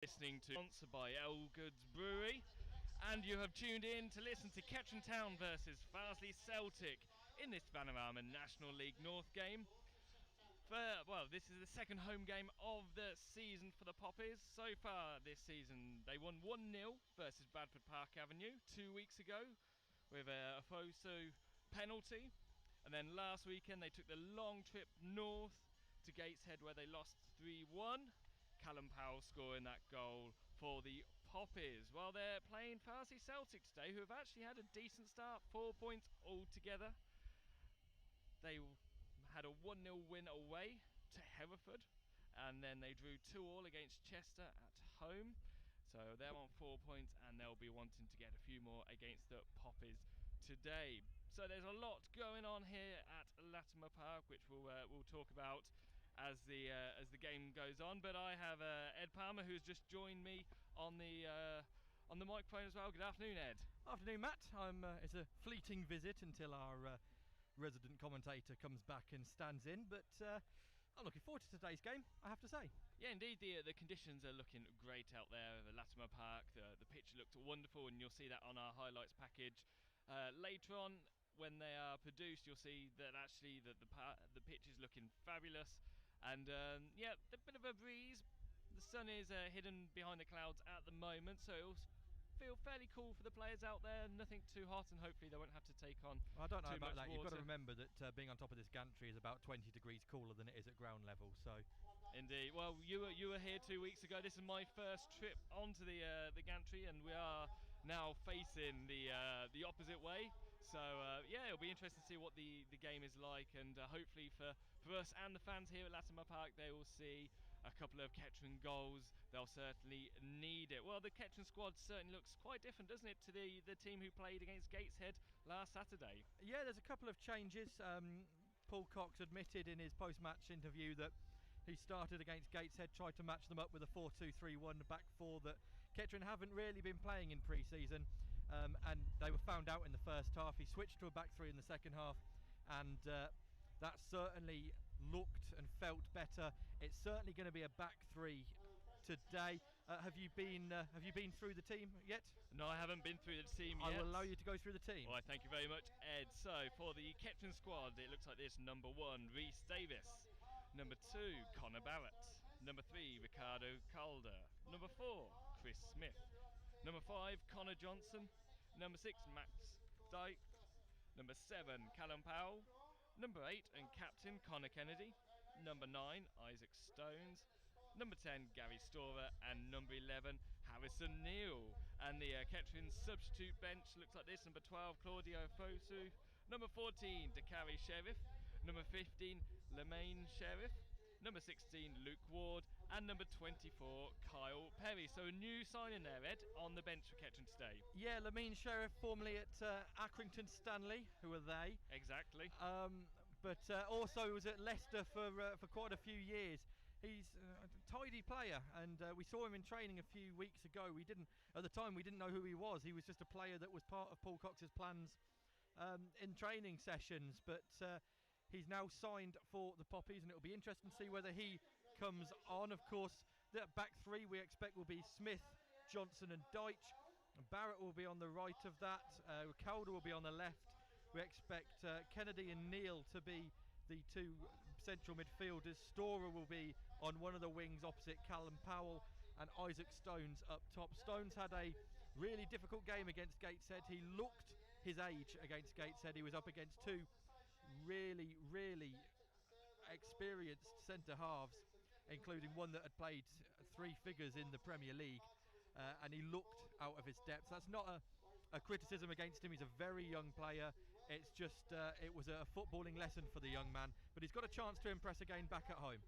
Listening to sponsored by Elgood's Brewery, and you have tuned in to listen to Kettering Town versus Farsley Celtic in this Vanarama National League North game. This is the second home game of the season for the Poppies. So far this season, they won 1-0 versus Bradford Park Avenue 2 weeks ago with a Fosu penalty, and then last weekend they took the long trip north to Gateshead where they lost 3-1. Callum Powell scoring that goal for the Poppies. Well, they're playing Farsley Celtic today, who have actually had a decent start, 4 points altogether. They had a 1-0 win away to Hereford, and then they drew 2-2 against Chester at home. So they're on 4 points, and they'll be wanting to get a few more against the Poppies today. So there's a lot going on here at Latimer Park, which we'll talk about as the game goes on. But I have Ed Palmer, who's just joined me on the microphone as well. Good afternoon, Ed. Afternoon, Matt. It's a fleeting visit until our resident commentator comes back and stands in, but I'm looking forward to today's game, I have to say. Yeah, indeed, the conditions are looking great out there at Latimer Park. The pitch looked wonderful, and you'll see that on our highlights package later on. When they are produced, you'll see that actually the pitch is looking fabulous. And a bit of a breeze. The sun is hidden behind the clouds at the moment, so it'll feel fairly cool for the players out there. Nothing too hot, and hopefully they won't have to take on I don't know too about much that. water. You've got to remember that being on top of this gantry is about 20 degrees cooler than it is at ground level. So, indeed. Well, you were here 2 weeks ago. This is my first trip onto the gantry, and we are now facing the opposite way. So it'll be interesting to see what the game is like, and hopefully for us and the fans here at Latimer Park, they will see a couple of Kettering goals. They'll certainly need it. Well, the Kettering squad certainly looks quite different, doesn't it, to the team who played against Gateshead last Saturday? Yeah, there's a couple of changes. Paul Cox admitted in his post-match interview that he started against Gateshead, tried to match them up with a 4-2-3-1 back four that Kettering haven't really been playing in pre-season, and they were found out in the first half. He switched to a back three in the second half, and that certainly looked and felt better. It's certainly going to be a back three today. Have you been through the team yet? No, I haven't been through the team yet. I will allow you to go through the team. Well, thank you very much, Ed. So for the Kettering squad, it looks like this: number 1, Rhys Davis; number 2, Connor Barrett; number 3, Ricardo Calder; number 4, Chris Smith; number 5, Connor Johnson; number 6, Max Dyke; number 7, Callum Powell; number 8 and captain Connor Kennedy; number 9, Isaac Stones; number 10, Gary Storer; and number 11, Harrison Neal. And the Kettering substitute bench looks like this: number 12, Claudio Fosu; number 14, Dakari Sheriff; number 15, Lemaine Sheriff; number 16, Luke Ward; and number 24, Kyle Perry. So a new signing there, Ed, on the bench for Kettering today. Yeah, Lemaine Sheriff, formerly at Accrington Stanley. Who are they? Exactly. But also was at Leicester for quite a few years. He's a tidy player, and we saw him in training a few weeks ago. At the time we didn't know who he was. He was just a player that was part of Paul Cox's plans in training sessions, but he's now signed for the Poppies, and it'll be interesting to see whether he comes on. Of course, that back three we expect will be Smith, Johnson and Deitch. Barrett will be on the right of that. Calder will be on the left. We expect Kennedy and Neal to be the two central midfielders. Storer will be on one of the wings opposite Callum Powell, and Isaac Stones up top. Stones had a really difficult game against Gateshead. He looked his age against Gateshead. He was up against two really experienced centre halves, including one that had played 3 figures in the Premier League, and he looked out of his depth. That's not a criticism against him. He's a very young player. It's just it was a footballing lesson for the young man, but he's got a chance to impress again back at home.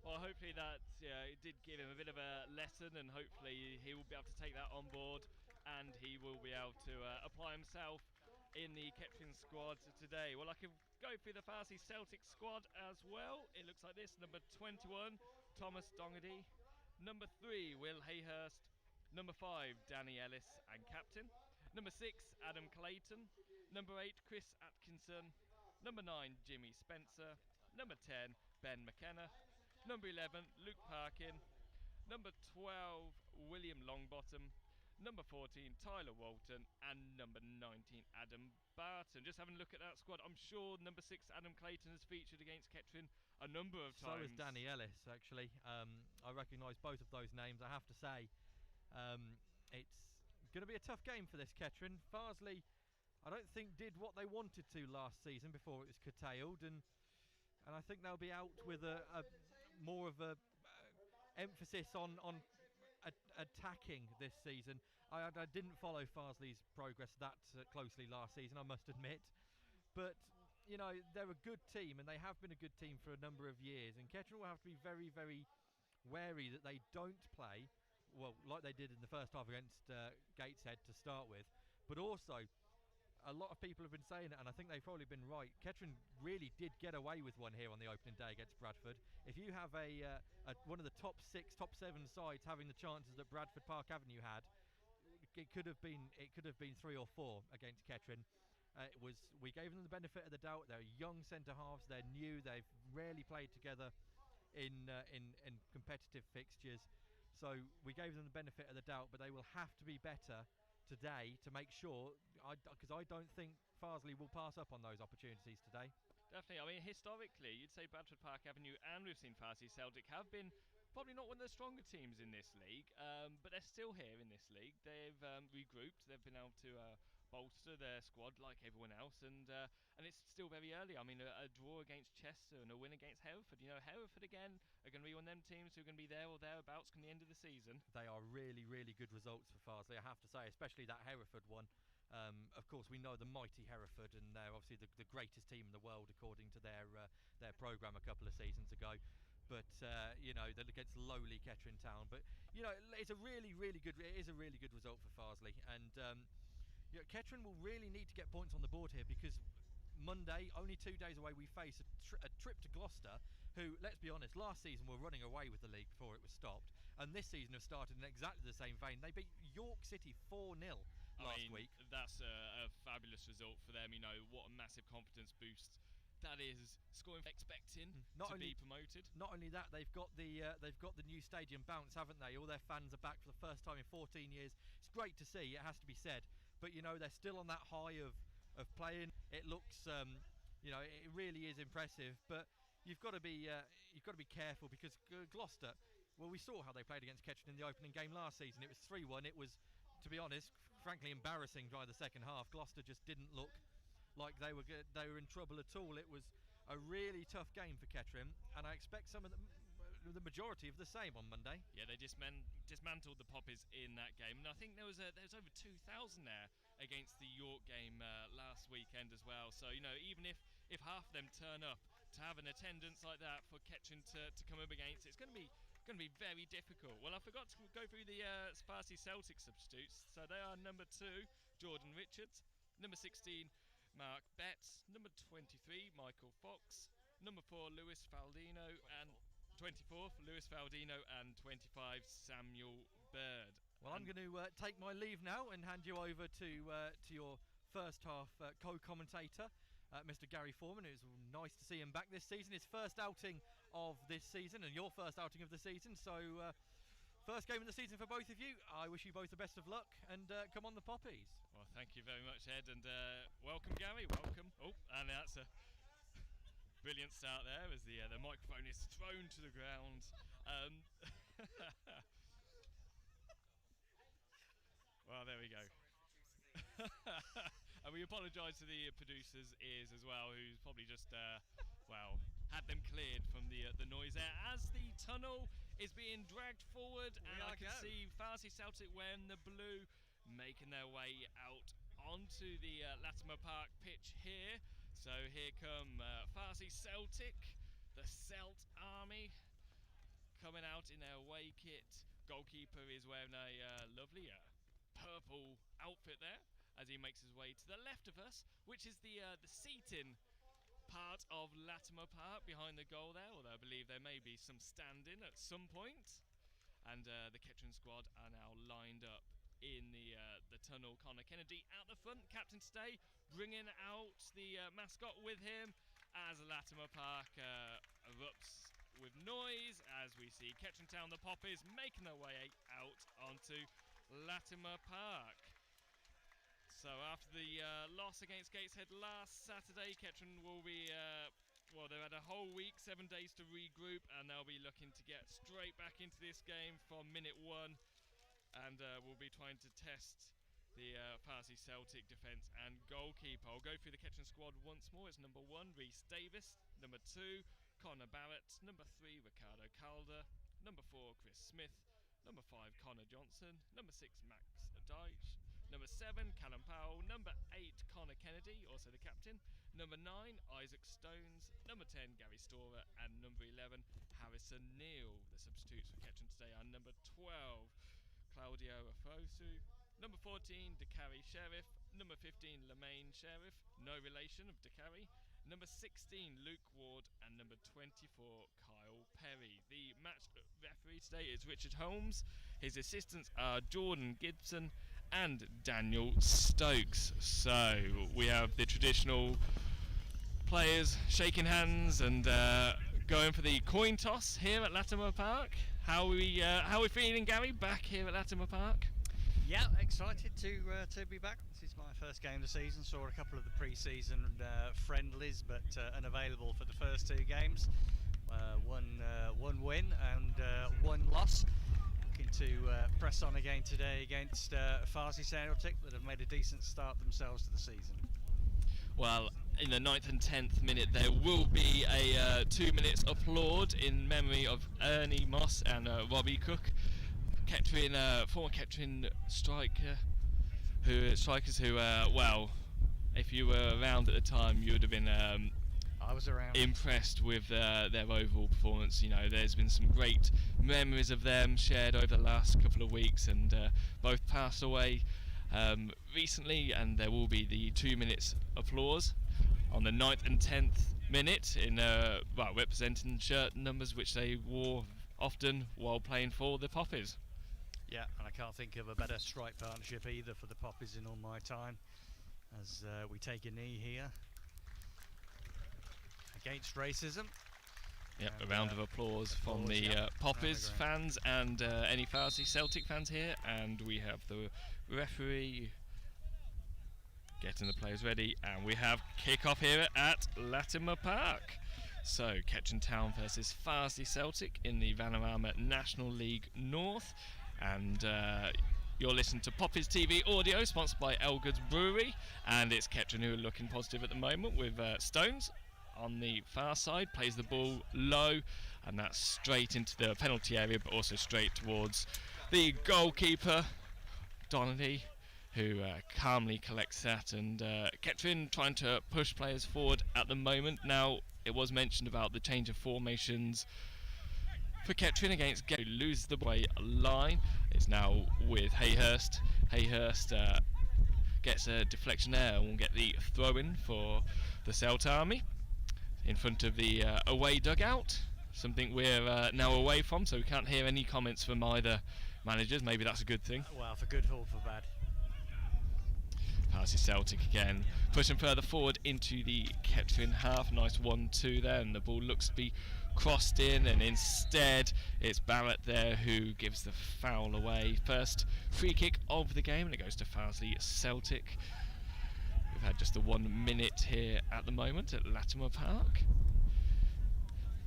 Well, hopefully that it did give him a bit of a lesson, and hopefully he will be able to take that on board, and he will be able to apply himself in the Kettering squad today. Well, I can go through the Farsley Celtic squad as well. It looks like this: number 21, Thomas Donaghy; number 3, Will Hayhurst; number 5, Danny Ellis and captain; number 6, Adam Clayton; number 8, Chris Atkinson; number 9, Jimmy Spencer; number 10, Ben McKenna; number 11, Luke Parkin; number 12, William Longbottom, number 14 Tyler Walton, and number 19 Adam Barton. Just having a look at that squad, I'm sure number 6 Adam Clayton has featured against Kettering a number of times. So has Danny Ellis, actually. I recognise both of those names, I have to say. It's going to be a tough game for this Kettering. Farsley, I don't think, did what they wanted to last season before it was curtailed, and I think they'll be out with a more of a emphasis on attacking this season. I didn't follow Farsley's progress that closely last season, I must admit, but you know, they're a good team, and they have been a good team for a number of years, and Kettering will have to be very, very wary that they don't play well like they did in the first half against Gateshead to start with. But also, a lot of people have been saying it, and I think they've probably been right. Kettering really did get away with one here on the opening day against Bradford. If you have one of the top 6, top 7 sides having the chances that Bradford Park Avenue had, it could have been 3 or 4 against Kettering. We gave them the benefit of the doubt. They're young centre halves. They're new. They've rarely played together in competitive fixtures. So we gave them the benefit of the doubt, but they will have to be better today to make sure, because I don't think Farsley will pass up on those opportunities today. Definitely. I mean, historically, you'd say Bradford Park Avenue, and we've seen Farsley Celtic, have been probably not one of the stronger teams in this league, but they're still here in this league. They've regrouped. They've been able to bolster their squad like everyone else, and it's still very early. I mean, a draw against Chester and a win against Hereford. You know, Hereford again are going to be one of them teams who are going to be there or thereabouts come the end of the season. They are really, really good results for Farsley, I have to say, especially that Hereford one. Of course, we know the mighty Hereford, and they're obviously the greatest team in the world according to their programme a couple of seasons ago. But you know, they're against lowly Kettering Town. But you know, it's a really, really good. It is a really good result for Farsley, and you know, Kettering will really need to get points on the board here, because Monday, only 2 days away, we face a trip to Gloucester, who, let's be honest, last season were running away with the league before it was stopped, and this season have started in exactly the same vein. They beat York City 4-0 last week. That's a fabulous result for them. You know, what a massive confidence boost that is, scoring expecting to be promoted. Not only that, they've got the new stadium bounce, haven't they? All their fans are back for the first time in 14 years. It's great to see, it has to be said. But you know, they're still on that high of playing. It looks, you know, it really is impressive. But you've got to be careful, because Gloucester, well, we saw how they played against Kettering in the opening game last season. It was 3-1. It was, to be honest, frankly embarrassing by the second half. Gloucester just didn't look like they were in trouble at all. It was a really tough game for Kettering, and I expect some of the majority of the same on Monday. Yeah, they dismantled the Poppies in that game, and I think there was over 2,000 there against the York game last weekend as well. So you know, even if half of them turn up, to have an attendance like that for Kettering to come up against, it's going to be very difficult. Well, I forgot to go through the Farsley Celtic substitutes. So they are number 2 Jordan Richards, number 16 Mark Betts, number 23 Michael Fox, number 4 Lewis Faldino, and 24 for Lewis Faldino, and 25 Samuel Bird. Well, I'm going to take my leave now and hand you over to your first half co-commentator, Mr. Gary Foreman. It was nice to see him back this season, his first outing of this season, and your first outing of the season. So first game of the season for both of you. I wish you both the best of luck, and come on the Poppies. Well, thank you very much, Ed, and welcome, Gary. Welcome. Oh, and that's a brilliant start there as the microphone is thrown to the ground. Well, there we go. And we apologise to the producers' ears as well, who's probably just had them cleared from the noise there, as the tunnel is being dragged forward, and I can see Farsley Celtic wearing the blue making their way out onto the Latimer Park pitch here. So here come Farsley Celtic, the Celt Army, coming out in their away kit. Goalkeeper is wearing a lovely purple outfit there as he makes his way to the left of us, which is the seating part of Latimer Park behind the goal there, although I believe there may be some standing at some point. And the Kettering squad are now lined up in the tunnel. Connor Kennedy out the front, captain today, bringing out the mascot with him as Latimer Park erupts with noise as we see Kettering Town, the Poppies, making their way out onto Latimer Park. So after the loss against Gateshead last Saturday, Kettering will be, they've had a whole week, 7 days to regroup, and they'll be looking to get straight back into this game from minute 1, and we'll be trying to test the Farsley Celtic defence and goalkeeper. I'll go through the Kettering squad once more. It's number 1, Rhys Davis. Number 2, Connor Barrett. Number 3, Ricardo Calder. Number 4, Chris Smith. Number 5, Connor Johnson. Number 6, Max Deitch. Number 7, Callum Powell. Number 8, Connor Kennedy, also the captain. Number 9, Isaac Stones. Number 10, Gary Storer. And number 11, Harrison Neal. The substitutes for Kettering today are number 12, Claudio Afosu. Number 14, DeCarry Sheriff. Number 15, Lemaine Sheriff, no relation of DeCarry. Number 16, Luke Ward. And number 24, Kyle Perry. The match referee today is Richard Holmes. His assistants are Jordan Gibson and Daniel Stokes. So we have the traditional players shaking hands and going for the coin toss here at Latimer Park. How are we feeling, Gary, back here at Latimer Park? Yeah, excited to be back. This is my first game of the season. Saw a couple of the pre-season friendlies, but unavailable for the first 2 games. One win and 1 loss. Looking to press on again today against Farsley Celtic, that have made a decent start themselves to the season. Well, in the 9th and 10th minute there will be a 2 minutes applaud in memory of Ernie Moss and Robbie Cook, former Kettering strikers who, if you were around at the time, you would have been I was around. Impressed with their overall performance. You know, there's been some great memories of them shared over the last couple of weeks, and both passed away recently, and there will be the 2 minutes applause on the 9th and 10th minute in representing shirt numbers which they wore often while playing for the Poppies. Yeah, and I can't think of a better strike partnership either for the Poppies in all my time, as we take a knee here against racism. Yep, a round of applause from the Poppies fans and any Farsley Celtic fans here, and we have the referee getting the players ready, and we have kick-off here at Latimer Park. So, Kettering Town versus Farsley Celtic in the Vanarama National League North, and you're listening to Poppies TV audio, sponsored by Elgood's Brewery, and it's Kettering who are looking positive at the moment with Stones on the far side, plays the ball low, and that's straight into the penalty area, but also straight towards the goalkeeper, Donnelly, who calmly collects that, and Kettering trying to push players forward at the moment. Now, it was mentioned about the change of formations for Kettering against Gary, who loses the way line. It's now with Hayhurst. Hayhurst gets a deflection there and will get the throw-in for the Celt Army in front of the away dugout, something we're now away from, so we can't hear any comments from either managers. Maybe that's a good thing. Well, for good or for bad. Farsley Celtic again, pushing further forward into the Kettering half. Nice 1-2 there, and the ball looks to be crossed in, and instead it's Barrett there who gives the foul away. First free kick of the game, and it goes to Farsley Celtic. We've had just the 1 minute here at the moment at Latimer Park.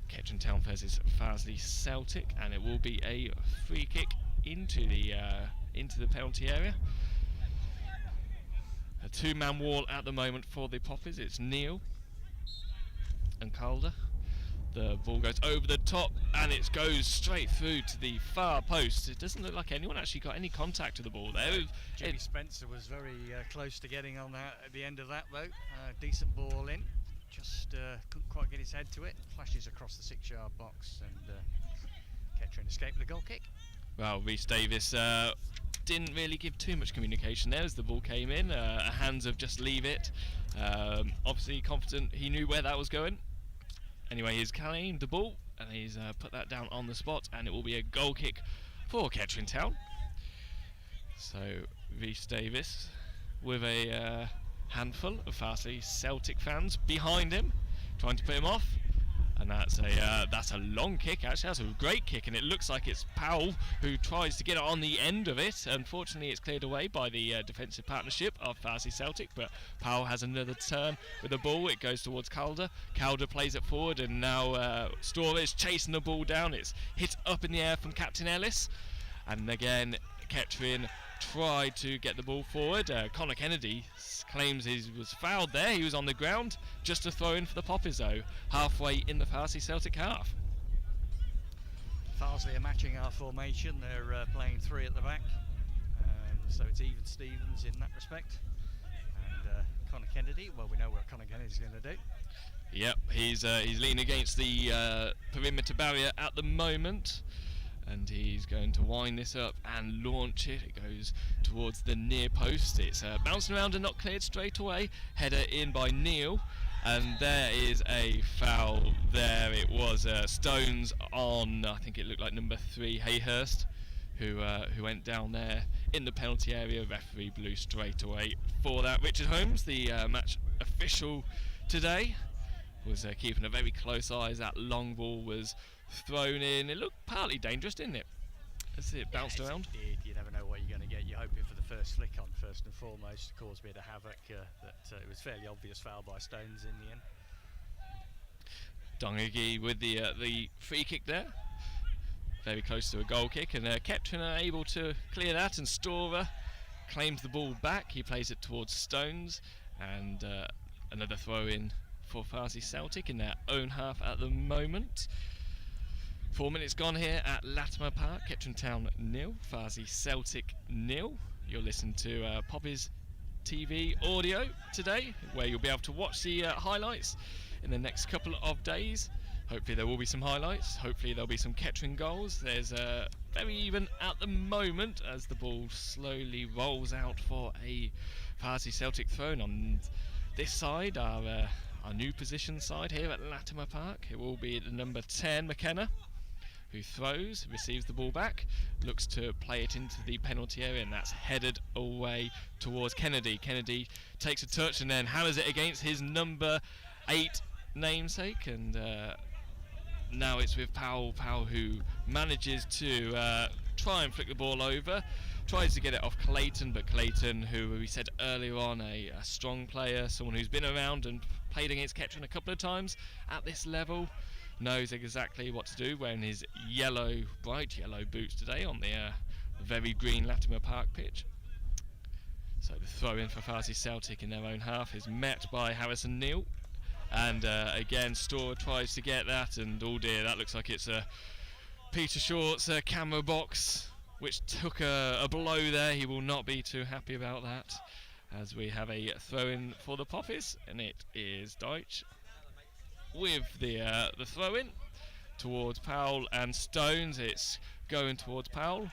Kettering Town versus Farsley Celtic, and it will be a free kick into the penalty area. A 2-man wall at the moment for the Poppies. It's Neal and Calder. The ball goes over the top, and it goes straight through to the far post. It doesn't look like anyone actually got any contact with the ball there. Jimmy Spencer was very close to getting on that at the end of that, though. Decent ball in. Just couldn't quite get his head to it. Flashes across the 6-yard box, and Kettering escaped with a goal kick. Well, Rhys Davis didn't really give too much communication there as the ball came in. Hands of just leave it. Obviously confident he knew where that was going. Anyway, he's claimed the ball, and he's put that down on the spot, and it will be a goal kick for Kettering Town. So, Rhys Davis with a handful of Farsley Celtic fans behind him, trying to put him off. And that's a long kick. Actually, that's a great kick, and it looks like it's Powell who tries to get it on the end of it. Unfortunately, it's cleared away by the defensive partnership of Farsley Celtic, but Powell has another turn with the ball. It goes towards Calder. Calder plays it forward, and now Storer is chasing the ball down. It's hit up in the air from Captain Ellis, and again Kettering tried to get the ball forward. Connor Kennedy claims he was fouled there. He was on the ground. Just a throw in for the Poppies though, halfway in the Farsley Celtic half. Farsley are matching our formation. They're playing 3 at the back, so it's even Stevens in that respect. And Connor Kennedy, well, we know what Connor Kennedy's going to do. Yep, he's leaning against the perimeter barrier at the moment, and he's going to wind this up and launch it. It goes towards the near post. It's bouncing around and not cleared straight away. Header in by Neil, and there is a foul there. It was Stones on, I think it looked like number 3, Hayhurst, who went down there in the penalty area. Referee blew straight away for that. Richard Holmes, the match official today, was keeping a very close eye as that long ball was thrown in. It looked partly dangerous, didn't it, as it bounced around? It did. You never know what you're going to get. You're hoping for the first flick on first and foremost to cause a bit of havoc. That it was fairly obvious foul by Stones in the end. Dongagi with the free kick there, very close to a goal kick, and Kettering are able to clear that, and Storer claims the ball back. He plays it towards Stones, and another throw in for Farsley Celtic in their own half at the moment. 4 minutes gone here at Latimer Park. Kettering Town 0, Farsley Celtic 0. You'll listen to Poppy's TV audio today, where you'll be able to watch the highlights in the next couple of days. Hopefully there will be some highlights. Hopefully there'll be some Kettering goals. There's very even at the moment as the ball slowly rolls out for a Farsley Celtic throw on this side, our new position side here at Latimer Park. It will be the number 10, McKenna, who throws, receives the ball back, looks to play it into the penalty area, and that's headed away towards Kennedy. Kennedy takes a touch and then hammers it against his number 8 namesake, and now it's with Powell. Powell who manages to try and flick the ball over, tries to get it off Clayton, but Clayton, who we said earlier on, a strong player, someone who's been around and played against Kettering a couple of times at this level, knows exactly what to do, wearing his bright yellow boots today on the very green Latimer Park pitch. So the throw in for Farsley Celtic in their own half is met by Harrison Neal, and again Storer tries to get that, and oh dear, that looks like it's Peter Short's camera box which took a blow there. He will not be too happy about that, as we have a throw in for the Poppies, and it is Deitch with the throw in towards Powell and Stones. It's going towards Powell.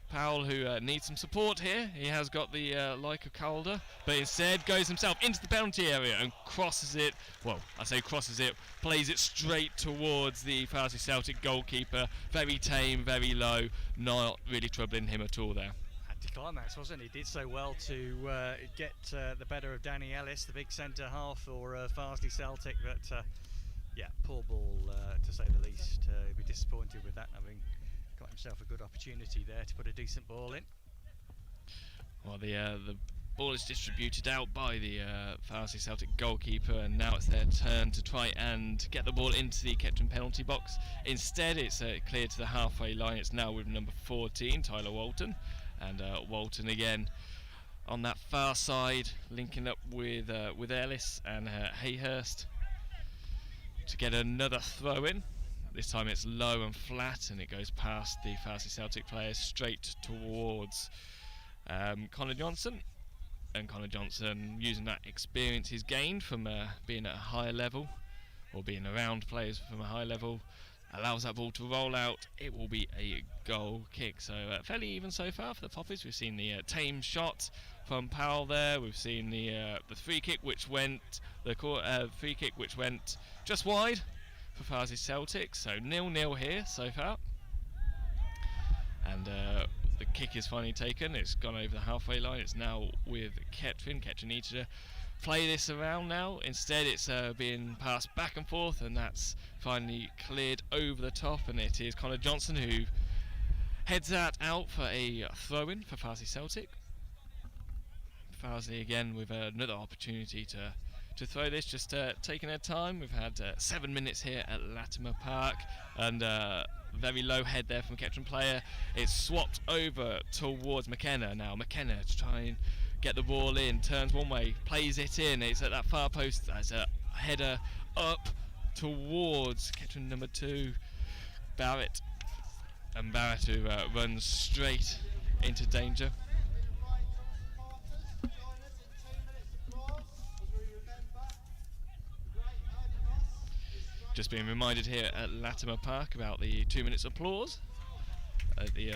Powell, who needs some support here. He has got the like of Calder, but instead goes himself into the penalty area and crosses it. Well, I say crosses it, plays it straight towards the Farsley Celtic goalkeeper. Very tame, very low, not really troubling him at all there. Anticlimax, wasn't it? He did so well to get the better of Danny Ellis, the big centre half for Farsley Celtic, but yeah, poor ball to say the least. He'd be disappointed with that, having got himself a good opportunity there to put a decent ball in. Well, the ball is distributed out by the Farsley Celtic goalkeeper, and now it's their turn to try and get the ball into the Kettering penalty box. Instead, it's cleared to the halfway line. It's now with number 14, Tyler Walton, and Walton again on that far side, linking up with Ellis and Hayhurst to get another throw in. This time it's low and flat, and it goes past the Farsley Celtic players straight towards Connor Johnson. And Connor Johnson, using that experience he's gained from being at a higher level, or being around players from a high level, allows that ball to roll out. It will be a goal kick. So fairly even so far for the Poppies. We've seen the tame shot from Powell there. We've seen the free kick which went just wide for Farsley Celtic. So 0-0 here so far. And the kick is finally taken. It's gone over the halfway line. It's now with Kettering. Kettering need to play this around now. Instead, it's being passed back and forth, and that's finally cleared over the top, and it is Connor Johnson who heads that out for a throw-in for Farsley Celtic. Farsley again with another opportunity to throw this, just taking their time. We've had 7 minutes here at Latimer Park, and very low head there from Kettering player. It's swapped over towards McKenna now. McKenna to try and get the ball in, turns one way, plays it in. It's at that far post as a header up towards Kettering number 2, Barrett. And Barrett who runs straight into danger. Just being reminded here at Latimer Park about the 2 minutes applause at the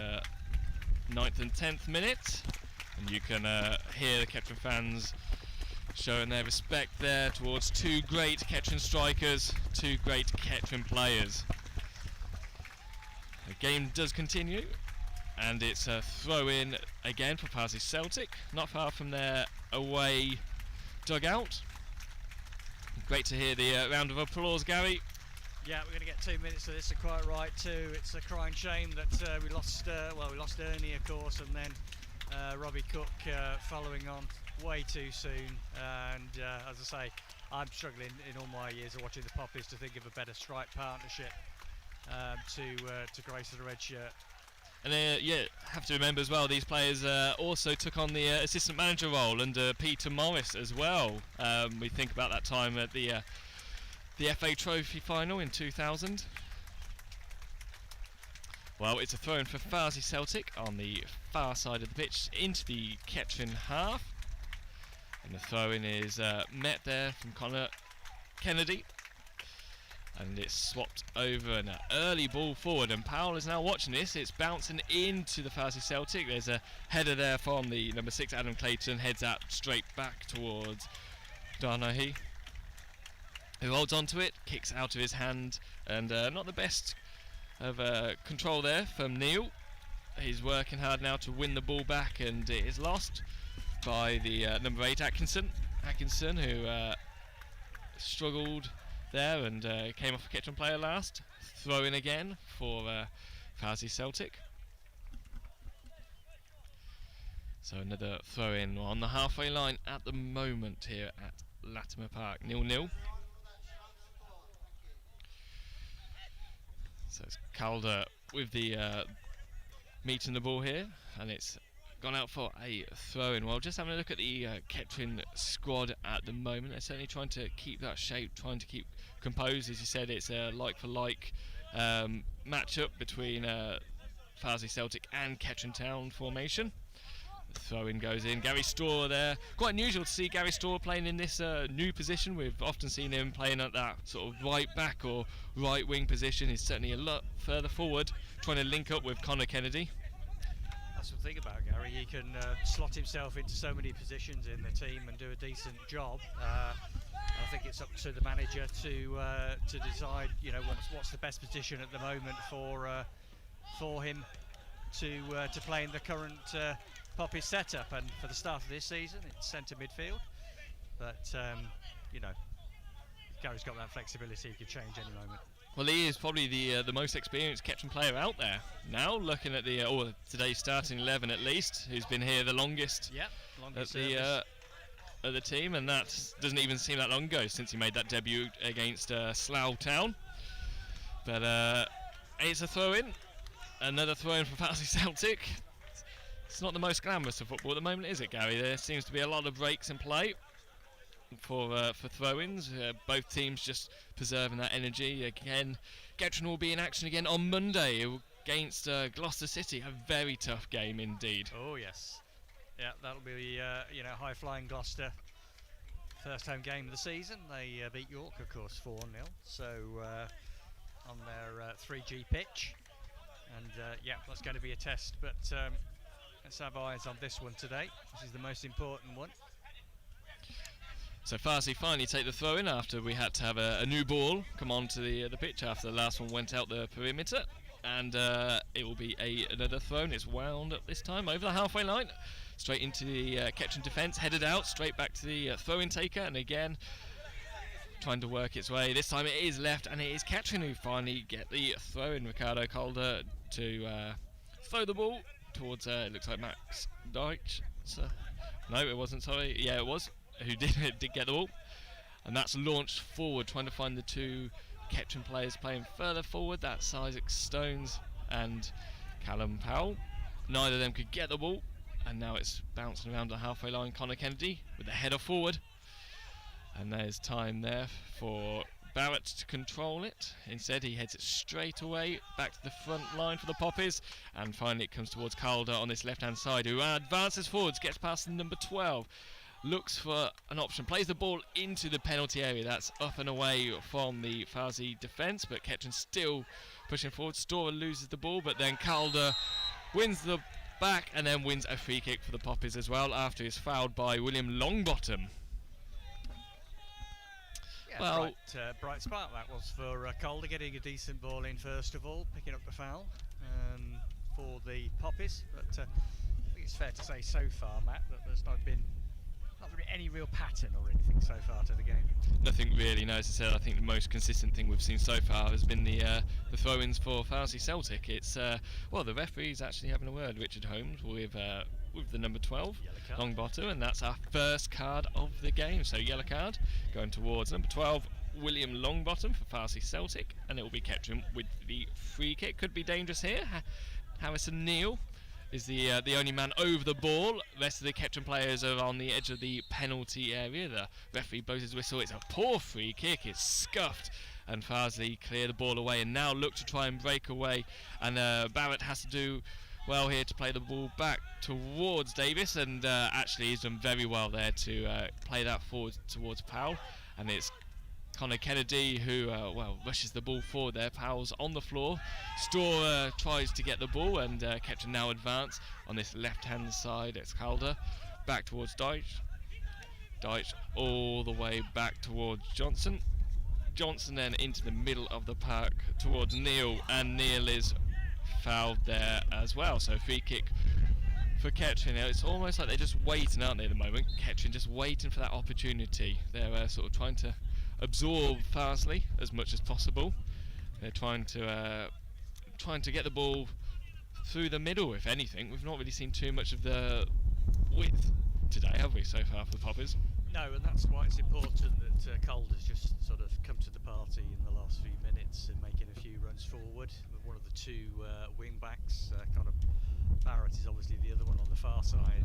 9th and 10th minute, and you can hear the Kettering fans showing their respect there towards two great Kettering strikers, two great Kettering players. The game does continue, and it's a throw-in again for Farsley Celtic, not far from their away dugout. Great to hear the round of applause, Gary. Yeah, we're going to get 2 minutes of this, are quite right too. It's a crying shame that we lost Ernie, of course, and then Robbie Cook following on way too soon. And as I say, I'm struggling in all my years of watching the Poppies to think of a better strike partnership to grace the red shirt. And have to remember as well, these players also took on the assistant manager role under Peter Morris as well. We think about that time at the FA Trophy final in 2000. Well, it's a throw-in for Farsley Celtic on the far side of the pitch into the Kettering half. And the throw-in is met there from Connor Kennedy. And it's swapped over, an early ball forward, and Powell is now watching this. It's bouncing into the Farsley Celtic. There's a header there from the number 6 Adam Clayton, heads out straight back towards Darnahy, who holds on to it, kicks out of his hand, and not the best of control there from Neil. He's working hard now to win the ball back, and it is lost by the number 8 Atkinson, who struggled there and came off a Kettering player last. Throw in again for Farsley Celtic. So another throw in on the halfway line at the moment here at Latimer Park, 0-0. So it's Calder with the meeting the ball here, and it's gone out for a throw-in. Well, just having a look at the Kettering squad at the moment, they're certainly trying to keep that shape, trying to keep composed. As you said, it's a like-for-like match-up between Farsley Celtic and Kettering Town formation. The throw-in goes in. Gary Storr there. Quite unusual to see Gary Storr playing in this new position. We've often seen him playing at that sort of right back or right wing position. He's certainly a lot further forward, trying to link up with Connor Kennedy. That's the thing about Gary, he can slot himself into so many positions in the team and do a decent job. I think it's up to the manager to decide, you know, what's the best position at the moment for him to play in the current Poppy setup. And for the start of this season, it's centre midfield. But you know, Gary's got that flexibility; he could change any moment. Well, he is probably the most experienced Kettering player out there now. Looking at the today's starting 11 at least, who's been here the longest. Yep, longest at the team, and that doesn't even seem that long ago since he made that debut against Slough Town. But it's a throw-in, another throw-in for Farsley Celtic. It's not the most glamorous of football at the moment, is it, Gary? There seems to be a lot of breaks in play for throw-ins. Both teams just preserving that energy. Again, Kettering will be in action again on Monday against Gloucester City. A very tough game indeed. Oh yes, yeah, that'll be high-flying Gloucester. First home game of the season. They beat York, of course, 4-0. So on their 3G pitch, and yeah, that's going to be a test. But let's have eyes on this one today. This is the most important one. So Farsley finally take the throw in after we had to have a new ball come onto the pitch after the last one went out the perimeter, and it will be another throw. It's wound up this time over the halfway line. straight into the Kettering defence, headed out, straight back to the throw-in taker, and again trying to work its way. This time it is left, and it is Kettering who finally get the throw-in. Ricardo Calder to throw the ball towards, it looks like Max Deitch. No, it wasn't, sorry. Yeah, it was, who did get the ball. And that's launched forward, trying to find the two Kettering players playing further forward. That's Isaac Stones and Callum Powell. Neither of them could get the ball, and now it's bouncing around the halfway line. Connor Kennedy with the header forward, and there's time there for Barrett to control it. Instead he heads it straight away back to the front line for the Poppies, and finally it comes towards Calder on this left hand side, who advances forwards, gets past the number 12, looks for an option, plays the ball into the penalty area. That's up and away from the Farsley defence, but Kettering still pushing forward. Storer loses the ball, but then Calder wins the back and then wins a free kick for the Poppies as well, after he's fouled by William Longbottom. Yeah, well, bright spark that was for Calder, getting a decent ball in first of all, picking up the foul for the Poppies. But I think it's fair to say so far, Matt, that there's not really any real pattern or anything so far to the game. Nothing really, no. As I said, I think the most consistent thing we've seen so far has been the throw-ins for Farsley Celtic. It's well, the referee's actually having a word, Richard Holmes, with the number 12, Longbottom, and that's our first card of the game. So yellow card going towards number 12, William Longbottom for Farsley Celtic, and it will be Kettering with the free kick. Could be dangerous here. Harrison Neal is the only man over the ball. The rest of the Kettering players are on the edge of the penalty area. The referee blows his whistle. It's a poor free kick. It's scuffed, and Farsley clear the ball away and now look to try and break away. And Barrett has to do well here to play the ball back towards Davis, and actually he's done very well there to play that forward towards Powell. And it's Connor Kennedy who rushes the ball forward there. Powell's on the floor. Storer tries to get the ball, and Kettering now advance on this left hand side. It's Calder back towards Deitch. Deitch all the way back towards Johnson. Johnson then into the middle of the park towards Neal, and Neal is fouled there as well. So free kick for Kettering. It's almost like they're just waiting, aren't they, at the moment? Kettering just waiting for that opportunity. They're sort of trying to absorb Farsley as much as possible. They're trying to get the ball through the middle, if anything. We've not really seen too much of the width today, have we, so far for the Poppies? No, and that's why it's important that Calder's just sort of come to the party in the last few minutes and making a few runs forward. With one of the two wing backs, kind of Barrett is obviously the other one on the far side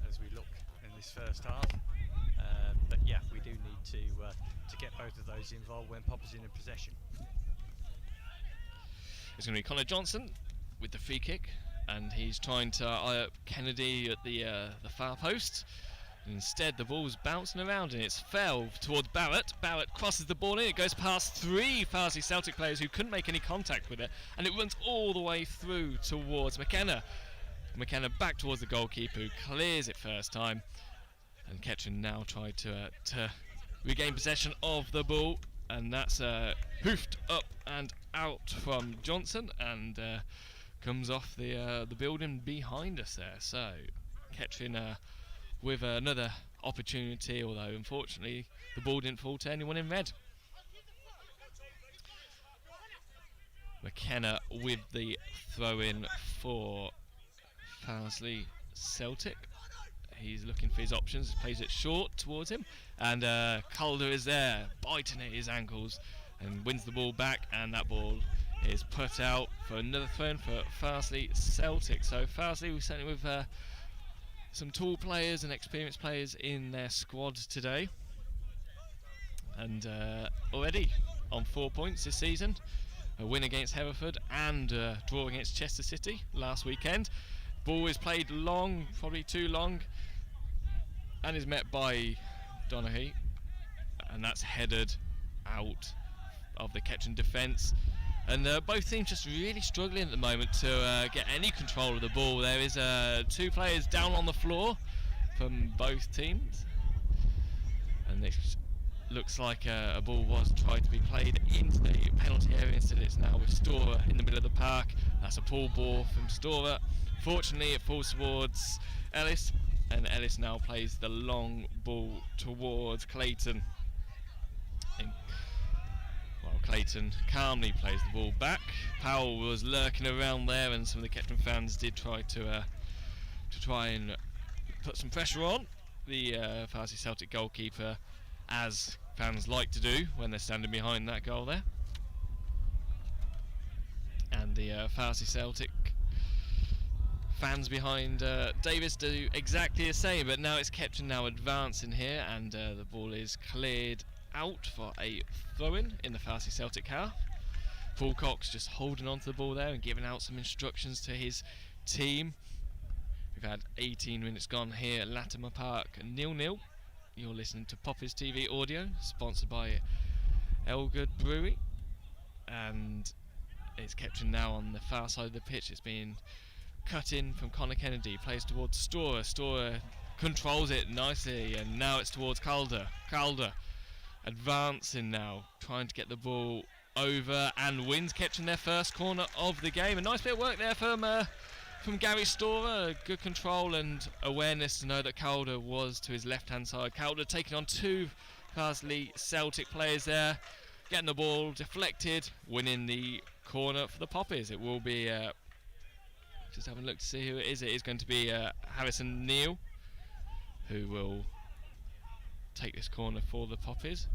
as we look in this first half. But yeah, we do need to get both of those involved when Popper's in possession. It's going to be Connor Johnson with the free kick, and he's trying to eye up Kennedy at the far post. Instead, the ball's bouncing around and it's fell towards Barrett. Barrett crosses the ball in. It goes past three Farsley Celtic players who couldn't make any contact with it, and it runs all the way through towards McKenna. McKenna back towards the goalkeeper, who clears it first time. And Kettering now try to regain possession of the ball, and that's hoofed up and out from Johnson, and comes off the building behind us there. So Kettering with another opportunity, although unfortunately the ball didn't fall to anyone in red. McKenna with the throw-in for Farsley Celtic. He's looking for his options, plays it short towards him, and Calder is there, biting at his ankles, and wins the ball back, and that ball is put out for another throw-in for Farsley Celtic. So Farsley, we're certainly with some tall players and experienced players in their squad today, and already on 4 points this season, a win against Hereford and a draw against Chester City last weekend. Ball is played long, probably too long, and is met by Donaghy, and that's headed out of the Kettering defence. And both teams just really struggling at the moment to get any control of the ball. There is two players down on the floor from both teams, and it looks like a ball was tried to be played into the penalty area. Instead it's now with Storer in the middle of the park. That's a pull ball from Storer. Fortunately it falls towards Ellis, and Ellis now plays the long ball towards Clayton. Clayton calmly plays the ball back. Powell was lurking around there, and some of the Kettering fans did try to try and put some pressure on the Farsley Celtic goalkeeper, as fans like to do when they're standing behind that goal there. And the Farsley Celtic fans behind Davis do exactly the same, but now it's Kettering now advancing here, and the ball is cleared out for a throw-in in the Farsley Celtic half. Paul Cox just holding on to the ball there and giving out some instructions to his team. We've had 18 minutes gone here at Latimer Park, 0-0. You're listening to Poppers TV Audio, sponsored by Elgood Brewery, and it's Kettering now on the far side of the pitch. It's being cut in from Connor Kennedy, plays towards Storer. Storer controls it nicely, and now it's towards Calder. Calder advancing now, trying to get the ball over, and wins Kettering their first corner of the game. A nice bit of work there from Gary Storer. Good control and awareness to know that Calder was to his left hand side. Calder taking on two Farsley Celtic players there, getting the ball deflected, winning the corner for the Poppies. It will be just having a look to see who it is. It is going to be Harrison Neal, who will take this corner for the Poppies,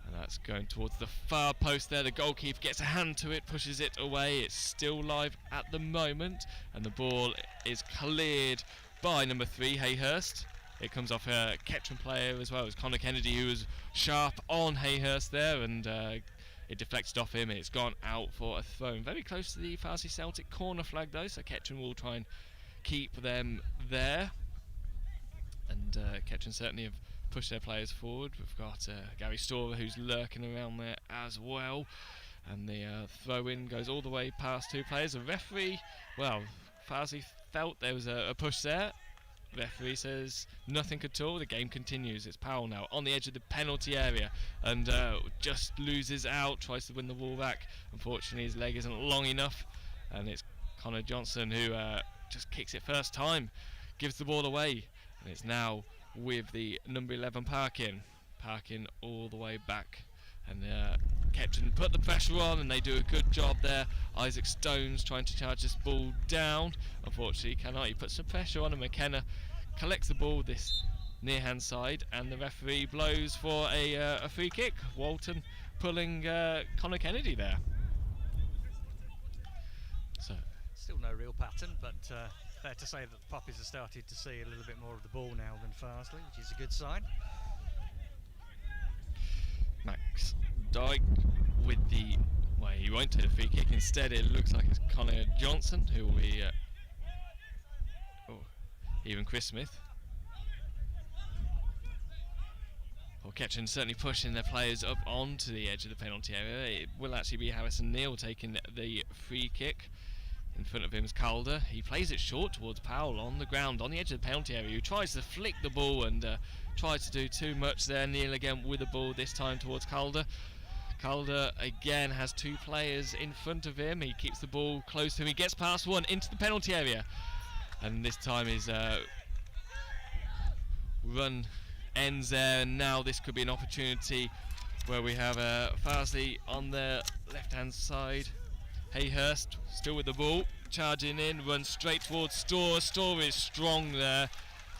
and that's going towards the far post there. The goalkeeper gets a hand to it, pushes it away. It's still live at the moment, and the ball is cleared by number 3, Hayhurst. It comes off a Kettering player as well as Connor Kennedy, who was sharp on Hayhurst there, and it deflected off him. It's gone out for a throw. Very close to the Farsley Celtic corner flag though, so Kettering will try and keep them there, and Kettering certainly have push their players forward. We've got Gary Storer, who's lurking around there as well, and the throw-in goes all the way past 2 players. The referee, well, Farsley felt there was a push there. The referee says nothing at all. The game continues. It's Powell now on the edge of the penalty area, and just loses out, tries to win the ball back. Unfortunately, his leg isn't long enough, and it's Connor Johnson who just kicks it first time, gives the ball away, and it's now with the number 11 Parkin all the way back, and Kettering put the pressure on, and they do a good job there. Isaac Stones trying to charge this ball down. Unfortunately, cannot. He puts some pressure on, and McKenna collects the ball this near hand side, and the referee blows for a free kick. Walton pulling Connor Kennedy there. So still no real pattern, but fair to say that the Poppies have started to see a little bit more of the ball now than Farsley, which is a good sign. Max Dyke with the, well, he won't take the free kick. Instead, it looks like it's Connor Johnson who will be, even Chris Smith. Well, Kettering certainly pushing their players up onto the edge of the penalty area. It will actually be Harrison Neal taking the free kick. In front of him is Calder. He plays it short towards Powell on the ground, on the edge of the penalty area, who tries to flick the ball and tries to do too much there. Neal again with the ball, this time towards Calder. Calder again has 2 players in front of him. He keeps the ball close to him. He gets past one into the penalty area, and this time his run ends there, and now this could be an opportunity where we have Farsley on the left hand side. Hayhurst still with the ball, charging in, runs straight towards Storer. Storer is strong there,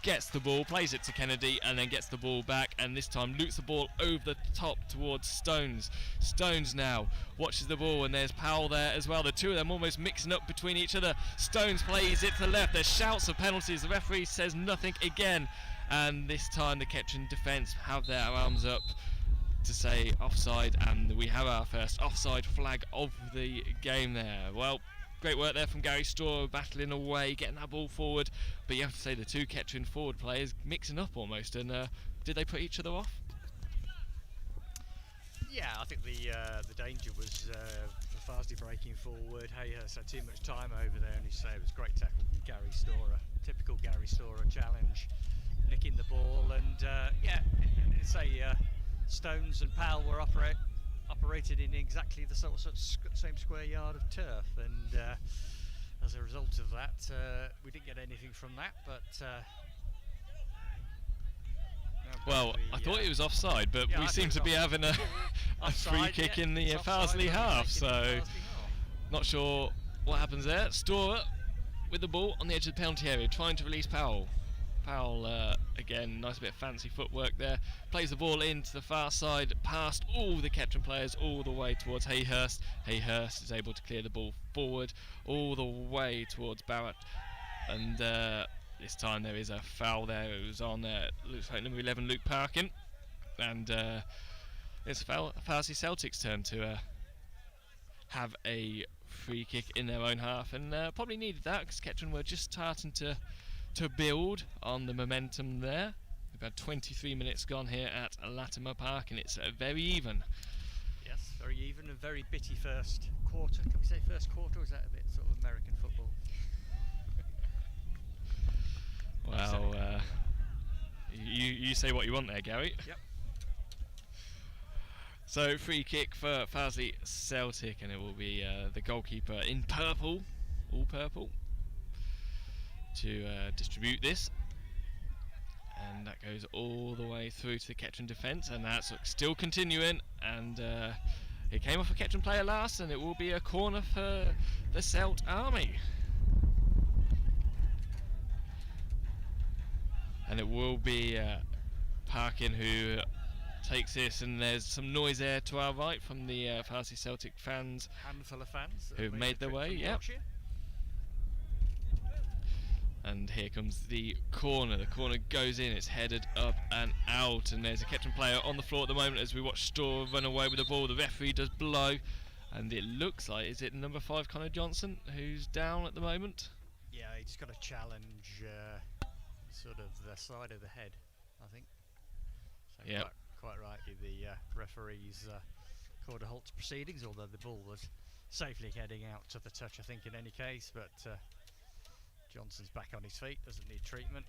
gets the ball, plays it to Kennedy, and then gets the ball back, and this time loops the ball over the top towards Stones. Stones now watches the ball, and there's Powell there as well. The two of them almost mixing up between each other. Stones plays it to the left. There's shouts of penalties. The referee says nothing again, and this time the Kettering defence have their arms up to say offside, and we have our first offside flag of the game there. Well, great work there from Gary Storer, battling away, getting that ball forward, but you have to say the 2 Kettering forward players mixing up almost, and did they put each other off? Yeah, I think the danger was for Farsley breaking forward. Hayhurst had too much time over there, and he said it was a great tackle from Gary Storer. Typical Gary Storer challenge, nicking the ball, and yeah, it's a Stones and Powell were operated in exactly the same square yard of turf, and as a result of that, we didn't get anything from that, but Well, I thought it was offside, but yeah, we I seem think to it's be having a free offside, kick yeah, in the it's offside, Farsley but half, it's taken in so the Farsley half. not sure what happens there. Storer with the ball on the edge of the penalty area, trying to release Powell. Powell, again, nice bit of fancy footwork there. Plays the ball into the far side, past all the Kettering players, all the way towards Hayhurst. Hayhurst is able to clear the ball forward, all the way towards Barrett. And this time there is a foul there. It was on looks like number 11, Luke Parkin. And it's Farsley Celtic's turn to have a free kick in their own half, and probably needed that because Kettering were just starting to build on the momentum there. We've had 23 minutes gone here at Latimer Park, and it's very even. Yes, very even and very bitty first quarter. Can we say first quarter, or is that a bit sort of American football? Well, you say what you want there, Gary. Yep. So free kick for Farsley Celtic, and it will be the goalkeeper in purple, all purple, to distribute this, and that goes all the way through to the Kettering defence, and that's still continuing, and it came off a Kettering player last, and it will be a corner for the Celt Army, and it will be Parkin who takes this, and there's some noise there to our right from the Farsley Celtic fans, Handful of fans who've made their way. Yep. And here comes the corner. The corner goes in, it's headed up and out, and there's a Kettering player on the floor at the moment as we watch Storr run away with the ball. The referee does blow, and it looks like, is it number 5 Connor Johnson who's down at the moment? Yeah, he just got a challenge sort of the side of the head, I think. So Yep. quite rightly the referees called a halt to proceedings, although the ball was safely heading out to the touch, I think, in any case, but Johnson's back on his feet, doesn't need treatment.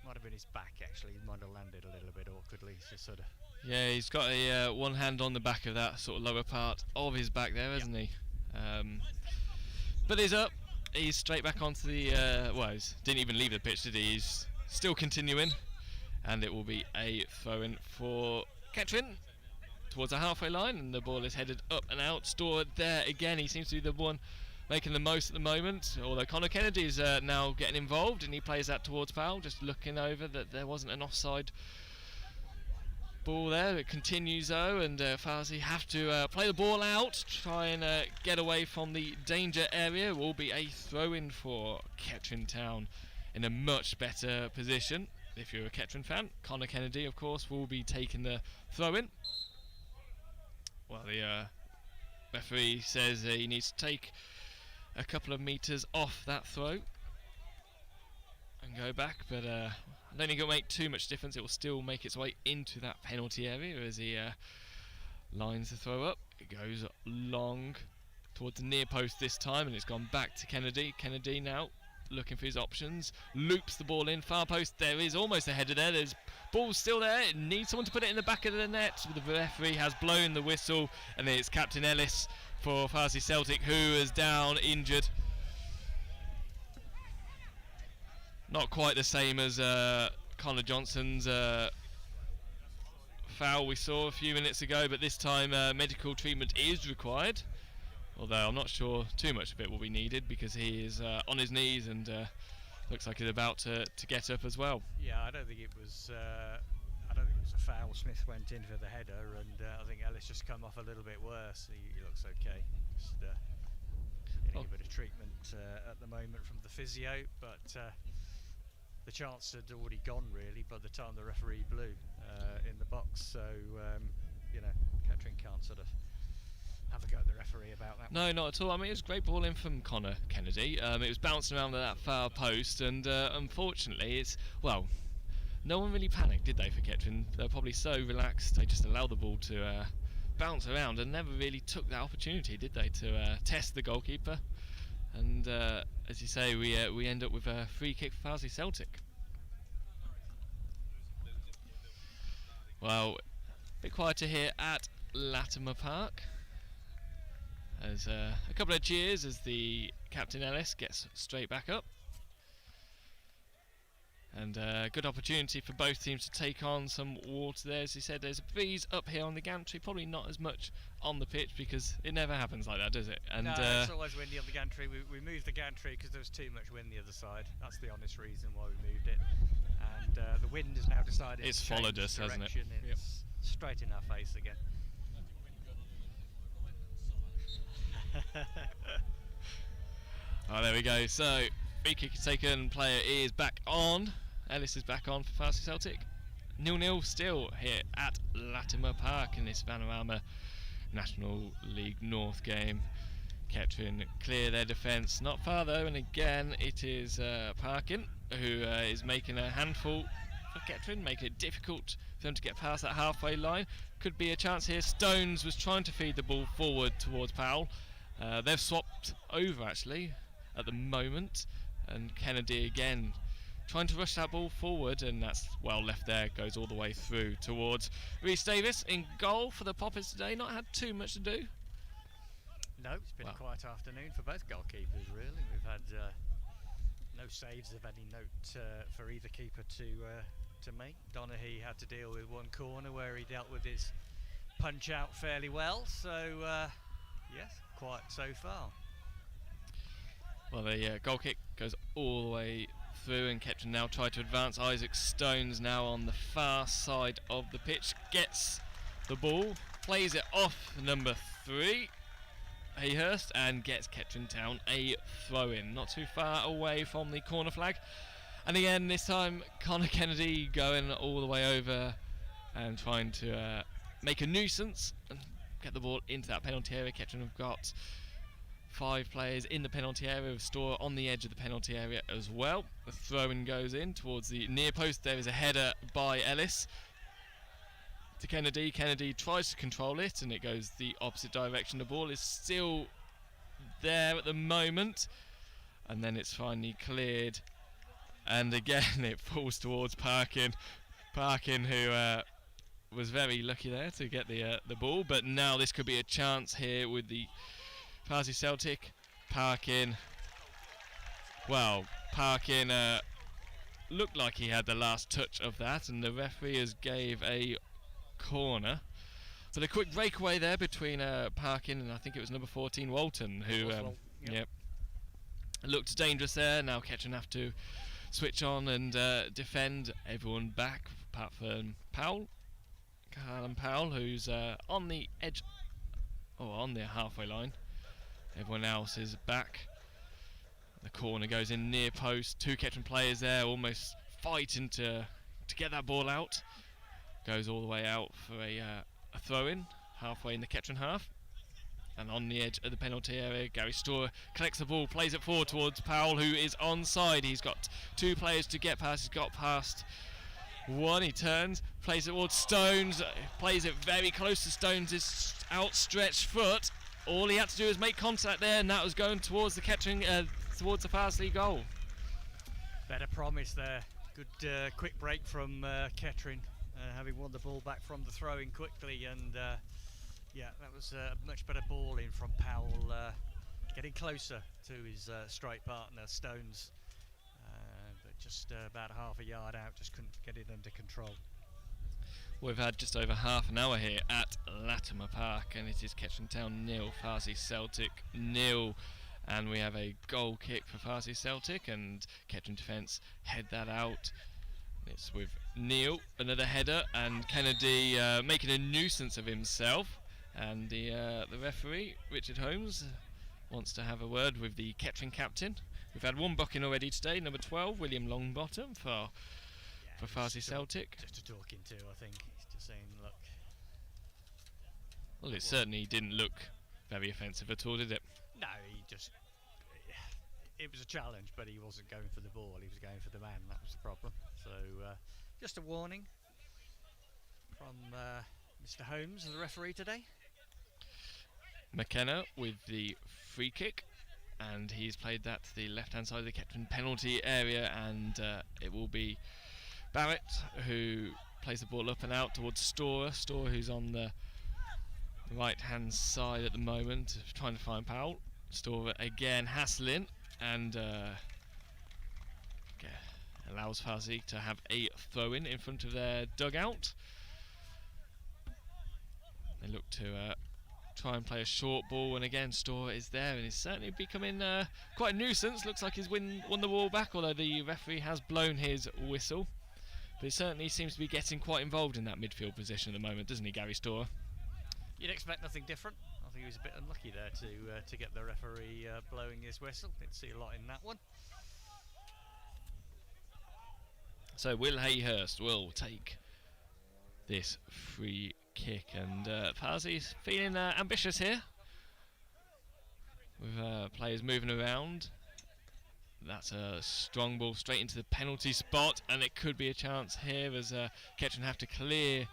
Might have been his back, actually. He might have landed a little bit awkwardly. Just sort of. Yeah, he's got a one hand on the back of that sort of lower part of his back there, hasn't he? But he's up. He's straight back onto the. Well, he didn't even leave the pitch, did he? He's still continuing, and it will be a throw-in for Kettering towards the halfway line, and the ball is headed up and out. Stored there again. He seems to be the one making the most at the moment, although Conor Kennedy's now getting involved, and he plays that towards Powell, just looking over that there wasn't an offside ball there. It continues though, and Farsley have to play the ball out, try and get away from the danger area. It will be a throw-in for Kettering Town in a much better position. If you're a Kettering fan, Conor Kennedy, of course, will be taking the throw-in. Well, the referee says he needs to take a couple of metres off that throw and go back, but I don't think it'll make too much difference. It will still make its way into that penalty area as he lines the throw up. It goes long towards the near post this time, and it's gone back to Kennedy. Kennedy now looking for his options, loops the ball in, far post. There is almost a header there. There's ball still there. It needs someone to put it in the back of the net. The referee has blown the whistle, and it's Captain Ellis for Farsley Celtic, who is down injured. Not quite the same as Connor Johnson's foul we saw a few minutes ago, but this time medical treatment is required, although I'm not sure too much of it will be needed because he is on his knees and looks like he's about to get up as well. Yeah, I don't think it was a foul. Smith went in for the header, and I think Ellis just come off a little bit worse. He looks okay. Just getting a bit of treatment at the moment from the physio, but the chance had already gone really by the time the referee blew in the box. So Kettering can't sort of have a go at the referee about that. No, not at all. I mean, it was a great ball in from Connor Kennedy. It was bouncing around that far post, and unfortunately, no one really panicked, did they, for Kettering? They were probably so relaxed, they just allowed the ball to bounce around and never really took that opportunity, did they, to test the goalkeeper. And as you say, we end up with a free kick for Farsley Celtic. Well, a bit quieter here at Latimer Park. There's a couple of cheers as the Captain Ellis gets straight back up. And good opportunity for both teams to take on some water there. As he said, there's a breeze up here on the gantry, probably not as much on the pitch because it never happens like that, does it? And no, it's always windy on the gantry. We moved the gantry because there was too much wind the other side. That's the honest reason why we moved it. And the wind has now decided it's to followed change us, hasn't it? direction. It's straight in our face again. Oh, there we go. So, free kick is taken. Player is back on. Ellis is back on for Farsley Celtic. 0-0 still here at Latimer Park in this Vanarama National League North game. Kettering clear their defence. Not far though, and again it is Parkin who is making a handful for Kettering, making it difficult for them to get past that halfway line. Could be a chance here. Stones was trying to feed the ball forward towards Powell. They've swapped over actually at the moment, and Kennedy again trying to rush that ball forward, and that's well left there, goes all the way through towards Rhys Davis in goal for the Poppers today. Not had too much to do. No, it's been a quiet afternoon for both goalkeepers really. We've had no saves of any note for either keeper to make. Donaghy had to deal with one corner where he dealt with his punch out fairly well, so yes, quiet so far. Well, the goal kick goes all the way through, and Kettering now try to advance. Isaac Stones now on the far side of the pitch, gets the ball, plays it off number 3, Hayhurst, and gets Kettering Town a throw-in, not too far away from the corner flag. And again, this time Connor Kennedy going all the way over and trying to make a nuisance and get the ball into that penalty area. Kettering have got 5 players in the penalty area, with Storer on the edge of the penalty area as well. The throw-in goes in towards the near post. There is a header by Ellis to Kennedy. Kennedy tries to control it, and it goes the opposite direction. The ball is still there at the moment, and then it's finally cleared, and again it falls towards Parkin. Parkin, who was very lucky there to get the ball, but now this could be a chance here with the Farsley Celtic. Parkin looked like he had the last touch of that, and the referee has gave a corner. But a quick breakaway there between Parkin and I think it was number 14 Walton, who looked dangerous there. Now Kettering have to switch on and defend. Everyone back apart from Powell, Callum Powell, who's on the edge, on the halfway line. Everyone else is back. The corner goes in near post. 2 Kettering players there, almost fighting to get that ball out. Goes all the way out for a throw-in, halfway in the Kettering half. And on the edge of the penalty area, Gary Storer collects the ball, plays it forward towards Powell, who is onside. He's got 2 players to get past. He's got past one. He turns, plays it towards Stones, plays it very close to Stones' outstretched foot. All he had to do was make contact there, and that was going towards the Kettering, towards the Farsley goal. Better promise there. Good quick break from Kettering, having won the ball back from the throw-in quickly, and yeah, that was a much better ball in from Powell, getting closer to his strike partner Stones, but just about half a yard out, just couldn't get it under control. We've had just over half an hour here at Latimer Park, and it is Kettering Town 0, Farsley Celtic 0, and we have a goal kick for Farsley Celtic, and Kettering defence head that out. It's with Neil, another header, and Kennedy making a nuisance of himself, and the referee, Richard Holmes, wants to have a word with the Kettering captain. We've had one booking already today, number 12, William Longbottom for Farsley Celtic. Just a talking to, I think. He's just saying, look. Well, it certainly didn't look very offensive at all, did it? No, he just. It was a challenge, but he wasn't going for the ball. He was going for the man. That was the problem. So, just a warning from Mr. Holmes, the referee today. McKenna with the free kick, and he's played that to the left-hand side of the Kettering penalty area, and it will be Barrett who plays the ball up and out towards Storer. Storer, who's on the right-hand side at the moment, trying to find Powell. Storer again hassling, and allows Farsley to have a throw-in in front of their dugout. They look to try and play a short ball, and again Storr is there and is certainly becoming quite a nuisance. Looks like he's won the ball back, although the referee has blown his whistle. But he certainly seems to be getting quite involved in that midfield position at the moment, doesn't he, Gary Storr? You'd expect nothing different. I think he was a bit unlucky there to get the referee blowing his whistle. Didn't see a lot in that one. So Will Hayhurst will take this free kick, and Farsley's feeling ambitious here with players moving around. That's a strong ball straight into the penalty spot, and it could be a chance here as Kettering have to clear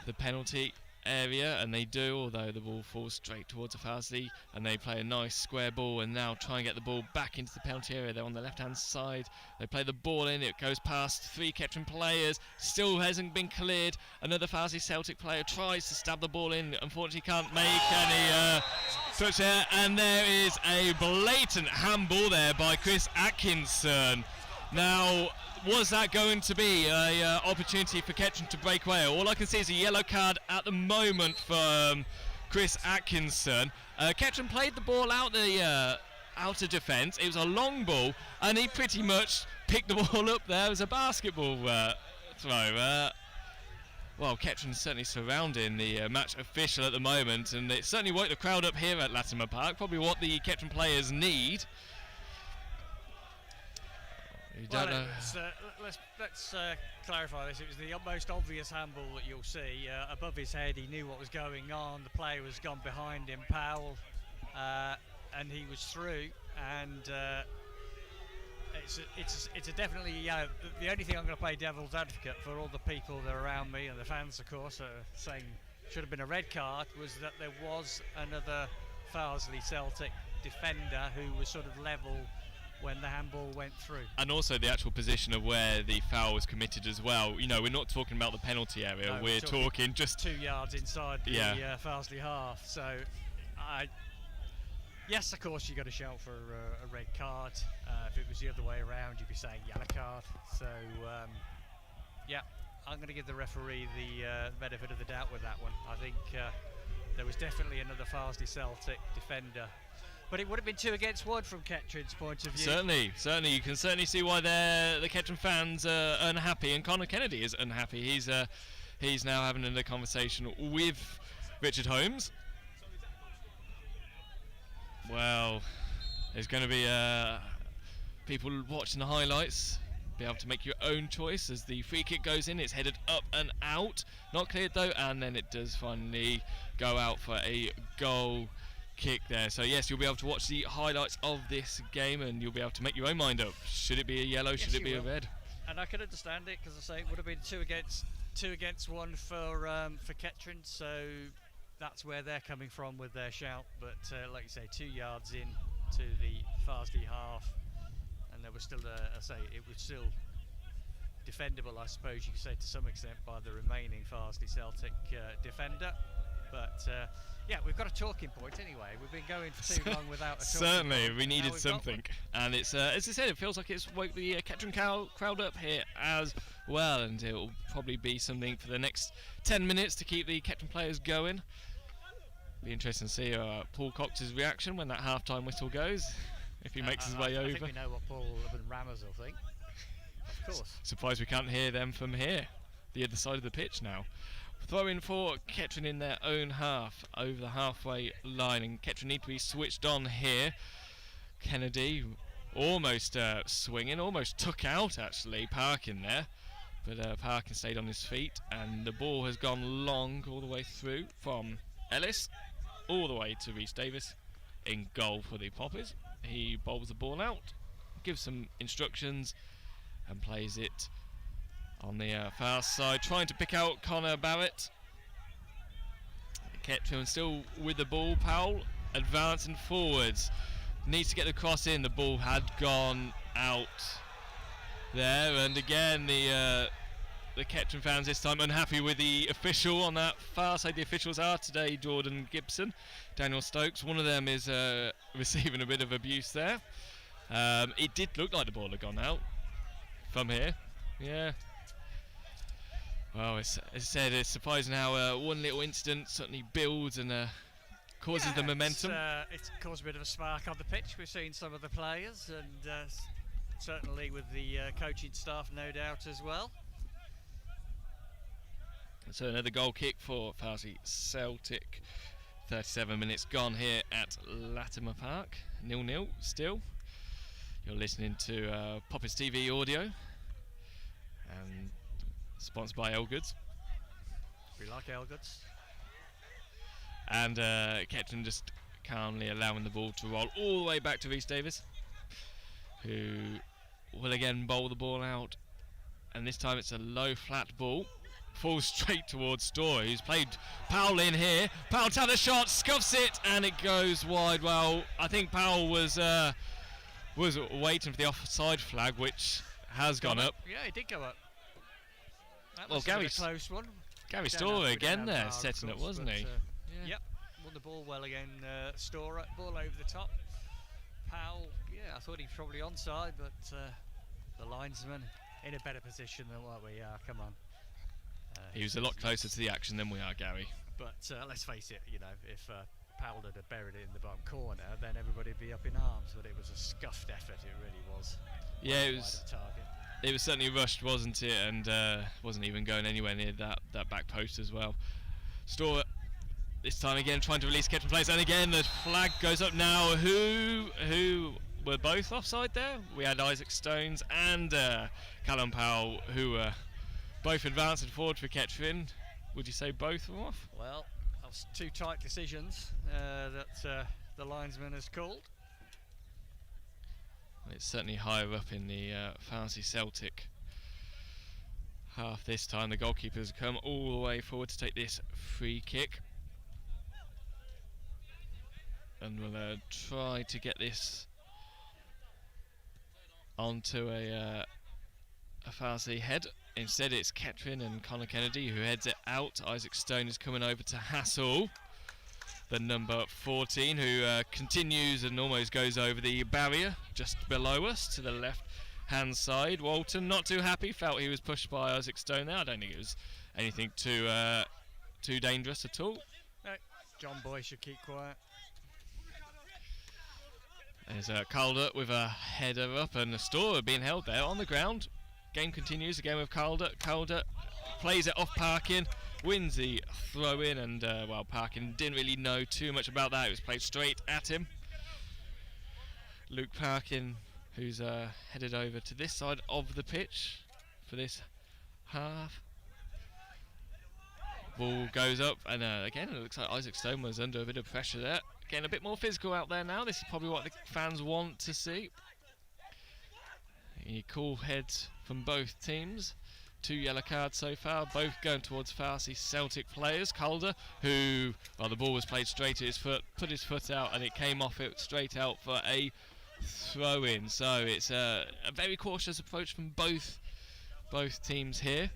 the penalty area, and they do, although the ball falls straight towards Farsley, and they play a nice square ball and now try and get the ball back into the penalty area. They're on the left hand side, they play the ball in, it goes past 3 Kettering players, still hasn't been cleared. Another Farsley Celtic player tries to stab the ball in, unfortunately can't make any touch there, and there is a blatant handball there by Chris Atkinson. Now, was that going to be an opportunity for Kettering to break away? All I can see is a yellow card at the moment for Chris Atkinson. Kettering played the ball out the outer defence. It was a long ball, and he pretty much picked the ball up there as a basketball throw. Well, Kettering's certainly surrounding the match official at the moment, and it certainly woke the crowd up here at Latimer Park, probably what the Kettering players need. Well, let's clarify this. It was the most obvious handball that you'll see. Above his head, he knew what was going on. The player was gone behind him, Powell, and he was through. And it's a definitely the only thing I'm going to play devil's advocate for all the people that are around me and the fans, of course, are saying should have been a red card, was that there was another Farsley Celtic defender who was sort of level when the handball went through. And also the actual position of where the foul was committed as well. You know, we're not talking about the penalty area, no, we're talking just 2 yards inside the Farsley half. So, yes, of course, you got to shout for a red card. If it was the other way around, you'd be saying yellow card. So, yeah, I'm going to give the referee the benefit of the doubt with that one. I think there was definitely another Farsley Celtic defender. But it would have been 2 against 1 from Kettering's point of view. Certainly. You can certainly see why the Kettering fans are unhappy, and Connor Kennedy is unhappy. He's now having a conversation with Richard Holmes. Well, there's going to be people watching the highlights be able to make your own choice as the free kick goes in. It's headed up and out, not cleared though, and then it does finally go out for a goal kick there. So yes, you'll be able to watch the highlights of this game, and you'll be able to make your own mind up. Should it be a yellow? Should it be a red? And I can understand it, because I say it would have been 2 against 1 for Kettering. So that's where they're coming from with their shout. But like you say, 2 yards in to the Farsley half, and there was still it was still defendable, I suppose you could say, to some extent, by the remaining Farsley Celtic defender. But yeah, we've got a talking point anyway. We've been going for too long without a talking Certainly, point. we needed something. And it's, as I said, it feels like it's woke the Kettering crowd up here as well. And it will probably be something for the next 10 minutes to keep the Kettering players going. Be interesting to see Paul Cox's reaction when that half-time whistle goes, if he makes his way over. I think we know what Paul and Rammers will think. Of course. Surprised we can't hear them from here, the other side of the pitch now. Throw in for Kettering in their own half over the halfway line, and Kettering need to be switched on here. Kennedy almost swinging, almost took out actually Parkin there, but Parkin stayed on his feet, and the ball has gone long all the way through from Ellis all the way to Rhys Davis in goal for the Poppers. He bowls the ball out, gives some instructions, and plays it on the far side, trying to pick out Connor Barrett. Kettering still with the ball. Powell advancing forwards, needs to get the cross in. The ball had gone out there, and again the Kettering fans this time unhappy with the official on that far side. The officials are today Jordan Gibson, Daniel Stokes. One of them is receiving a bit of abuse there. It did look like the ball had gone out. from here. Yeah. Well, as I said, it's surprising how one little incident suddenly builds and causes the momentum. It's caused a bit of a spark on the pitch. We've seen some of the players, and certainly with the coaching staff, no doubt, as well. So another goal kick for Farsley Celtic. 37 minutes gone here at Latimer Park. 0-0 still. You're listening to Poppers TV audio, and sponsored by Elgoods. We like Elgoods. And Kettering just calmly allowing the ball to roll all the way back to Rhys Davis, who will again bowl the ball out, and this time it's a low flat ball. Falls straight towards Story, who's played Powell in here. Powell's had a shot, scuffs it, and it goes wide. Well, I think Powell was waiting for the offside flag, which has gone up. Yeah, it did go up. That Well, was a close one. Gary Story again there, setting it, wasn't he? Yep, won the ball well again. Storer, ball over the top. Powell, I thought he was probably onside, but the linesman in a better position than what we are. Come on. He was a lot closer to the action than we are, Gary. But let's face it, if Powell had buried it in the bottom corner, then everybody would be up in arms. But it was a scuffed effort, it really was. Yeah, it was certainly rushed, wasn't it? And wasn't even going anywhere near that back post as well. Storer, this time again, trying to release Kettering players. And again, the flag goes up now. Who were both offside there? We had Isaac Stones and Callum Powell, who were both advancing forward for Kettering. Would you say both were off? Well, that was two tight decisions that the linesman has called. It's certainly higher up in the Farsley Celtic half this time. The goalkeepers come all the way forward to take this free kick. And we'll try to get this onto a Farsley head. Instead it's Kettering and Connor Kennedy who heads it out. Isaac Stone is coming over to Hassel, the number 14, who continues and almost goes over the barrier just below us to the left hand side. Walton not too happy, felt he was pushed by Isaac Stone there. I don't think it was anything too dangerous at all. No, John Boy should keep quiet. There's Calder with a header up, and the Storer being held there on the ground. Game continues again with Calder. Calder plays it off Parkin, wins the throw in, and Parkin didn't really know too much about that. It was played straight at him. Luke Parkin, who's headed over to this side of the pitch for this half. Ball goes up, and again it looks like Isaac Stone was under a bit of pressure there. Getting a bit more physical out there now. This is probably what the fans want to see. Cool heads from both teams. 2 yellow cards so far, both going towards Farsley Celtic players. Calder, who, the ball was played straight at his foot, put his foot out, and it came off it straight out for a throw-in. So it's a very cautious approach from both teams here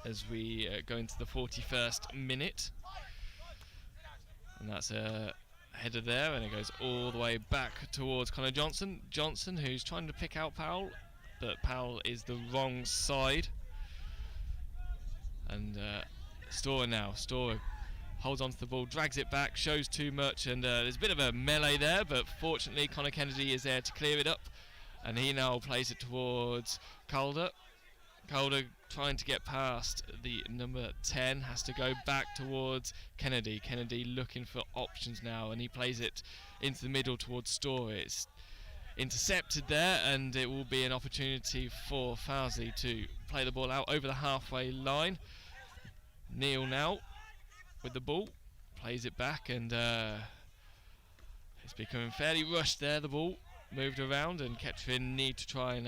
as we go into the 41st minute. And that's a header there, and it goes all the way back towards Connor Johnson. Johnson, who's trying to pick out Powell, but Powell is the wrong side. And Storer now. Storer holds onto the ball, drags it back, shows too much, and there's a bit of a melee there, but fortunately Connor Kennedy is there to clear it up, and he now plays it towards Calder. Calder trying to get past the number 10, has to go back towards Kennedy. Kennedy looking for options now, and he plays it into the middle towards Storer. It's intercepted there, and it will be an opportunity for Farsley to play the ball out over the halfway line. Neil now with the ball, plays it back, and it's becoming fairly rushed there. The ball moved around, and Kettering need to try and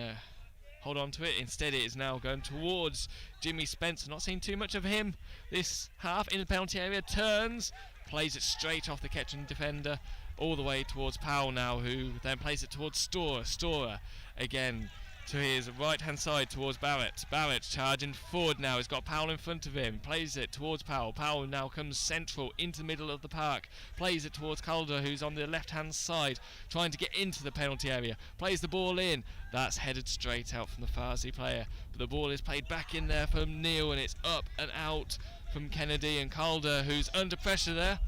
hold on to it. Instead it is now going towards Jimmy Spencer. Not seeing too much of him this half. In the penalty area, turns, plays it straight off the Kettering defender all the way towards Powell now, who then plays it towards Storer. Storer again to his right hand side towards Barrett. Barrett charging forward now. He's got Powell in front of him. Plays it towards Powell. Powell now comes central into the middle of the park. Plays it towards Calder, who's on the left hand side, trying to get into the penalty area. Plays the ball in. That's headed straight out from the Farsley player. But the ball is played back in there from Neil, and it's up and out from Kennedy, and Calder, who's under pressure there,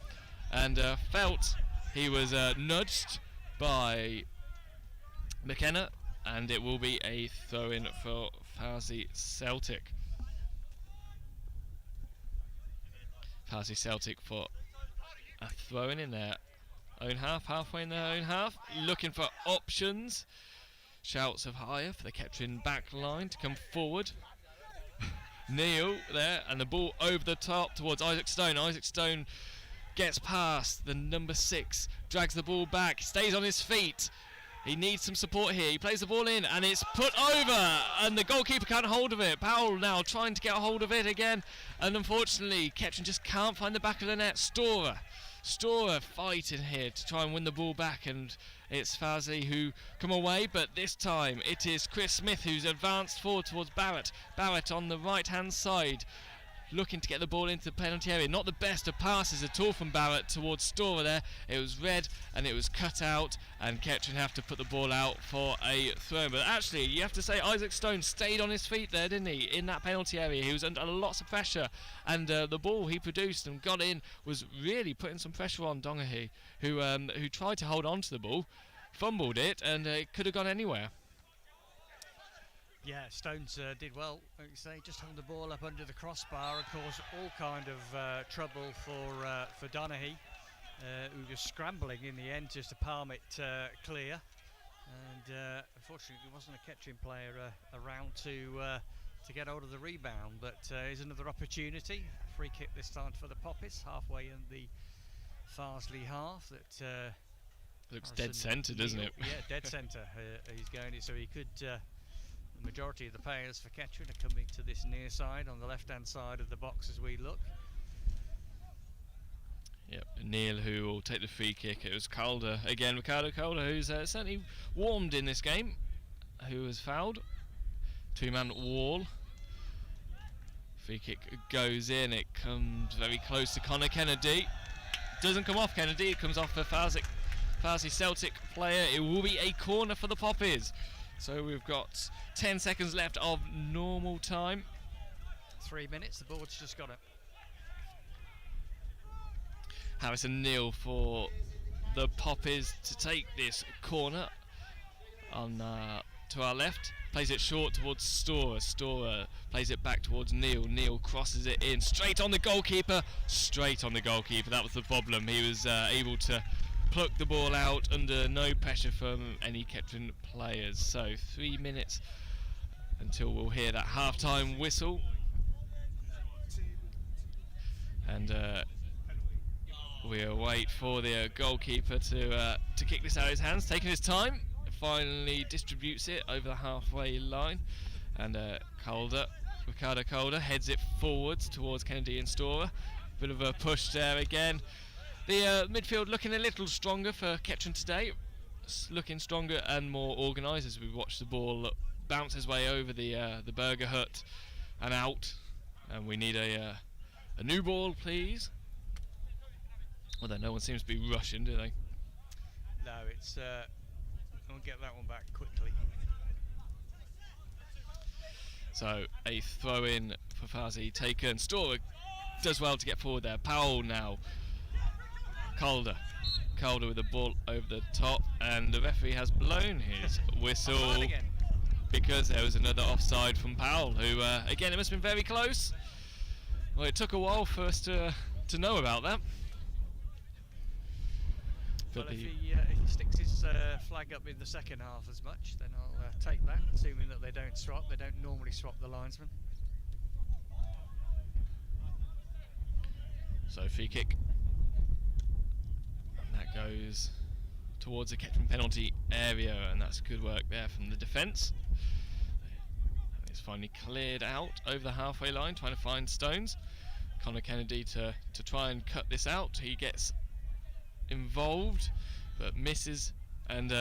and felt he was nudged by McKenna, and it will be a throw-in for Farsley Celtic. Farsley Celtic for a throw-in in their own half, halfway in their own half, looking for options. Shouts of higher for the Kettering back line to come forward. Neil there, and the ball over the top towards Isaac Stone. Isaac Stone gets past the number 6, drags the ball back, stays on his feet. He needs some support here. He plays the ball in, and it's put over, and the goalkeeper can't hold of it. Powell now trying to get a hold of it again, and unfortunately Kettering just can't find the back of the net. Storer fighting here to try and win the ball back, and it's Farsley who come away, but this time it is Chris Smith who's advanced forward towards Barrett. Barrett on the right hand side, looking to get the ball into the penalty area. Not the best of passes at all from Barrett towards Storer there. It was read and it was cut out, and Kettering have to put the ball out for a throw. But actually, you have to say Isaac Stone stayed on his feet there, didn't he, in that penalty area. He was under lots of pressure, and the ball he produced and got in was really putting some pressure on Donaghy, who tried to hold on to the ball, fumbled it, and it could have gone anywhere. Yeah, Stones did well, like you say, just hung the ball up under the crossbar and caused all kind of trouble for Donaghy, who was scrambling in the end just to palm it clear. And unfortunately, there wasn't a Kettering player around to get hold of the rebound. But here's another opportunity. Free kick this time for the Poppies, halfway in the Farsley half. That looks dead centre, doesn't it? Yeah, dead centre. He's going it, so he could. The majority of the players for Kettering are coming to this near side on the left-hand side of the box as we look. Yep, Neil who will take the free kick. It was Calder again, Ricardo Calder, who's certainly warmed in this game, who was fouled. Two-man wall. Free kick goes in. It comes very close to Connor Kennedy. Doesn't come off Kennedy. It comes off a Farsley Celtic player. It will be a corner for the Poppies. So we've got 10 seconds left of normal time. 3 minutes, the board's just got it. Harrison Neal for the Poppies to take this corner on to our left. Plays it short towards Storer. Storer plays it back towards Neal. Neal crosses it in. Straight on the goalkeeper. That was the problem. He was able to pluck the ball out under no pressure from any Kettering players. So 3 minutes until we'll hear that half-time whistle, and we'll wait for the goalkeeper to kick this out of his hands. Taking his time, finally distributes it over the halfway line, and Ricardo Calder heads it forwards towards Kennedy and Storer. Bit of a push there again. The midfield looking a little stronger for Kettering today, looking stronger and more organised as we watch the ball bounce his way over the burger hut and out. And we need a new ball, please. Although no one seems to be rushing, do they? No, it's. I'll get that one back quickly. So a throw in for Farsley taken. Storer does well to get forward there. Powell now. Calder with the ball over the top, and the referee has blown his whistle because there was another offside from Powell, who again, it must have been very close. Well, it took a while for us to know about that. Well, if he sticks his flag up in the second half as much, then I'll take that, assuming that they don't swap. They don't normally swap the linesman. So free kick. That goes towards the Kettering penalty area, and that's good work there from the defence. It's finally cleared out over the halfway line, trying to find Stones. Connor Kennedy to try and cut this out. He gets involved but misses, and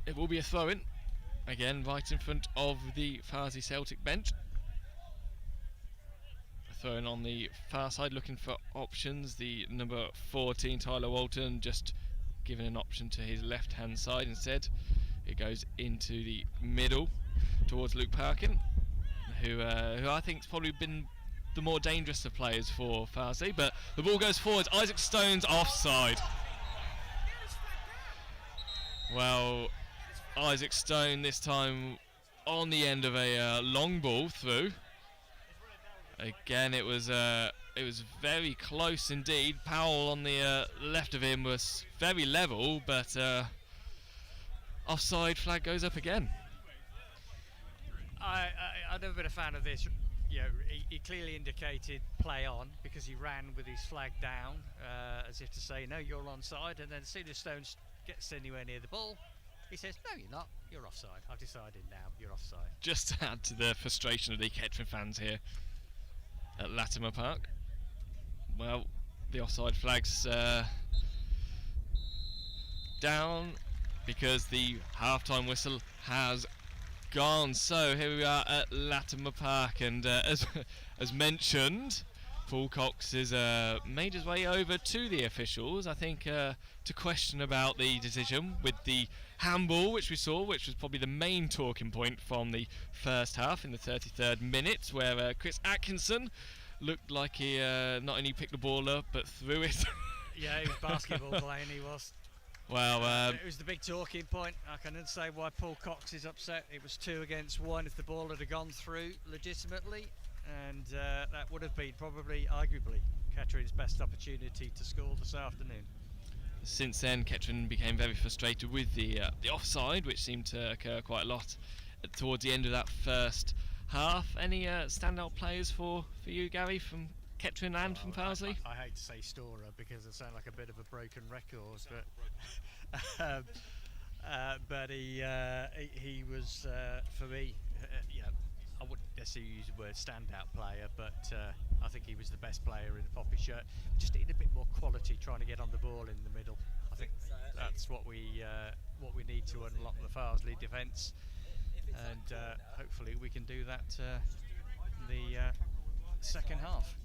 it will be a throw-in. again right in front of the Farsley Celtic bench. Throwing on the far side, looking for options. The number 14, Tyler Walton, just giving an option to his left hand side instead. It goes into the middle towards Luke Parkin, who I think has probably been the more dangerous of players for Farsley, but the ball goes forward. Isaac Stone's offside. Well, Isaac Stone this time on the end of a long ball through. Again, it was very close indeed. Powell on the left of him was very level, but offside flag goes up again. I've never been a fan of this. You know, he clearly indicated play on because he ran with his flag down, as if to say, no, you're onside. And then as soon as Stone gets anywhere near the ball, he says, no, you're not. You're offside. I've decided now. You're offside. Just to add to the frustration of the Kettering fans here at Latimer Park. Well, the offside flag's down because the half-time whistle has gone. So here we are at Latimer Park, and as mentioned, Paul Cox has made his way over to the officials, I think, to question about the decision with the handball, which we saw, which was probably the main talking point from the first half in the 33rd minute, where Chris Atkinson looked like he not only picked the ball up but threw it. Yeah, he was basketball playing, he was. Well, it was the big talking point. I can understand why Paul Cox is upset. It was 2 against 1 if the ball had gone through legitimately, and that would have been probably, arguably, Kettering's best opportunity to score this afternoon. Since then, Kettering became very frustrated with the offside, which seemed to occur quite a lot towards the end of that first half. Any standout players for you, Gary, from Kettering and from Farsley? I hate to say Storer because I sound like a bit of a broken record, but he was for me, I wouldn't necessarily use the word standout player, but I think he was the best player in the poppy shirt. Just needed a bit more quality trying to get on the ball in the middle. I think that's what we need to unlock the Farsley defence, and hopefully we can do that in the second half.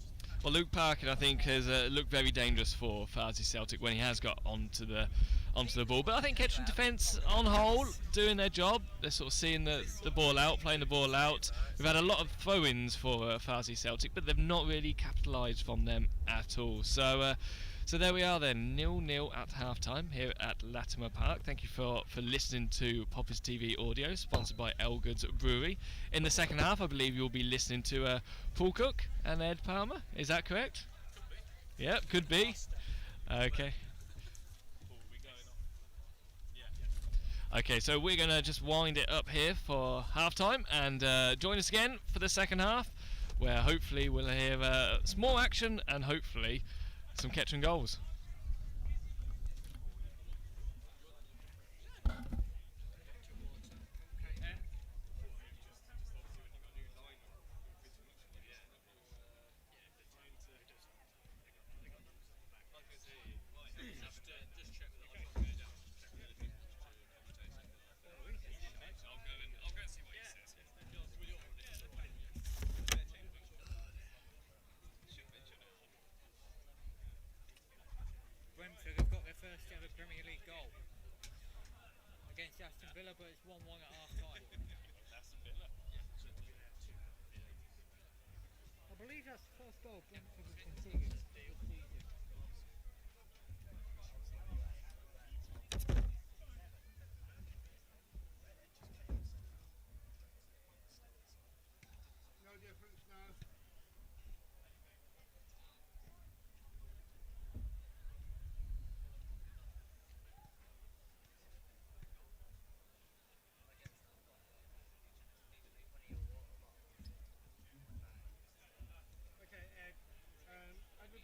Well, Luke Parkin, I think, has looked very dangerous for Farsley Celtic when he has got onto the ball. But I think Kettering defence, on whole, doing their job. They're sort of seeing the ball out, playing the ball out. We've had a lot of throw-ins for Farsley Celtic, but they've not really capitalised from them at all. So there we are then, 0-0 at half-time here at Latimer Park. Thank you for listening to Poppers TV Audio, sponsored by Elgood's Brewery. In the second half, I believe you'll be listening to Paul Cook and Ed Palmer. Is that correct? Yep, could be. Okay. Okay, so we're going to just wind it up here for half-time, and join us again for the second half, where hopefully we'll hear some more action and hopefully some Kettering goals. Brentford have got their first ever Premier League goal against Aston Villa, but it's 1-1 at half time. Aston Villa? I believe that's the first goal Brentford have conceded this season. No difference now. Okay, Ed, as we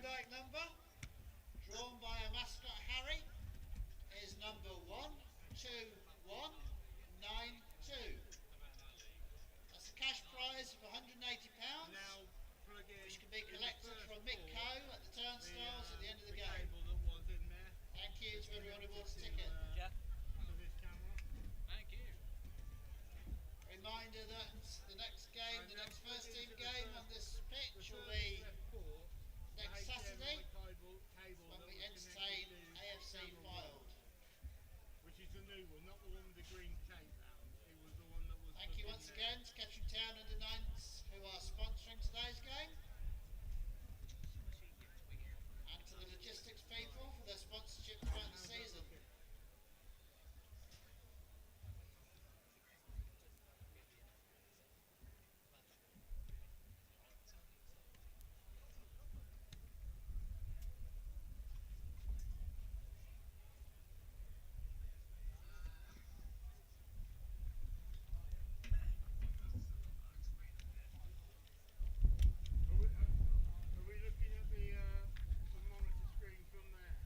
Klondike number, drawn by a mascot Harry, is number 12192. That's a cash prize of £180, which can be collected from Mick Coe at the turnstiles at the end of the game. Thank you to everyone who bought a ticket. Thank you. Reminder that the next game, the next first team game on this pitch will be next Saturday when we entertain AFC Fylde. Which is the new one, not the one with the green tape round. It was the one that was. Thank you once again to Kettering Town under 9s who are sponsoring today's game, and to the logistics people for their sponsorship throughout the season. Are we looking at the monitor screen from there?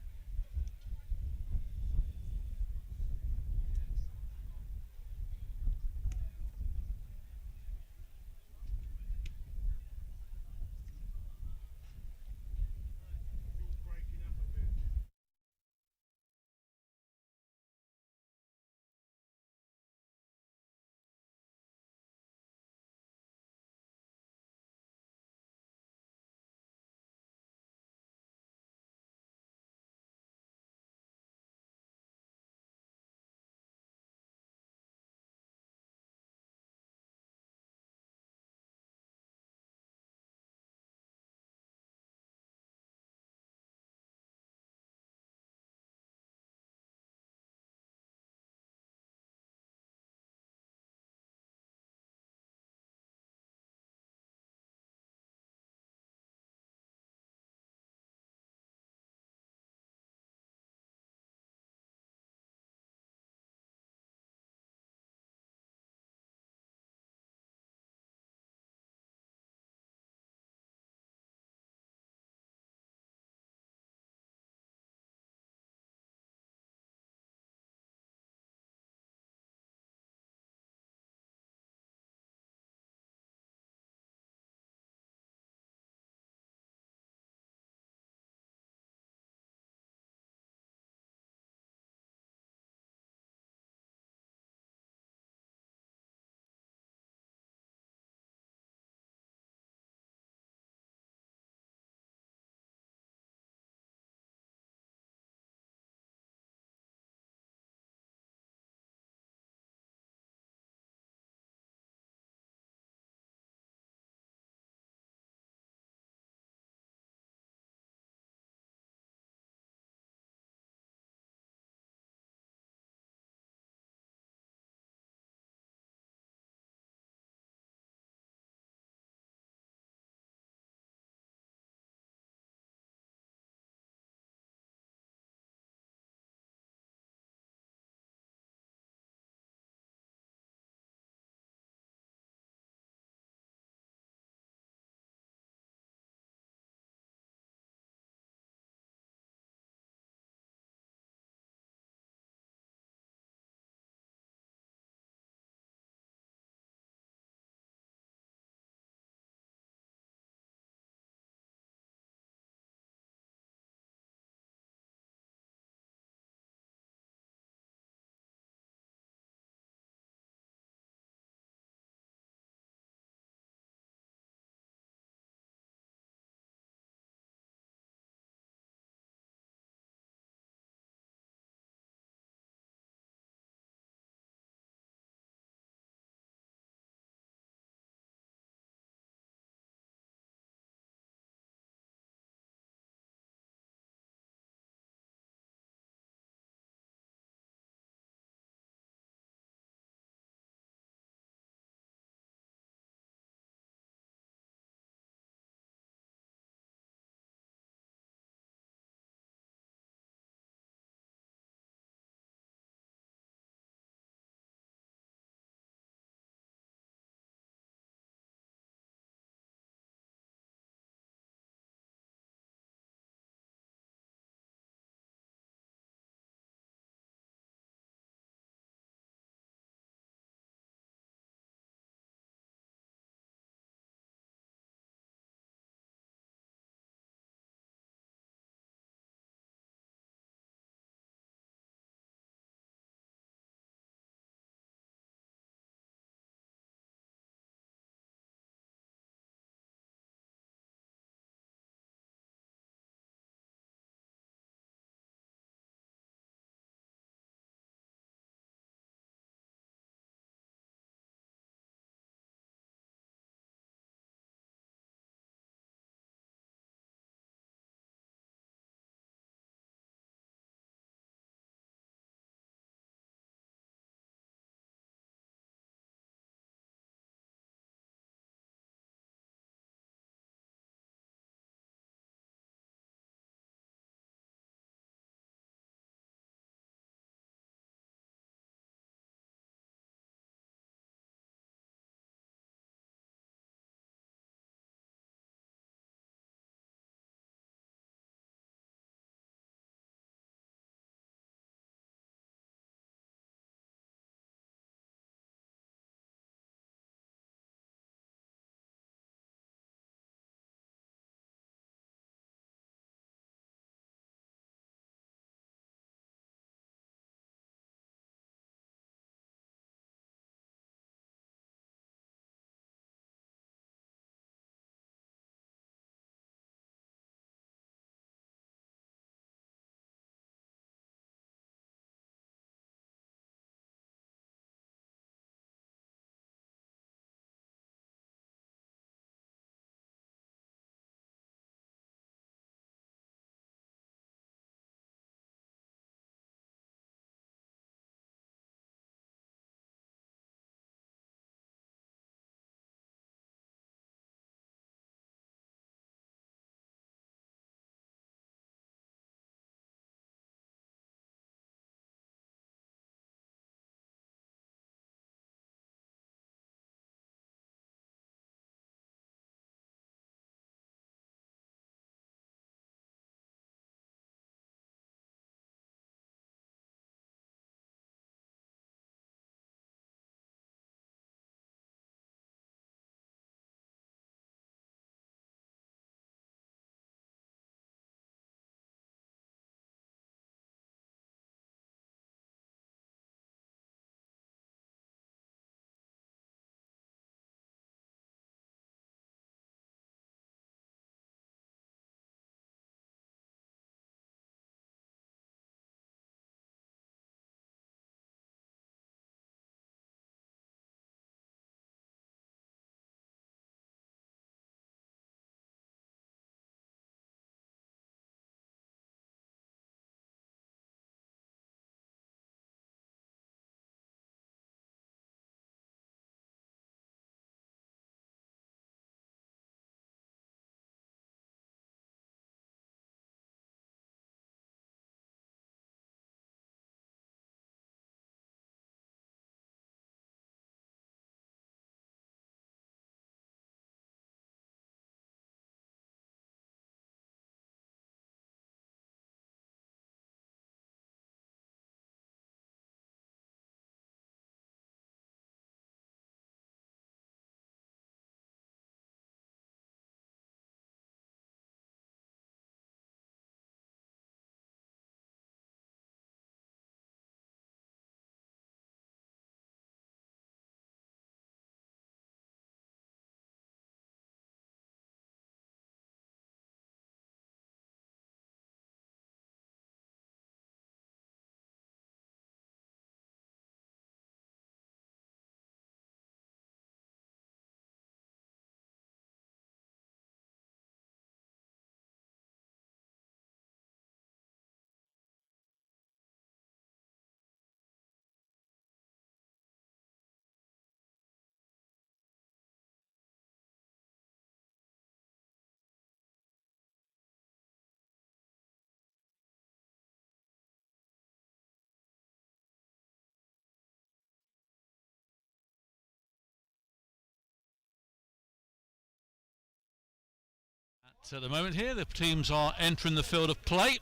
at the moment here. The teams are entering the field of play.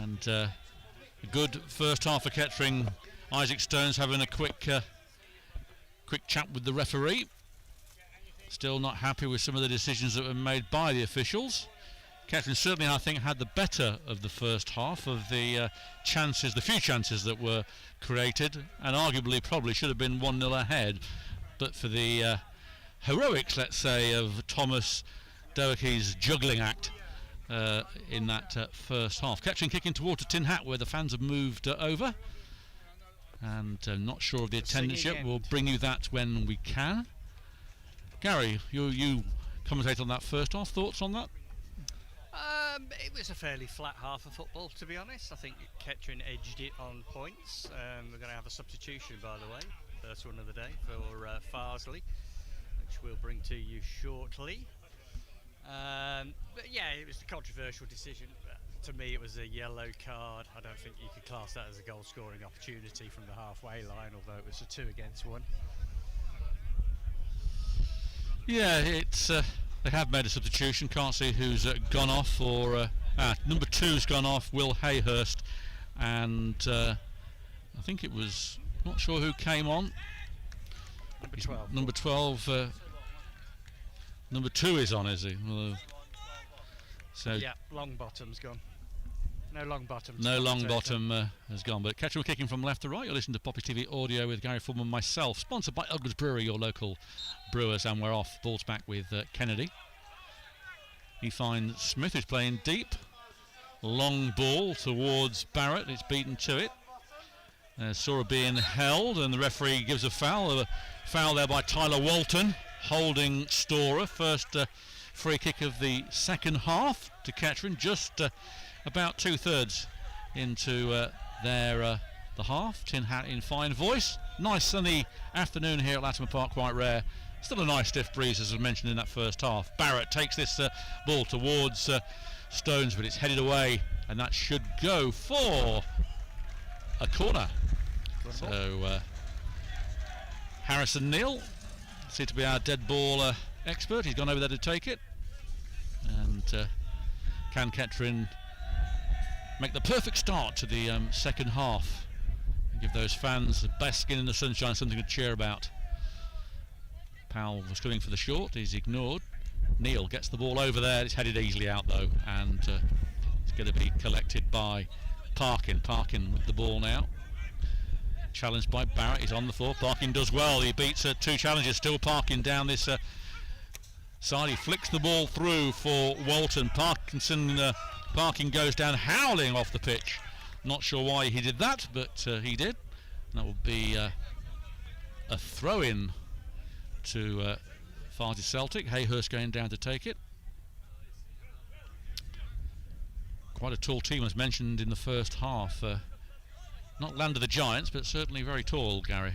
And a good first half for Kettering. Isaac Stones having a quick chat with the referee. Still not happy with some of the decisions that were made by the officials. Kettering certainly, I think, had the better of the first half of the chances, the few chances that were created, and arguably probably should have been 1-0 ahead, but for the heroics, let's say, of Thomas Doherty's juggling act in that first half. Kettering kicking towards the Tin Hat where the fans have moved over, and not sure of the attendance yet. We'll bring you that when we can. Gary, you commentate on that first half. Thoughts on that? It was a fairly flat half of football, to be honest. I think Kettering edged it on points. We're going to have a substitution, by the way, first one of the day for Farsley, which we'll bring to you shortly. But yeah, it was a controversial decision. To me, it was a yellow card. I don't think you could class that as a goal-scoring opportunity from the halfway line, although it was a 2 against 1. Yeah, it's they have made a substitution. Can't see who's gone off. Or number 2's gone off, Will Hayhurst, and I think it was, not sure who came on. Number 12. Number 12. Number 2 is on, is he? So yeah, Longbottom's gone. No Longbottom. No Longbottom has gone. But Kettering kicking from left to right. You're listening to Poppy TV Audio with Gary Fullman, myself. Sponsored by Elgers Brewery, your local brewers. And we're off. Ball's back with Kennedy. He finds Smith, who's playing deep. Long ball towards Barrett. It's beaten to it. Sora being held, and the referee gives a foul. A foul there by Tyler Walton, holding Storer. First free kick of the second half to Kettering, just about 2/3 into the half. Tin Hat in fine voice. Nice sunny afternoon here at Latimer Park, quite rare. Still a nice stiff breeze, as was mentioned in that first half. Barrett takes this ball towards Stones, but it's headed away, and that should go for a corner. So Harrison Neal seems to be our dead ball expert. He's gone over there to take it. And can Kettering make the perfect start to the second half and give those fans the best skin in the sunshine, something to cheer about? Powell was coming for the short, he's ignored. Neal gets the ball over there, it's headed easily out though, and it's going to be collected by Parkin. Parkin with the ball now. Challenged by Barrett, he's on the floor. Parkin does well, he beats 2 challenges, still Parkin down this side. He flicks the ball through for Walton. Parkin goes down howling off the pitch. Not sure why he did that, but he did. And that will be a throw-in to Farsley Celtic. Hayhurst going down to take it. Quite a tall team, as mentioned in the first half. Not Land of the Giants, but certainly very tall, Gary.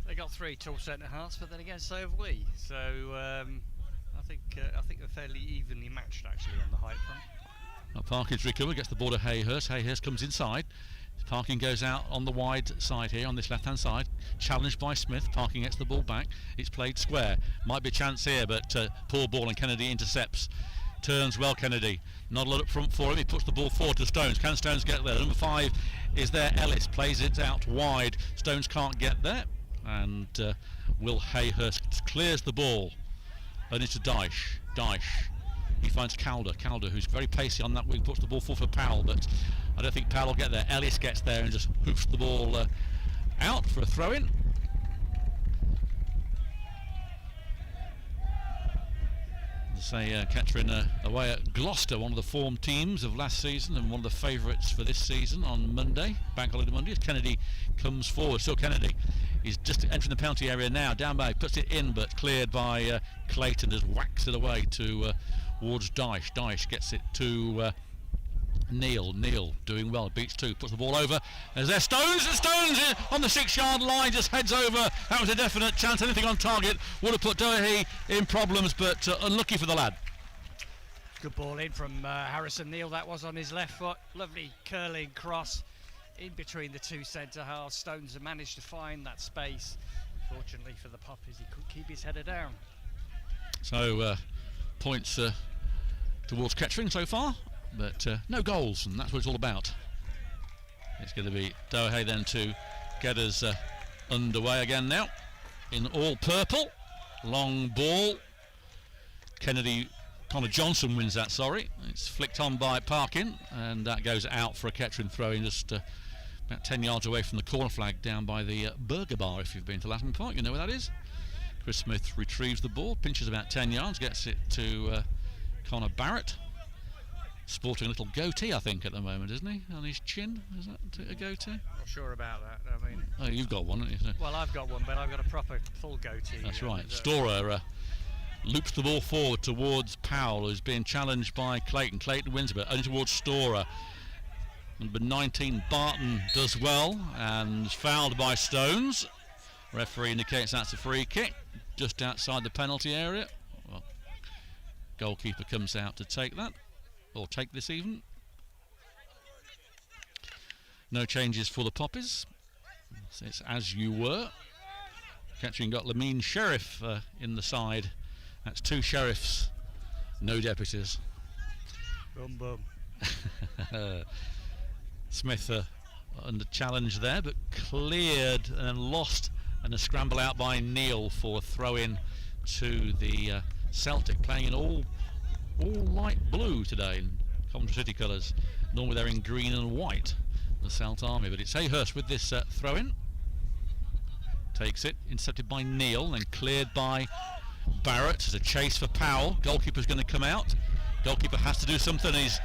They got 3 tall centre halves, but then again, so have we. So I think they're fairly evenly matched actually on the height front. Well, Parkin's recovered, gets the ball to Hayhurst. Hayhurst comes inside. Parkin goes out on the wide side here, on this left-hand side. Challenged by Smith. Parkin gets the ball back. It's played square. Might be a chance here, but poor ball, and Kennedy intercepts. Turns well, Kennedy. Not a lot up front for him. He puts the ball forward to Stones. Can Stones get there? Number 5 is there. Ellis plays it out wide. Stones can't get there. And Will Hayhurst clears the ball. And it's to Dyche. Dyche. He finds Calder. Calder, who's very pacey on that wing, puts the ball forward for Powell, but I don't think Powell will get there. Ellis gets there and just hoofs the ball out for a throw-in. Say Kettering away at Gloucester, one of the form teams of last season and one of the favourites for this season on Monday, Bank Holiday Monday, as Kennedy comes forward. Still Kennedy, he's just entering the penalty area now, down by, puts it in, but cleared by Clayton, just whacks it away towards Dyche. Dyche gets it to Neal. Neal doing well, beats 2, puts the ball over. There's there Stones, and Stones on the 6-yard line, just heads over. That was a definite chance. Anything on target would have put Doherty in problems, but unlucky for the lad. Good ball in from Harrison Neal. That was on his left foot. Lovely curling cross in between the 2 centre halves. Stones have managed to find that space. Fortunately for the Poppies, he could keep his header down. So points towards Kettering so far, but no goals, and that's what it's all about. It's going to be Dohe then to get us underway again now in all purple. Long ball. Connor Johnson wins that, sorry. It's flicked on by Parkin, and that goes out for a Kettering throw-in just about 10 yards away from the corner flag down by the Burger Bar. If you've been to Latham Park, you know where that is. Chris Smith retrieves the ball, pinches about 10 yards, gets it to Connor Barrett. Sporting a little goatee, I think, at the moment, isn't he? On his chin, is that a goatee? Not sure about that. I mean, oh, you've got one, haven't you? Well, I've got one, but I've got a proper full goatee. That's right. Storer loops the ball forward towards Powell, who's being challenged by Clayton. Clayton wins a bit, only towards Storer. Number 19, Barton, does well and is fouled by Stones. Referee indicates that's a free kick just outside the penalty area. Well, goalkeeper comes out to take that, or take this even. No changes for the Poppies. So it's as you were. Kettering got Lamine Sheriff in the side. That's 2 sheriffs, no deputies. Boom, boom. Smith under challenge there, but cleared and then lost, and a scramble out by Neil for a throw-in to the Celtic, playing in all light blue today in Coventry City colours. Normally they're in green and white, the Celt Army, but it's Hayhurst with this throw-in. Takes it, intercepted by Neil, then cleared by Barrett. There's a chase for Powell. Goalkeeper's going to come out. Goalkeeper has to do something. He's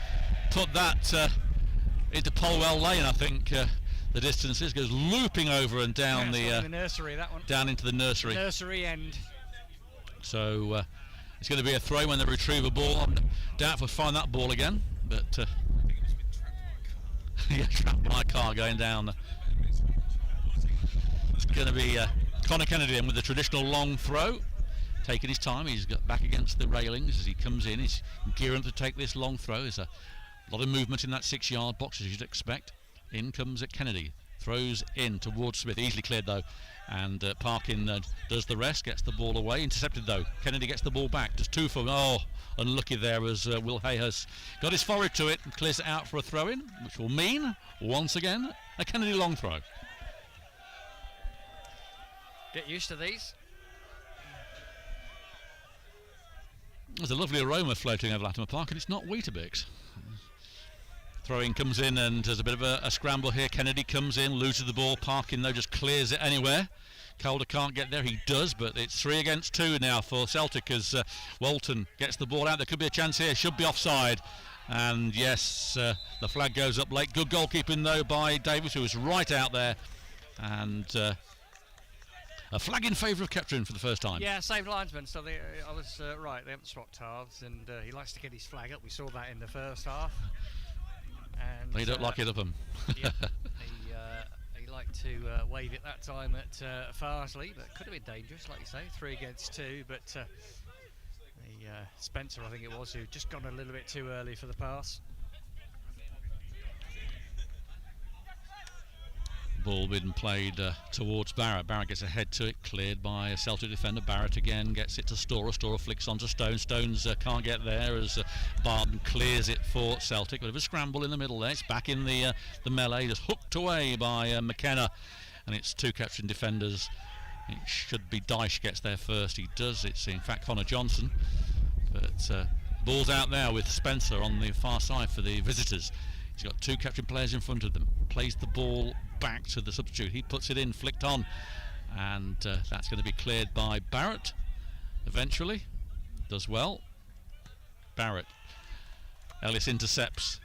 put that into Polwell Lane, I think. The distance is, goes looping over and down the nursery. That one down into the nursery. The nursery end. So it's going to be a throw when they retrieve a ball. I doubt if we'll find that ball again, but yeah, trapped by a car going down. It's going to be Connor Kennedy in with the traditional long throw. Taking his time, he's got back against the railings as he comes in. He's gearing up to take this long throw. There's a lot of movement in that 6-yard box, as you'd expect. In comes Kennedy, throws in towards Smith, easily cleared though, and Parkin does the rest, gets the ball away, intercepted though. Kennedy gets the ball back, does 2 for, unlucky there as Will Hayhurst got his forehead to it and clears it out for a throw-in, which will mean, once again, a Kennedy long throw. Get used to these. There's a lovely aroma floating over Latimer Park, and it's not Weetabix. Throw-in comes in, and there's a bit of a scramble here. Kennedy comes in, loses the ball. Parkin, though, just clears it anywhere. Calder can't get there. He does, but it's 3 against 2 now for Celtic as Walton gets the ball out. There could be a chance here. Should be offside. And yes, the flag goes up late. Good goalkeeping, though, by Davis, who was right out there. And a flag in favour of Kettering for the first time. Yeah, same linesman, so I was right. They haven't swapped halves, and he likes to get his flag up. We saw that in the first half. And they don't like it up him. Yeah, he liked to wave it that time at Farsley, but could have been dangerous, like you say, 3 against 2. But Spencer, I think it was, who just gone a little bit too early for the pass. Ball being played towards Barrett. Barrett gets a head to it, cleared by a Celtic defender. Barrett again gets it to Storer. Storer flicks onto Stones. Stones can't get there as Barton clears it for Celtic. Bit of a scramble in the middle there. It's back in the melee, just hooked away by McKenna, and it's 2 Kettering defenders. It should be Dyche gets there first. He does. It's in fact Connor Johnson, but ball's out there with Spencer on the far side for the visitors. He's got 2 Kettering players in front of them. Plays the ball back to the substitute. He puts it in, flicked on, and that's going to be cleared by Barrett eventually. Does well. Barrett. Ellis intercepts,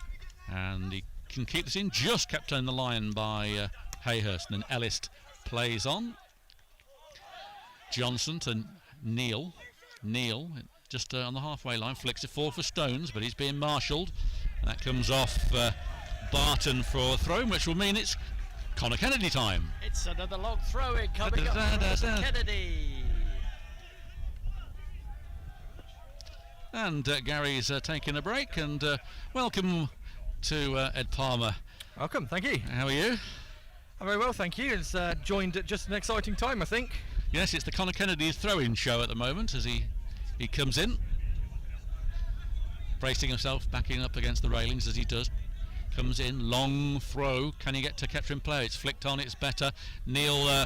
and he can keep this in. Just kept on the line by Hayhurst, and then Ellis plays on. Johnson to Neil. Neil just on the halfway line, flicks it forward for Stones, but he's being marshalled. That comes off Barton for a throw, which will mean it's Connor Kennedy time. It's another long throw-in coming up from Kennedy. And Gary's taking a break, and welcome to Ed Palmer. Welcome, thank you. How are you? I'm very well, thank you. It's joined at just an exciting time, I think. Yes, it's the Connor Kennedy throw-in show at the moment as he comes in. bracing himself, backing up against the railings as he does. Comes in, long throw. Can he get to Kettering player? It's flicked on, it's better. Neil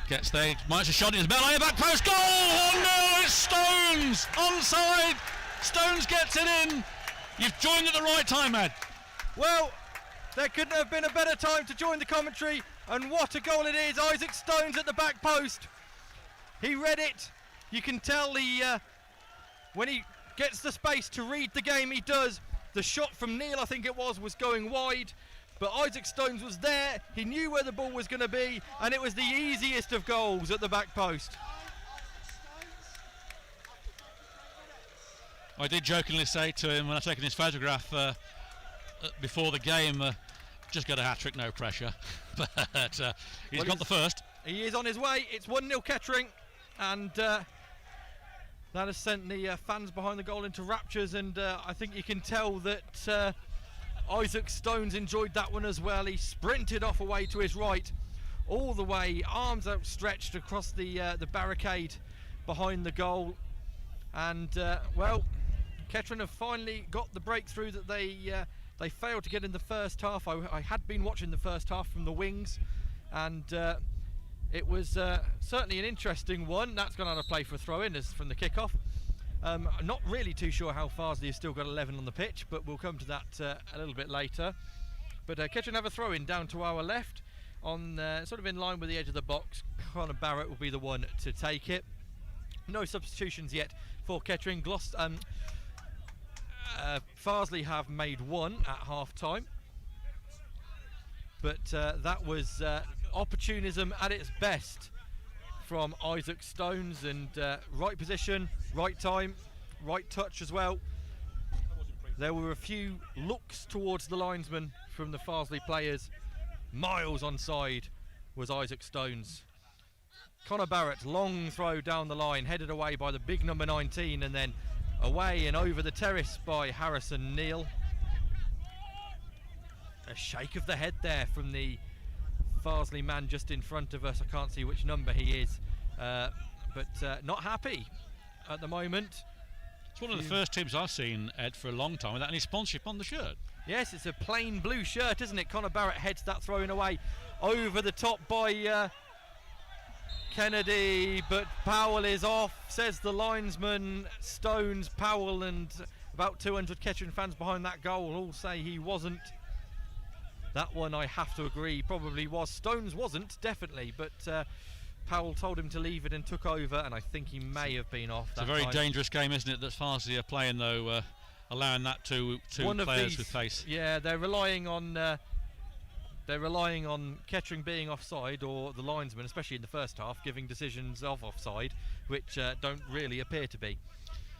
gets there, might have shot in his belly, back post, goal! Oh no, it's Stones! Onside! Stones gets it in. You've joined at the right time, Ed. Well, there couldn't have been a better time to join the commentary, and what a goal it is. Isaac Stones at the back post. He read it. You can tell when he gets the space to read the game, he does. The shot from Neil, I think it was going wide, but Isaac Stones was there. He knew where the ball was going to be, and it was the easiest of goals at the back post. I did jokingly say to him when I taken his photograph before the game, just got a hat-trick, no pressure. But he's got the first. He is on his way. It's 1-0 Kettering, and that has sent the fans behind the goal into raptures, and I think you can tell that Isaac Stones enjoyed that one as well. He sprinted off away to his right, all the way, arms outstretched across the barricade behind the goal, and well, Kettering have finally got the breakthrough that they failed to get in the first half. I had been watching the first half from the wings, and it was certainly an interesting one. That's gone out of play for a throw-in as from the kick-off. I'm not really too sure how Farsley has still got 11 on the pitch, but we'll come to that a little bit later. But Kettering have a throw-in down to our left, on sort of in line with the edge of the box. Connor Barrett will be the one to take it. No substitutions yet for Kettering. Farsley have made one at half-time, but that was opportunism at its best from Isaac Stones, and right position, right time, right touch as well. There were a few looks towards the linesman from the Farsley players. Miles onside was Isaac Stones. Connor Barrett, long throw down the line, headed away by the big number 19, and then away and over the terrace by Harrison Neal. A shake of the head there from the Farsley man just in front of us. I can't see which number he is, but not happy at the moment. It's one of the first teams I've seen, Ed, for a long time without any sponsorship on the shirt. Yes, it's a plain blue shirt, isn't it? Connor Barrett heads that thrown away over the top by Kennedy, but Powell is off, says the linesman. Stones, Powell, and about 200 Kettering fans behind that goal all say he wasn't. That one, I have to agree, probably was. Stones wasn't, definitely, but Powell told him to leave it and took over, and I think he may have been off. It's a very dangerous game, isn't it, that Farsley are playing, though, allowing that to players with pace. Yeah, they're relying on Kettering being offside, or the linesman, especially in the first half, giving decisions of offside, which don't really appear to be.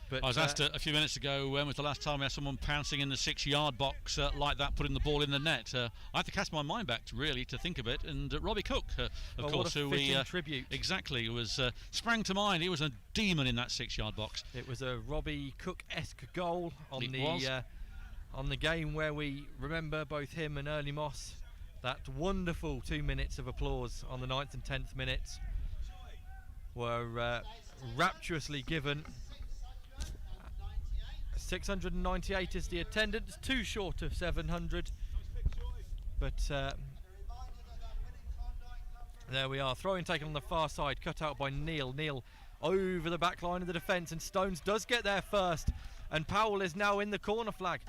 But I was asked a few minutes ago, when was the last time we had someone pouncing in the 6-yard box like that, putting the ball in the net? I have to cast my mind back to think of it, and Robbie Cook, of course, who we tribute. Exactly, was sprang to mind. He was a demon in that 6-yard box. It was a Robbie Cook-esque goal on the game where we remember both him and Ernie Moss. That wonderful 2 minutes of applause on the 9th and 10th minutes were rapturously given. 698 is the attendance, too short of 700, but there we are. Throw-in taken on the far side, cut out by Neil. Neil over the back line of the defence, and Stones does get there first, and Powell is now in the corner flag,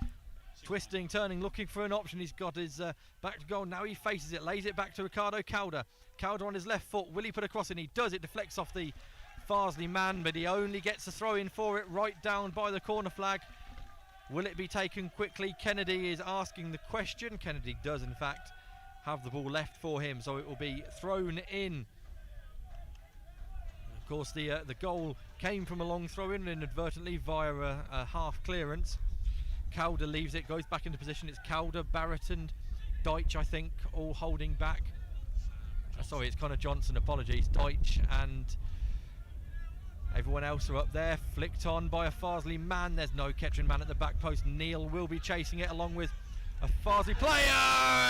twisting, turning, looking for an option. He's got his back to goal. Now he faces it, lays it back to Ricardo Calder. Calder on his left foot. Will he put a cross in? He does. It deflects off the Farsley man, but he only gets a throw in for it right down by the corner flag. Will it be taken quickly? Kennedy is asking the question. Kennedy does in fact have the ball left for him, so it will be thrown in. Of course, the goal came from a long throw in inadvertently via a half clearance. Calder leaves it, goes back into position. It's Calder, Barrett and Deitch, I think, all holding back. Sorry, it's Connor Johnson, apologies. Deitch and everyone else are up there, flicked on by a Farsley man. There's no Kettering man at the back post. Neil will be chasing it along with a Farsley player,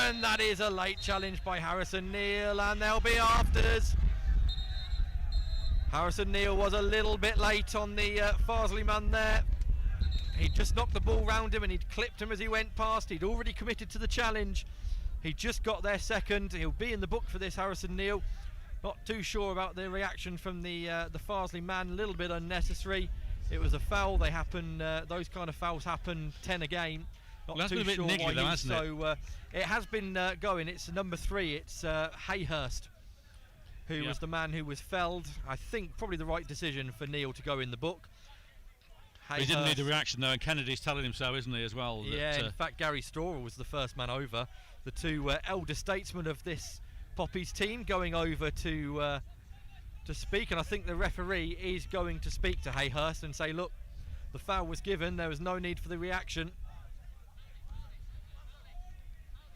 and that is a late challenge by Harrison Neal, and there'll be afters. Harrison Neal was a little bit late on the Farsley man there. He just knocked the ball round him and he'd clipped him as he went past. He'd already committed to the challenge. He just got there second. He'll be in the book for this, Harrison Neal. Not too sure about the reaction from the Farsley man. A little bit unnecessary. It was a foul. They happen. Those kind of fouls happen 10 a game. Not too sure why. Though, hasn't it? So it has been going. It's number 3. It's Hayhurst, who was the man who was felled. I think probably the right decision for Neal to go in the book. He didn't need the reaction though, and Kennedy's telling him so, isn't he, as well? Yeah, in fact, Gary Storer was the first man over. The two elder statesmen of this Poppies team going over to speak, and I think the referee is going to speak to Hayhurst and say, look, the foul was given, there was no need for the reaction.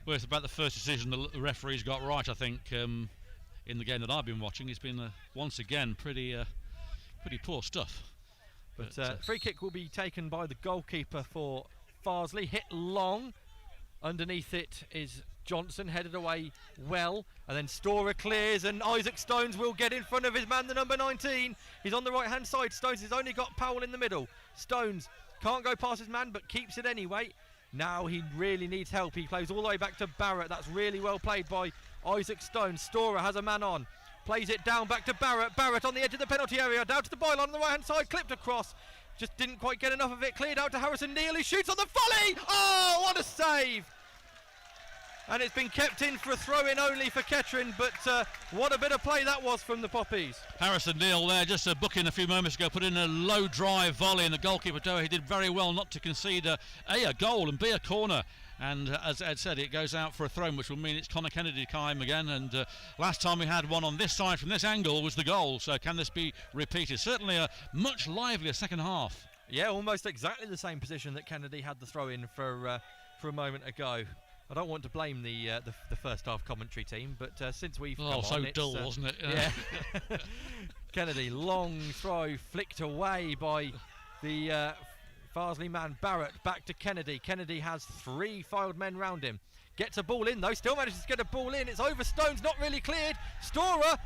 Well, it's about the first decision the referee's got right, I think, in the game that I've been watching. It's been, once again, pretty poor stuff. But free kick will be taken by the goalkeeper for Farsley, hit long. Underneath it is Johnson, headed away well, and then Storer clears, and Isaac Stones will get in front of his man, the number 19. He's on the right hand side. Stones has only got Powell in the middle. Stones can't go past his man but keeps it anyway. Now he really needs help. He plays all the way back to Barrett. That's really well played by Isaac Stones. Storer has a man on, plays it down back to Barrett. Barrett on the edge of the penalty area, down to the byline on the right hand side, clipped across, just didn't quite get enough of it. Cleared out to Harrison Neal, who shoots on the volley. Oh, what a save! And it's been kept in for a throw-in only for Kettering, but what a bit of play that was from the Poppies. Harrison Neal there, just a booking a few moments ago, put in a low drive volley, and the goalkeeper Doe, he did very well not to concede a goal and B, a corner. And as Ed said, it goes out for a throw, which will mean it's Connor Kennedy time again. And last time we had one on this side from this angle was the goal. So can this be repeated? Certainly a much livelier second half. Yeah, almost exactly the same position that Kennedy had the throw-in for a moment ago. I don't want to blame the first half commentary team, but since we've come on, so dull, wasn't it? Yeah. Kennedy, long throw, flicked away by the Farsley man Barrett. Back to Kennedy. Kennedy has 3 filed men round him. Gets a ball in though, still manages to get a ball in. It's over Stones, not really cleared. Storer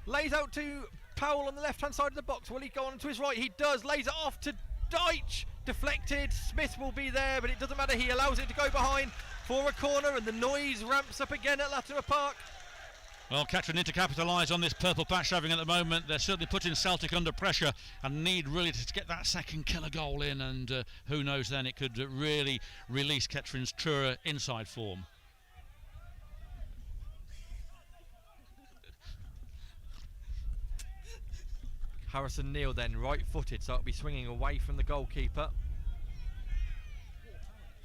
lays out to Powell on the left-hand side of the box. Will he go on to his right? He does. Lays it off to Deitch. Deflected. Smith will be there, but it doesn't matter. He allows it to go behind for a corner, and the noise ramps up again at Latimer Park. Well, Kettering need to capitalise on this purple patch having at the moment. They're certainly putting Celtic under pressure and need really to get that second killer goal in, and who knows then, it could really release Kettering's truer inside form. Harrison Neal then, right-footed, so it'll be swinging away from the goalkeeper.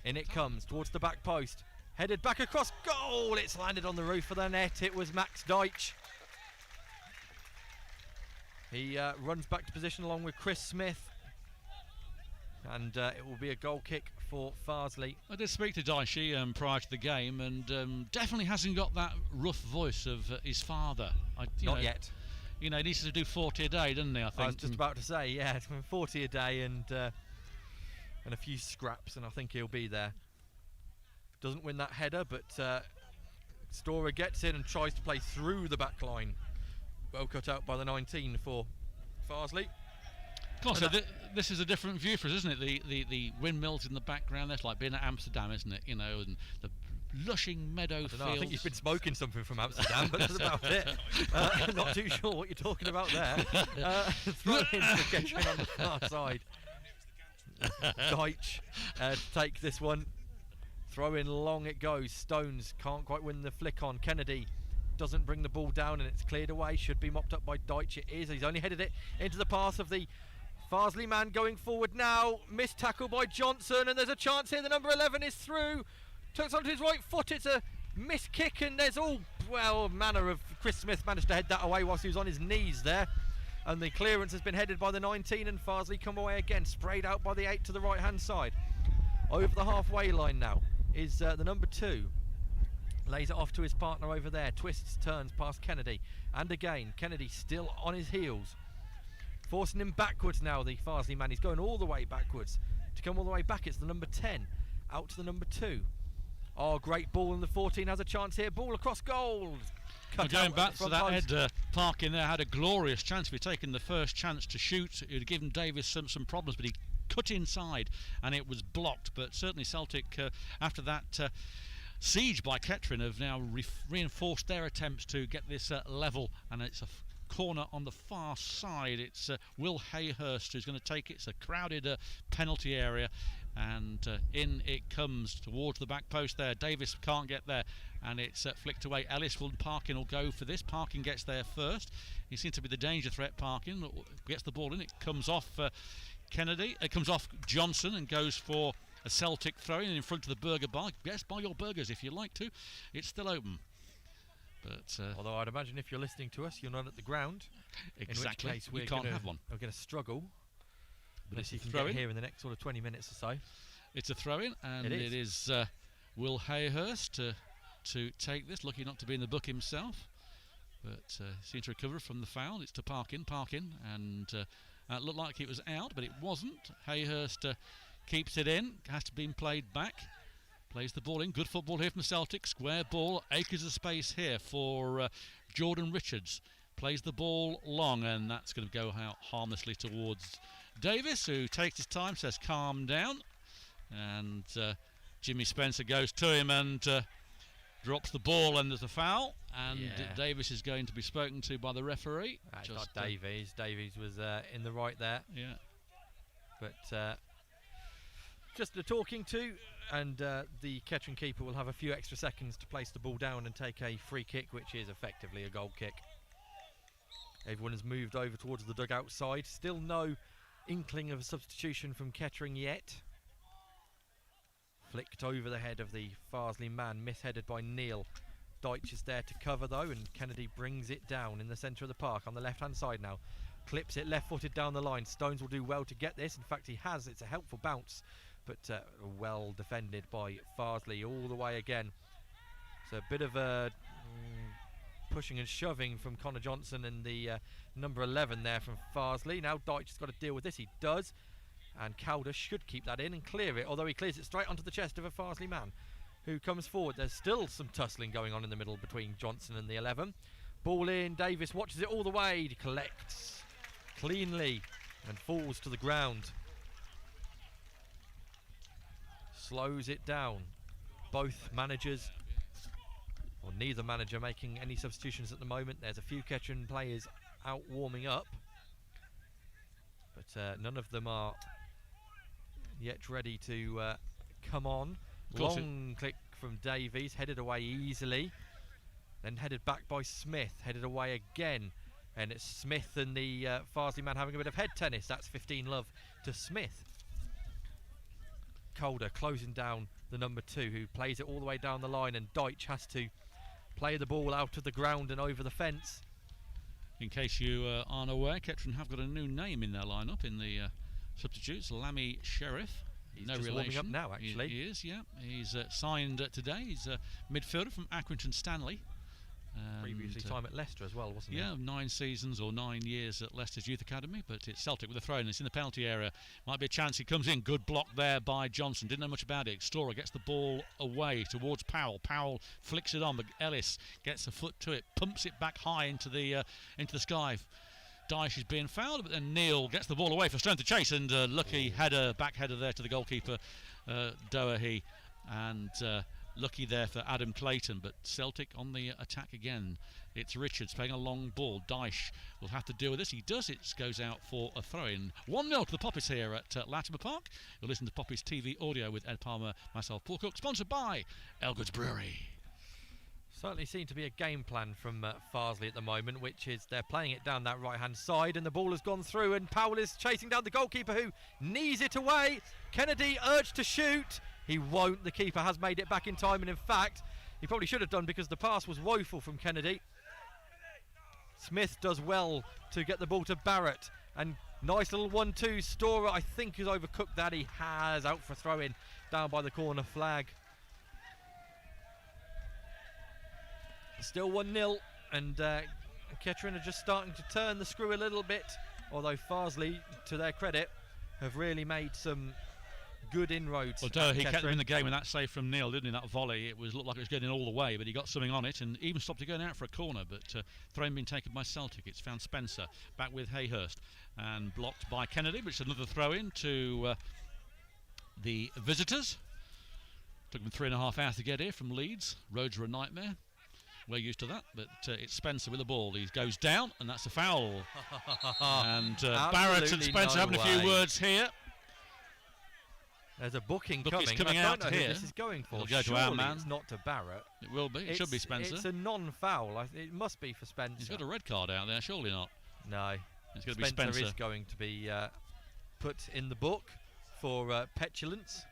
In it comes, towards the back post. Headed back across, goal! It's landed on the roof of the net. It was Max Deitch. He runs back to position along with Chris Smith. And it will be a goal kick for Farsley. I did speak to Deitch prior to the game, and definitely hasn't got that rough voice of his father. Not yet. You know, he needs to do 40 a day, doesn't he, I think? I was just about to say, yeah, 40 a day and a few scraps, and I think he'll be there. Doesn't win that header, but Storer gets in and tries to play through the back line. Well cut out by the 19 for Farsley. Of course, this is a different view for us, isn't it? The windmills in the background, that's like being at Amsterdam, isn't it? You know, and the lushing meadow fields. I think you've been smoking something from Amsterdam, but that's about it. Not too sure what you're talking about there. Throw in for Kettering on the far side. Deitch to take this one. Throw in long it goes. Stones can't quite win the flick on. Kennedy doesn't bring the ball down and it's cleared away. Should be mopped up by Deitch. It is. He's only headed it into the path of the Farsley man going forward now. Missed tackle by Johnson, and there's a chance here. The number 11 is through. Tucks onto his right foot. It's a missed kick, and there's all manner of. Chris Smith managed to head that away whilst he was on his knees there. And the clearance has been headed by the 19, and Farsley come away again, sprayed out by the 8 to the right hand side. Over the halfway line now is the number 2. Lays it off to his partner over there, twists, turns past Kennedy, and again Kennedy still on his heels, forcing him backwards now. The Farsley man, he's going all the way backwards. To come all the way back, it's the number 10 out to the number 2. Oh, great ball, and the 14 has a chance here. Ball across goal. Going back to that Ed Park in there, had a glorious chance. We've taken the first chance to shoot. It would have given Davis some problems, but he cut inside, and it was blocked. But certainly Celtic, after that siege by Kettering, have now reinforced their attempts to get this level, and it's a corner on the far side. It's Will Hayhurst who's going to take it. It's a crowded penalty area, and in it comes towards the back post there. Davis can't get there, and it's flicked away. Ellis will Parkin will go for this. Parkin gets there first. He seems to be the danger threat. Parkin gets the ball in. It comes off Kennedy. It comes off Johnson and goes for a Celtic throw-in in front of the burger bar. Yes, buy your burgers if you like to. It's still open. But although I'd imagine if you're listening to us, you're not at the ground. Exactly. In which case you can't have one. We're going to struggle. But unless you can get here in the next sort of 20 minutes or so. It's a throw-in, and it is Will Hayhurst to take this. Lucky not to be in the book himself, but seemed to recover from the foul. It's to Parkin, and it looked like it was out, but it wasn't. Hayhurst keeps it in. Has to be played back. Plays the ball in. Good football here from Celtic. Square ball. Acres of space here for Jordan Richards. Plays the ball long, and that's going to go out harmlessly towards Davis, who takes his time, says calm down, and Jimmy Spencer goes to him and drops the ball, and there's a foul, and Davis is going to be spoken to by the referee. Not Davies. Davies was in the right there. Yeah. But just the talking to, and the Kettering keeper will have a few extra seconds to place the ball down and take a free kick, which is effectively a goal kick. Everyone has moved over towards the dugout side. Still no inkling of a substitution from Kettering yet. Flicked over the head of the Farsley man, misheaded by Neil. Deitch is there to cover though, and Kennedy brings it down in the centre of the park on the left hand side now. Clips it left-footed down the line. Stones will do well to get this. In fact, he has. It's a helpful bounce, but well defended by Farsley all the way again. So a bit of a pushing and shoving from Connor Johnson and the number 11 there from Farsley. Now Deitch has got to deal with this. He does, and Calder should keep that in and clear it, although he clears it straight onto the chest of a Farsley man who comes forward. There's still some tussling going on in the middle between Johnson and the 11. Ball in. Davis watches it all the way. He collects cleanly and falls to the ground. Slows it down. Both managers, or neither manager, making any substitutions at the moment. There's a few Kettering players out warming up, but none of them are yet ready to come on. Long click from Davies, headed away easily, then headed back by Smith, headed away again, and it's Smith and the Farsley man having a bit of head tennis. That's 15 love to Smith. Calder closing down the number 2, who plays it all the way down the line, and Deitch has to play the ball out of the ground and over the fence. In case you aren't aware, Kettering have got a new name in their lineup in the substitutes. Lammy Sheriff. He's no just relation. warming up now, actually. He is, yeah. He's signed today. He's a midfielder from Accrington Stanley. Previously time at Leicester as well, wasn't he? Yeah, 9 seasons or 9 years at Leicester's Youth Academy, but it's Celtic with a throw, and it's in the penalty area. Might be a chance. He comes in. Good block there by Johnson. Didn't know much about it. Storer gets the ball away towards Powell. Powell flicks it on, but Ellis gets a foot to it, pumps it back high into the sky. Dyche is being fouled, but then Neil gets the ball away for Stone to chase, and lucky header, back header there to the goalkeeper, Doherty, and lucky there for Adam Clayton. But Celtic on the attack again. It's Richards playing a long ball. Dyche will have to deal with this. He does. It goes out for a throw-in. 1-0 to the Poppies here at Latimer Park. You'll listen to Poppies TV audio with Ed Palmer, myself, Paul Cook, sponsored by Elgood's Brewery. Certainly seemed to be a game plan from Farsley at the moment, which is they're playing it down that right-hand side, and the ball has gone through, and Powell is chasing down the goalkeeper, who knees it away. Kennedy urged to shoot. He won't. The keeper has made it back in time, and in fact, he probably should have done, because the pass was woeful from Kennedy. Smith does well to get the ball to Barrett, and nice little 1-2. Storer, I think, has overcooked that. He has, out for throw-in down by the corner flag. Still 1-0, and Kettering are just starting to turn the screw a little bit, although Farsley, to their credit, have really made some good inroads. Although he kept him Kettering. in the game with that save from Neil, didn't he? That volley, looked like it was getting all the way, but he got something on it and even stopped it going out for a corner. But throw being taken by Celtic. It's found Spencer back with Hayhurst and blocked by Kennedy, which is another throw in to the visitors. Took them 3.5 hours to get here from Leeds. Roads are a nightmare. We're used to that, but it's Spencer with the ball. He goes down, and that's a foul. And Barrett and Spencer having a few words here. There's a booking Book is coming. coming I don't out know who here. this is going for. It'll go to Surely our man. It's not to Barrett. It will be. It should be Spencer. It's a non-foul. It must be for Spencer. He's got a red card out there. Surely not. No. It's going to be Spencer. Is going to be put in the book for petulance.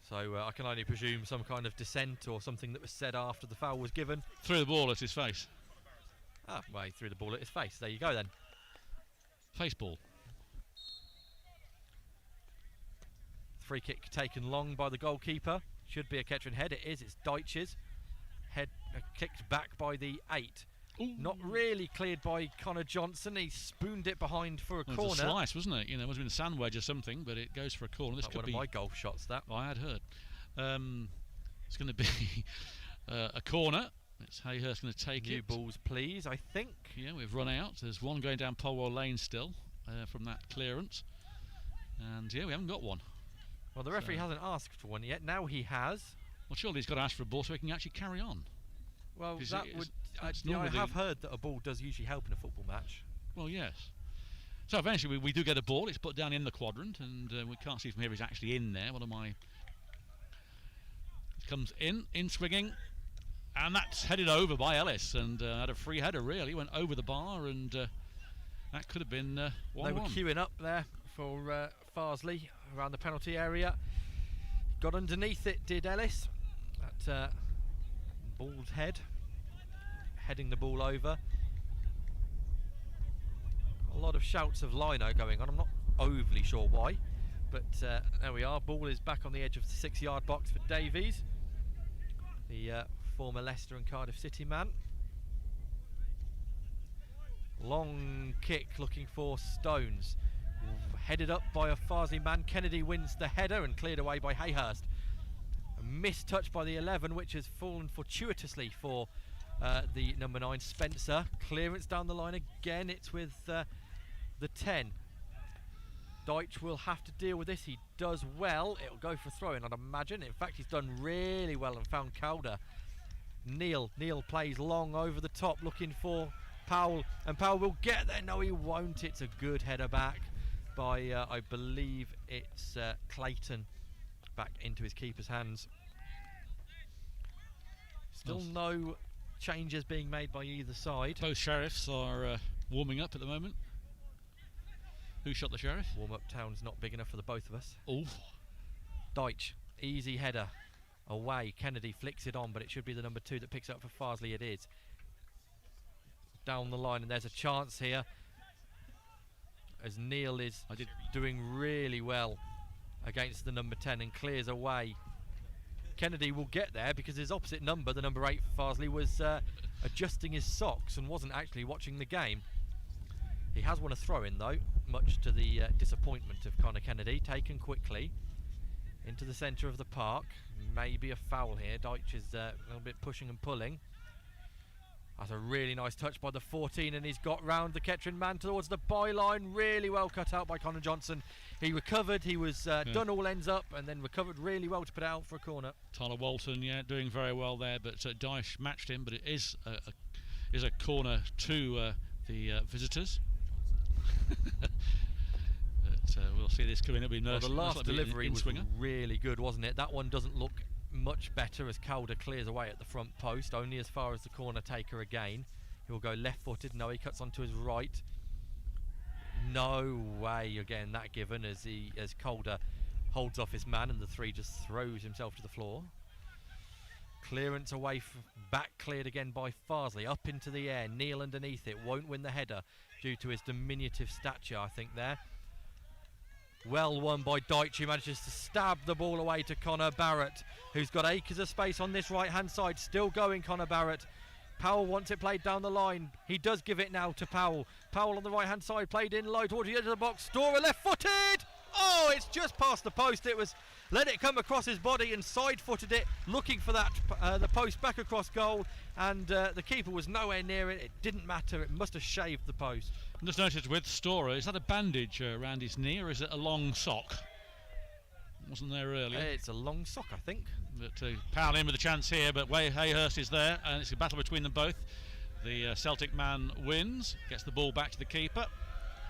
So I can only presume some kind of dissent or something that was said after the foul was given. Threw the ball at his face. Ah, well, he threw the ball at his face. There you go then. Face ball. Free kick taken long by the goalkeeper. Should be a Kettering head. It is. It's Deitch's. Head kicked back by the 8. Ooh. Not really cleared by Connor Johnson. He spooned it behind for a Well, corner. it's a slice, wasn't it? You know, it must have been a sand wedge or something, but it goes for a corner. This Like could one be of my golf shots, that. I had heard. It's going to be a corner. It's Hayhurst going to take New it. balls, please, I think. Yeah, we've run out. There's one going down Polwell Lane still from that clearance. And yeah, we haven't got one. Well, the referee hasn't asked for one yet. Now he has. Well, surely he's got to ask for a ball so he can actually carry on. Well, Is that it- would. it's I normally have heard that a ball does usually help in a football match. Well, yes. So eventually we do get a ball. It's put down in the quadrant, and we can't see from here he's actually in there. What am I? It comes in swinging, and that's headed over by Ellis, and had a free header really. Went over the bar, and that could have been 1-1. They were queuing up there for Farsley around the penalty area. Got underneath it, did Ellis. That bald head, heading the ball over. A lot of shouts of Lino going on. I'm not overly sure why, but there we are. Ball is back on the edge of the 6-yard box for Davies, the former Leicester and Cardiff City man. Long kick looking for Stones. Headed up by a Farsley man. Kennedy wins the header and cleared away by Hayhurst. A missed touch by the 11, which has fallen fortuitously for the number 9 Spencer. Clearance down the line again. It's with the 10. Deitch will have to deal with this. He does well. It'll go for throwing, I'd imagine. In fact, he's done really well and found Calder. Neil plays long over the top, looking for Powell, and Powell will get there. No, he won't. It's a good header back by I believe it's Clayton, back into his keeper's hands. Still no changes being made by either side. Both sheriffs are warming up at the moment. Who shot the sheriff? Warm-up town's not big enough for the both of us. Oh, Deitch, easy header away. Kennedy flicks it on, but it should be the number 2 that picks it up for Farsley. It is. Down the line, and there's a chance here as Neil is doing really well against the number 10 and clears away. Kennedy will get there because his opposite number, the number 8 for Farsley, was adjusting his socks and wasn't actually watching the game. He has won a throw-in though, much to the disappointment of Connor Kennedy. Taken quickly into the centre of the park. Maybe a foul here. Deitch is a little bit pushing and pulling. That's a really nice touch by the 14, and he's got round the Kettering man towards the byline. Really well cut out by Connor Johnson. He recovered. He was done all ends up, and then recovered really well to put it out for a corner. Tyler Walton, yeah, doing very well there, but Deitch matched him. But it is a corner to the visitors. But we'll see this coming. It'll be Well, the last delivery was really good, wasn't it? That one doesn't look much better as Calder clears away at the front post, only as far as the corner taker again. He'll go left-footed. No, he cuts onto his right. No way again that given as Calder holds off his man, and the 3 just throws himself to the floor. Clearance away, back cleared again by Farsley, up into the air. Neil underneath it, won't win the header due to his diminutive stature, I think there. Well won by Deitch, who manages to stab the ball away to Connor Barrett, who's got acres of space on this right hand side. Still going, Connor Barrett. Powell wants it played down the line. He does give it now to Powell. Powell on the right hand side, played in low towards the edge of the box. Storer left footed. Oh, it's just past the post. It was let it come across his body and side footed it, looking for that the post back across goal, and the keeper was nowhere near it. It didn't matter. It must have shaved the post. Just noticed with Storer, is that a bandage around his knee, or is it a long sock? Wasn't there earlier? It's a long sock, I think. But Powell in with a chance here, but Hayhurst is there, and it's a battle between them both. The Celtic man wins, gets the ball back to the keeper.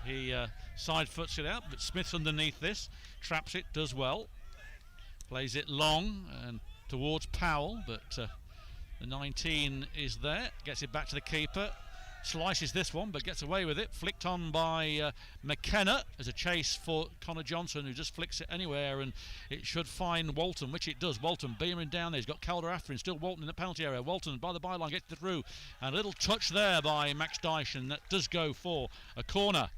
He side foots it out, but Smith's underneath this, traps it, does well. Plays it long and towards Powell, but the 19 is there, gets it back to the keeper. Slices this one, but gets away with it. Flicked on by McKenna as a chase for Connor Johnson, who just flicks it anywhere, and it should find Walton, which it does. Walton beaming down there. He's got Calder after him. Still Walton in the penalty area. Walton by the byline gets it through, and a little touch there by Max Dyche, and that does go for a corner.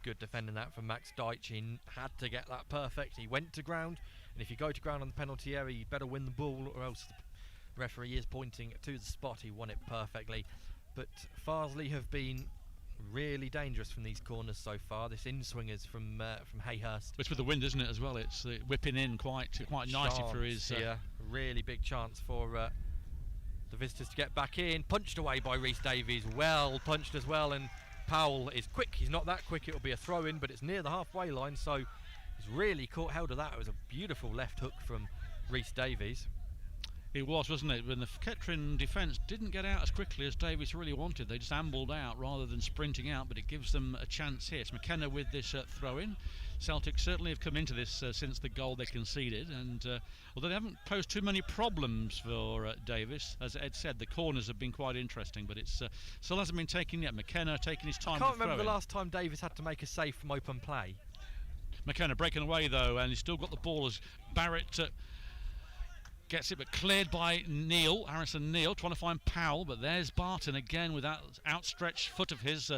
Good defending that from Max Dyche. He had to get that perfect. He went to ground, and if you go to ground on the penalty area, you better win the ball, or else the referee is pointing to the spot. He won it perfectly. But Farsley have been really dangerous from these corners so far. This in-swingers from Hayhurst. It's with the wind, isn't it, as well? It's whipping in quite nicely for his... really big chance for the visitors to get back in. Punched away by Rhys Davies. Well punched as well, and Powell is quick. He's not that quick. It'll be a throw-in, but it's near the halfway line, so he's really caught hold of that. It was a beautiful left hook from Rhys Davies. It was, wasn't it? When the Kettering defence didn't get out as quickly as Davies really wanted. They just ambled out rather than sprinting out, but it gives them a chance here. It's McKenna with this throw-in. Celtic certainly have come into this since the goal they conceded, and although they haven't posed too many problems for Davies, as Ed said, the corners have been quite interesting, but it's still hasn't been taken yet. McKenna taking his time. I can't remember the last time Davies had to make a save from open play. McKenna breaking away though, and he's still got the ball as Barrett gets it, but cleared by Neil, Harrison Neil, trying to find Powell, but there's Barton again with that outstretched foot of his,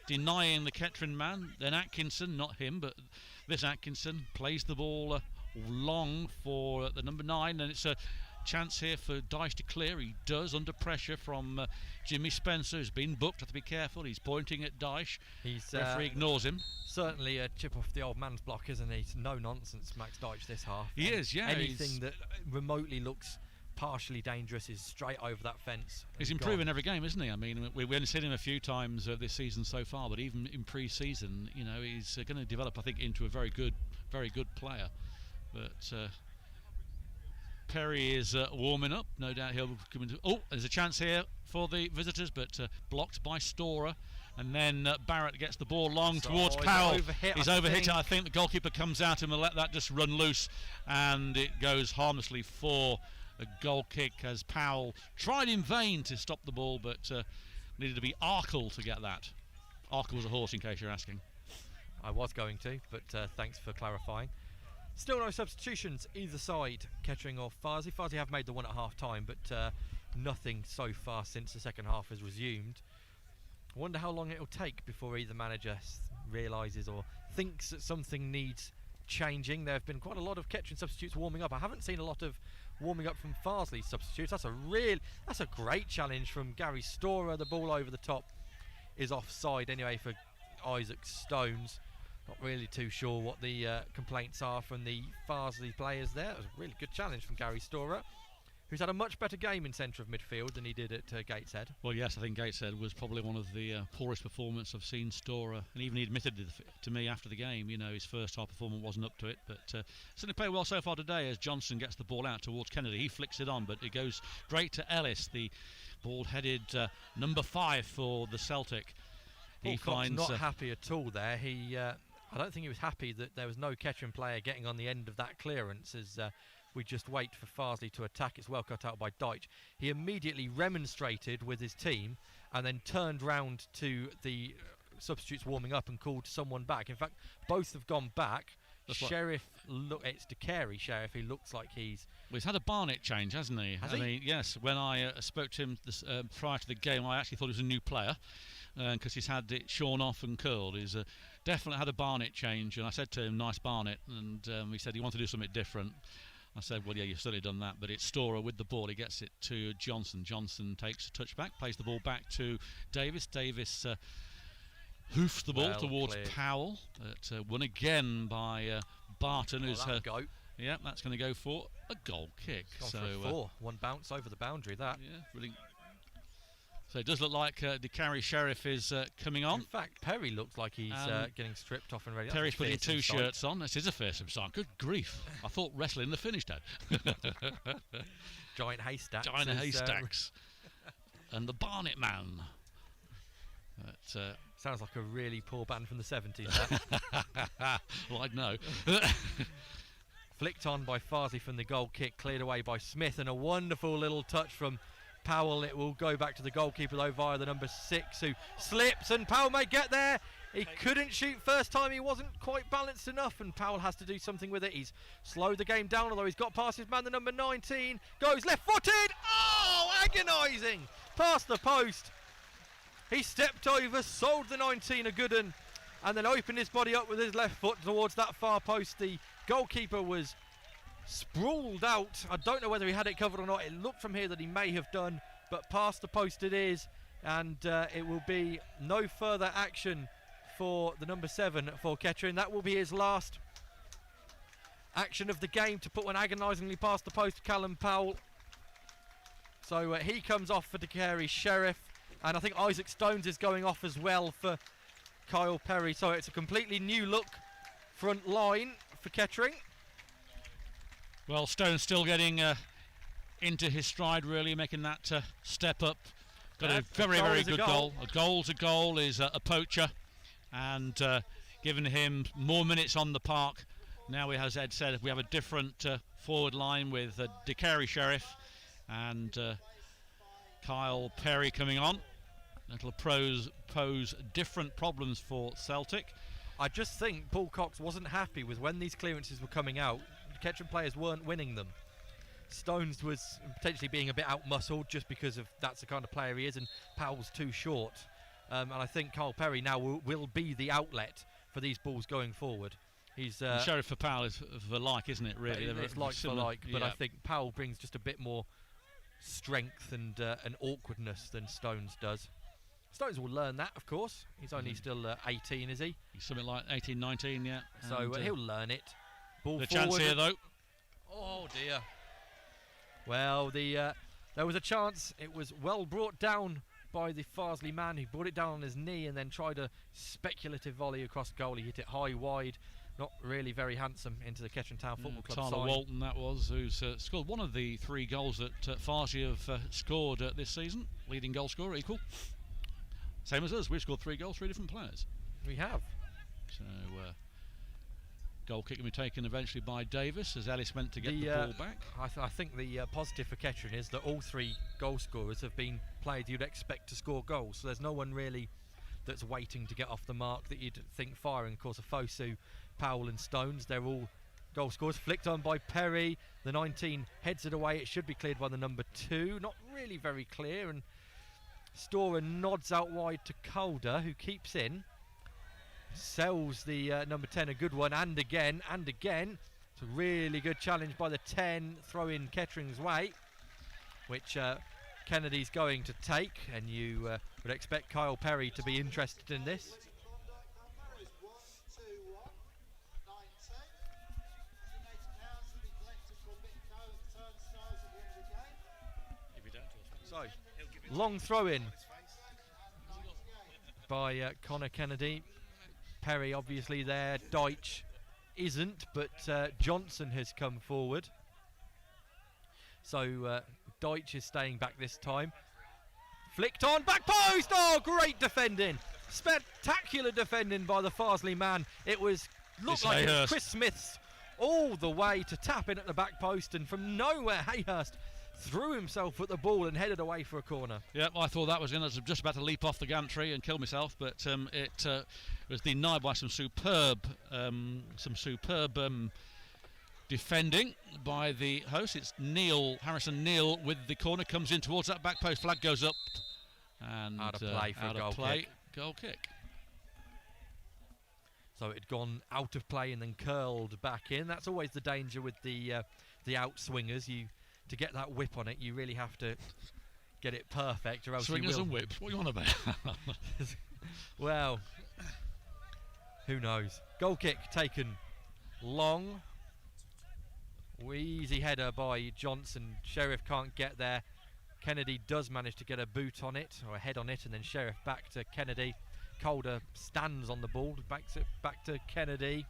denying the Kettering man. Then Atkinson, not him, but this Atkinson plays the ball long for the number 9, and it's a chance here for Dyche to clear. He does, under pressure from Jimmy Spencer, who's been booked. Have to be careful. He's pointing at Dyche. Referee ignores him. Certainly a chip off the old man's block, isn't he? No nonsense, Max Dyche, this half. He is, yeah. Anything that remotely looks partially dangerous is straight over that fence. He's improving every game, isn't he? I mean, we've only seen him a few times this season so far, but even in pre-season, you know, he's going to develop, I think, into a very good player. But Perry is warming up. No doubt he'll come into... Oh, there's a chance here for the visitors, but blocked by Storer. And then Barrett gets the ball long towards Powell. He's overhit it. I think the goalkeeper comes out and will let that just run loose, and it goes harmlessly for a goal kick as Powell tried in vain to stop the ball, but needed to be Arkle to get that. Arkle was a horse, in case you're asking. I was going to, but thanks for clarifying. Still no substitutions either side, Kettering or Farsley. Farsley have made the one at half time, but nothing so far since the second half has resumed. I wonder how long it'll take before either manager realises or thinks that something needs changing. There have been quite a lot of Kettering substitutes warming up. I haven't seen a lot of warming up from Farsley substitutes. That's a great challenge from Gary Storer. The ball over the top is offside anyway for Isaac Stones. Not really too sure what the complaints are from the Farsley players there. It was a really good challenge from Gary Storer, who's had a much better game in centre of midfield than he did at Gateshead. Well, yes, I think Gateshead was probably one of the poorest performances I've seen Storer, and even he admitted to me after the game, you know, his first half performance wasn't up to it, but certainly played well so far today as Johnson gets the ball out towards Kennedy. He flicks it on, but it goes straight to Ellis, the bald-headed number 5 for the Celtic. He finds not happy at all there. I don't think he was happy that there was no Kettering player getting on the end of that clearance as we just wait for Farsley to attack. It's well cut out by Dyche. He immediately remonstrated with his team and then turned round to the substitutes warming up and called someone back. In fact, both have gone back. Sheriff, it's De Carey Sheriff. He looks like he's had a Barnett change, hasn't he? Has he? Mean, yes. When I spoke to him prior to the game, I actually thought he was a new player because he's had it shorn off and curled. He's definitely had a Barnett change, and I said to him, "Nice Barnett," and he said he wanted to do something different. I said, well, yeah, you've certainly done that, but it's Storer with the ball. He gets it to Johnson. Johnson takes a touch back, plays the ball back to Davis. Davis hoofs the ball towards cleared. Powell. Won again by Barton, who's go. yeah, that's going to go for a goal kick. Gone So for a 4. One bounce over the boundary. That. yeah, really. So it does look like the carry Sheriff is coming on. In fact, Perry looks like he's getting stripped off and ready. Perry's putting Fearsome 2 sight. shirts on. This is a fearsome sight. Good grief! I thought wrestling the finish, Dad. Giant haystacks. Giant haystacks. And the Barnet Man. But, Sounds like a really poor band from the 70s. well, I'd know. Flicked on by Farsley from the goal kick, cleared away by Smith, and a wonderful little touch from Powell. It will go back to the goalkeeper though via the number 6, who slips, and Powell may get there. He couldn't shoot first time, he wasn't quite balanced enough, and Powell has to do something with it. He's slowed the game down, although he's got past his man, the number 19, goes left-footed. Oh, agonising, past the post. He stepped over, sold the 19 a good one, and then opened his body up with his left foot towards that far post. The goalkeeper was sprawled out. I don't know whether he had it covered or not. It looked from here that he may have done, but past the post it is, and it will be no further action for the number 7 for Kettering. That will be his last action of the game, to put one agonisingly past the post, Callum Powell. So he comes off for the carry Sheriff, and I think Isaac Stones is going off as well for Kyle Perry. So it's a completely new look front line for Kettering. Well, Stone's still getting into his stride, really, making that step up. Got a very, very good goal. A goal's a goal is a poacher, and giving him more minutes on the park. Now, as Ed said, we have a different forward line with DeCarey Sheriff and Kyle Perry coming on. That'll pose different problems for Celtic. I just think Paul Cox wasn't happy with when these clearances were coming out. Kettering players weren't winning them. Stones was potentially being a bit out-muscled just because of that's the kind of player he is, and Powell's too short. And I think Kyle Perry now will be the outlet for these balls going forward. He's Sheriff for Powell is for like, isn't it? Really, it's like for like, but I think Powell brings just a bit more strength and awkwardness than Stones does. Stones will learn that, of course. He's only still 18, is he? He's something like 18, 19, yeah. So he'll learn it. Ball the forward. chance here, though. Oh dear. Well, there was a chance. It was well brought down by the Farsley man, who brought it down on his knee and then tried a speculative volley across goal. He hit it high, wide, not really very handsome, into the Kettering Town Football Club Tyler side. Walton, that was, who's scored one of the 3 goals that Farsley have scored this season. Leading goal scorer, equal. Same as us, we've scored 3 goals, 3 different players. We have. So, goal kick can be taken eventually by Davis as Ellis went to get the ball back. I think the positive for Kettering is that all 3 goal scorers have been players you'd expect to score goals. So there's no one really that's waiting to get off the mark that you'd think firing. Of course, Fosu, Powell and Stones, they're all goal scorers. Flicked on by Perry. The 19 heads it away. It should be cleared by the number 2. Not really very clear. And Storer nods out wide to Calder, who keeps in. Sells the number 10 a good one, and again. It's a really good challenge by the 10, throw in Kettering's way, which Kennedy's going to take, and you would expect Kyle Perry to be interested in this. So, long throw in by Connor Kennedy. Perry obviously there, Deitch isn't, but Johnson has come forward. So Deitch is staying back this time. Flicked on, back post! Oh, great defending! Spectacular defending by the Farsley man. It looked like it was Chris Smith's all the way to tap in at the back post, and from nowhere Hayhurst threw himself at the ball and headed away for a corner. Yeah, I thought that was in. I was just about to leap off the gantry and kill myself, but it was denied by some superb defending by the host. It's Harrison Neal with the corner, comes in towards that back post, flag goes up, and out of play for a goal kick. Goal kick. So it had gone out of play and then curled back in. That's always the danger with the outswingers. To get that whip on it, you really have to get it perfect, or else Swingers you will. and whips. What are you on about? Well, who knows? Goal kick taken long. Easy header by Johnson. Sheriff can't get there. Kennedy does manage to get a boot on it, or a head on it, and then Sheriff back to Kennedy. Calder stands on the ball, backs it back to Kennedy.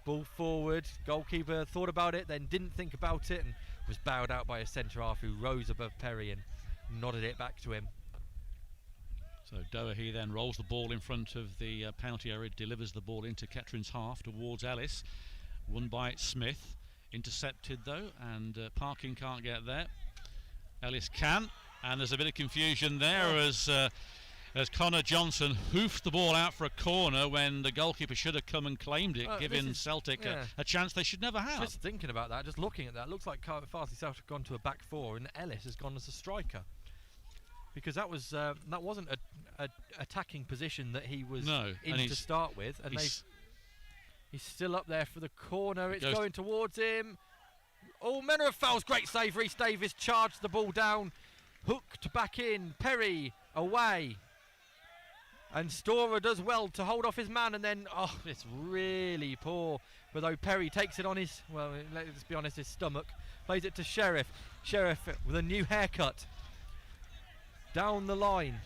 Ball forward. Goalkeeper thought about it, then didn't think about it, and was bowed out by a centre half who rose above Perry and nodded it back to him. So Doherty then rolls the ball in front of the penalty area, delivers the ball into Kettering's half towards Ellis. Won by Smith. Intercepted though, and Parkin can't get there. Ellis can, and there's a bit of confusion there as Connor Johnson hoofs the ball out for a corner when the goalkeeper should have come and claimed it, giving Celtic a chance they should never have. Just thinking about that, just looking at that, looks like Farsley Celtic have gone to a back four and Ellis has gone as a striker. Because that wasn't a attacking position that he was in to start with, and he's still up there for the corner. It's going towards him. All manner of fouls. Great save. Rhys Davies charged the ball down, hooked back in. Perry away, and Storer does well to hold off his man, and then it's really poor. But though Perry takes it on his, well, let's be honest, his stomach, plays it to Sheriff. Sheriff with a new haircut. Down the line.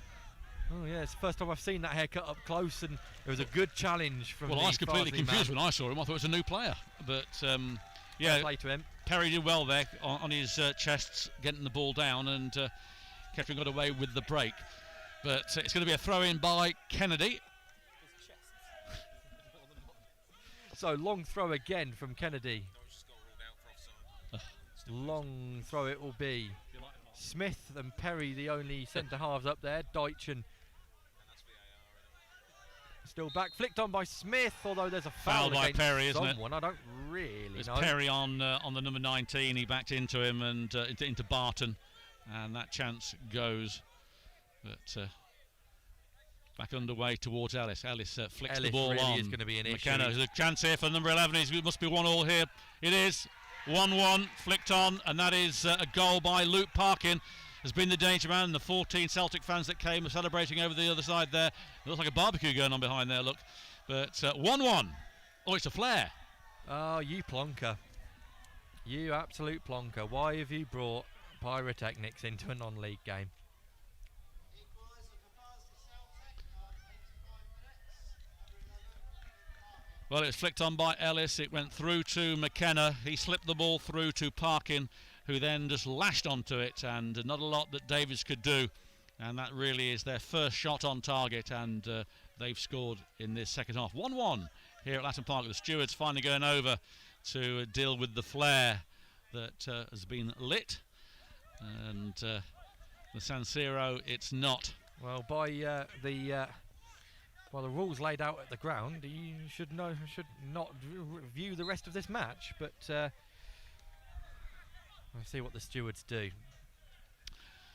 Oh yeah, it's the first time I've seen that haircut up close, and it was a good challenge from Well, I was completely confused when I saw him. I thought it was a new player. But yeah, play to him. Perry did well there on his chests, getting the ball down, and Kettering got away with the break. But it's going to be a throw-in by Kennedy. So long throw again from Kennedy. Long throw it will be. Smith and Perry the only centre halves up there. Deutsch and still back, flicked on by Smith, although there's a foul by Perry, someone. Isn't it? I don't really know. Perry on the number 19. He backed into him and into Barton, and that chance goes. But back underway towards Ellis. Ellis flicks the ball really on. Is going to be an McKenna. issue. There's a chance here for number 11. It must be 1-1 here. It is 1-1. Flicked on, and that is a goal by Luke Parkin. Has been the danger man. The 14 Celtic fans that came are celebrating over the other side there. It looks like a barbecue going on behind there, look. But 1-1. Oh, it's a flare. Oh, you plonker. You absolute plonker. Why have you brought pyrotechnics into a non-league game? Well, it's flicked on by Ellis. It went through to McKenna. He slipped the ball through to Parkin, who then just lashed onto it, and not a lot that Davies could do. And that really is their first shot on target, and they've scored in this second half. 1-1 here at Latin Park. The stewards finally going over to deal with the flare that has been lit. And the San Siro, it's not. Well, by the rules laid out at the ground, you should not view the rest of this match. But we'll see what the stewards do.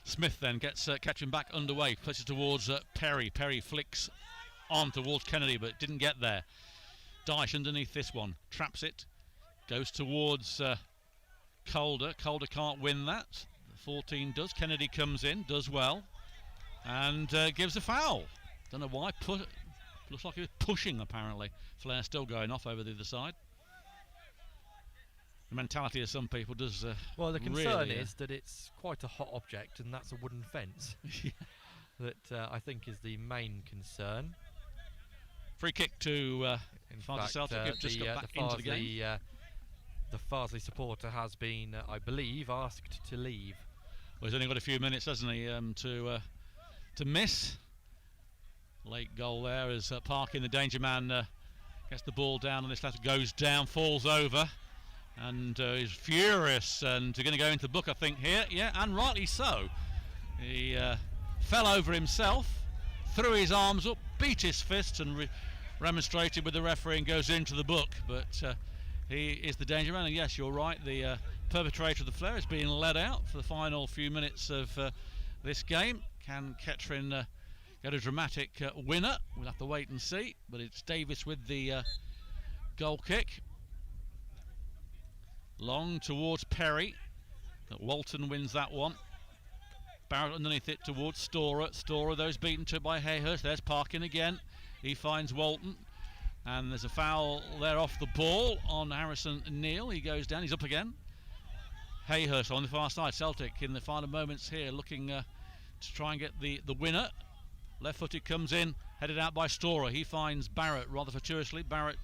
Smith then gets Kettering back underway, places towards Perry. Perry flicks on towards Kennedy, but didn't get there. Dyche underneath this one, traps it, goes towards Calder. Calder can't win that. 14 does. Kennedy comes in, does well, and gives a foul. Don't know why. Looks like he was pushing, apparently. Flare still going off over the other side. The mentality of some people does. Well, the concern is that it's quite a hot object, and that's a wooden fence. That I think is the main concern. Free kick to Farsley Celtic. Who've just got back into the game. The Farsley supporter has been, I believe, asked to leave. Well, he's only got a few minutes, hasn't he, to miss. Late goal there as Parkin, the danger man, gets the ball down, and this latter goes down, falls over, and is furious, and going to go into the book, I think, here. Yeah, and rightly so. He fell over himself, threw his arms up, beat his fists, and remonstrated with the referee, and goes into the book. But he is the danger man, and yes, you're right, the perpetrator of the flare is being led out for the final few minutes of this game. Can Kettering get a dramatic winner? We'll have to wait and see, but it's Davis with the goal kick. Long towards Perry. Walton wins that one. Barrett underneath it towards Storer. Storer, those beaten to by Hayhurst. There's Parkin again. He finds Walton. And there's a foul there off the ball on Harrison Neal. He goes down. He's up again. Hayhurst on the far side. Celtic in the final moments here looking to try and get the winner. Left-footed comes in, headed out by Storer. He finds Barrett rather fortuitously. Barrett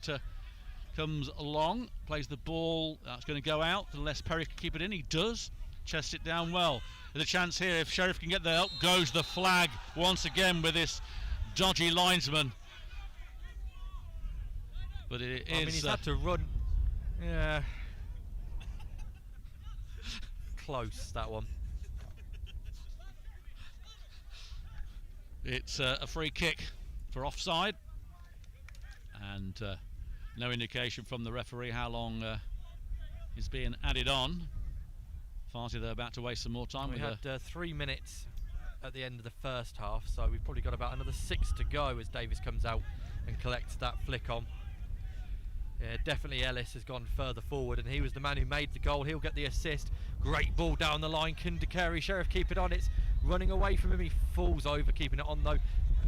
comes along, plays the ball. That's going to go out unless Perry can keep it in. He does. Chests it down well. There's a chance here if Sheriff can get there. Up goes the flag once again with this dodgy linesman. But it is. I mean, he's had to run. Yeah. Close, that one. It's a free kick for offside. And no indication from the referee how long is being added on. Farsley, they're about to waste some more time. We had 3 minutes at the end of the first half, so we've probably got about another 6 to go as Davis comes out and collects that flick on. Yeah, definitely Ellis has gone further forward, and he was the man who made the goal. He'll get the assist. Great ball down the line. Can DeCary Sheriff keep it on? It's running away from him. He falls over, keeping it on though,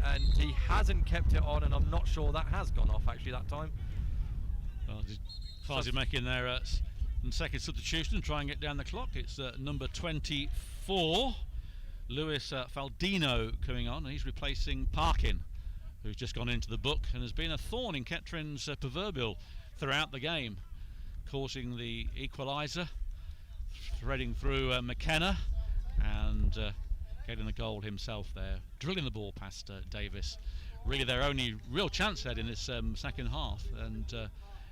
and he hasn't kept it on, and I'm not sure that has gone off actually that time. Well, Farsley making their second substitution and try and get down the clock. It's number 24, Lewis Faldino, coming on. He's replacing Parkin, who's just gone into the book and has been a thorn in Kettering's proverbial throughout the game, causing the equaliser, threading through McKenna and getting the goal himself there, drilling the ball past Davis. Really their only real chance there in this second half, and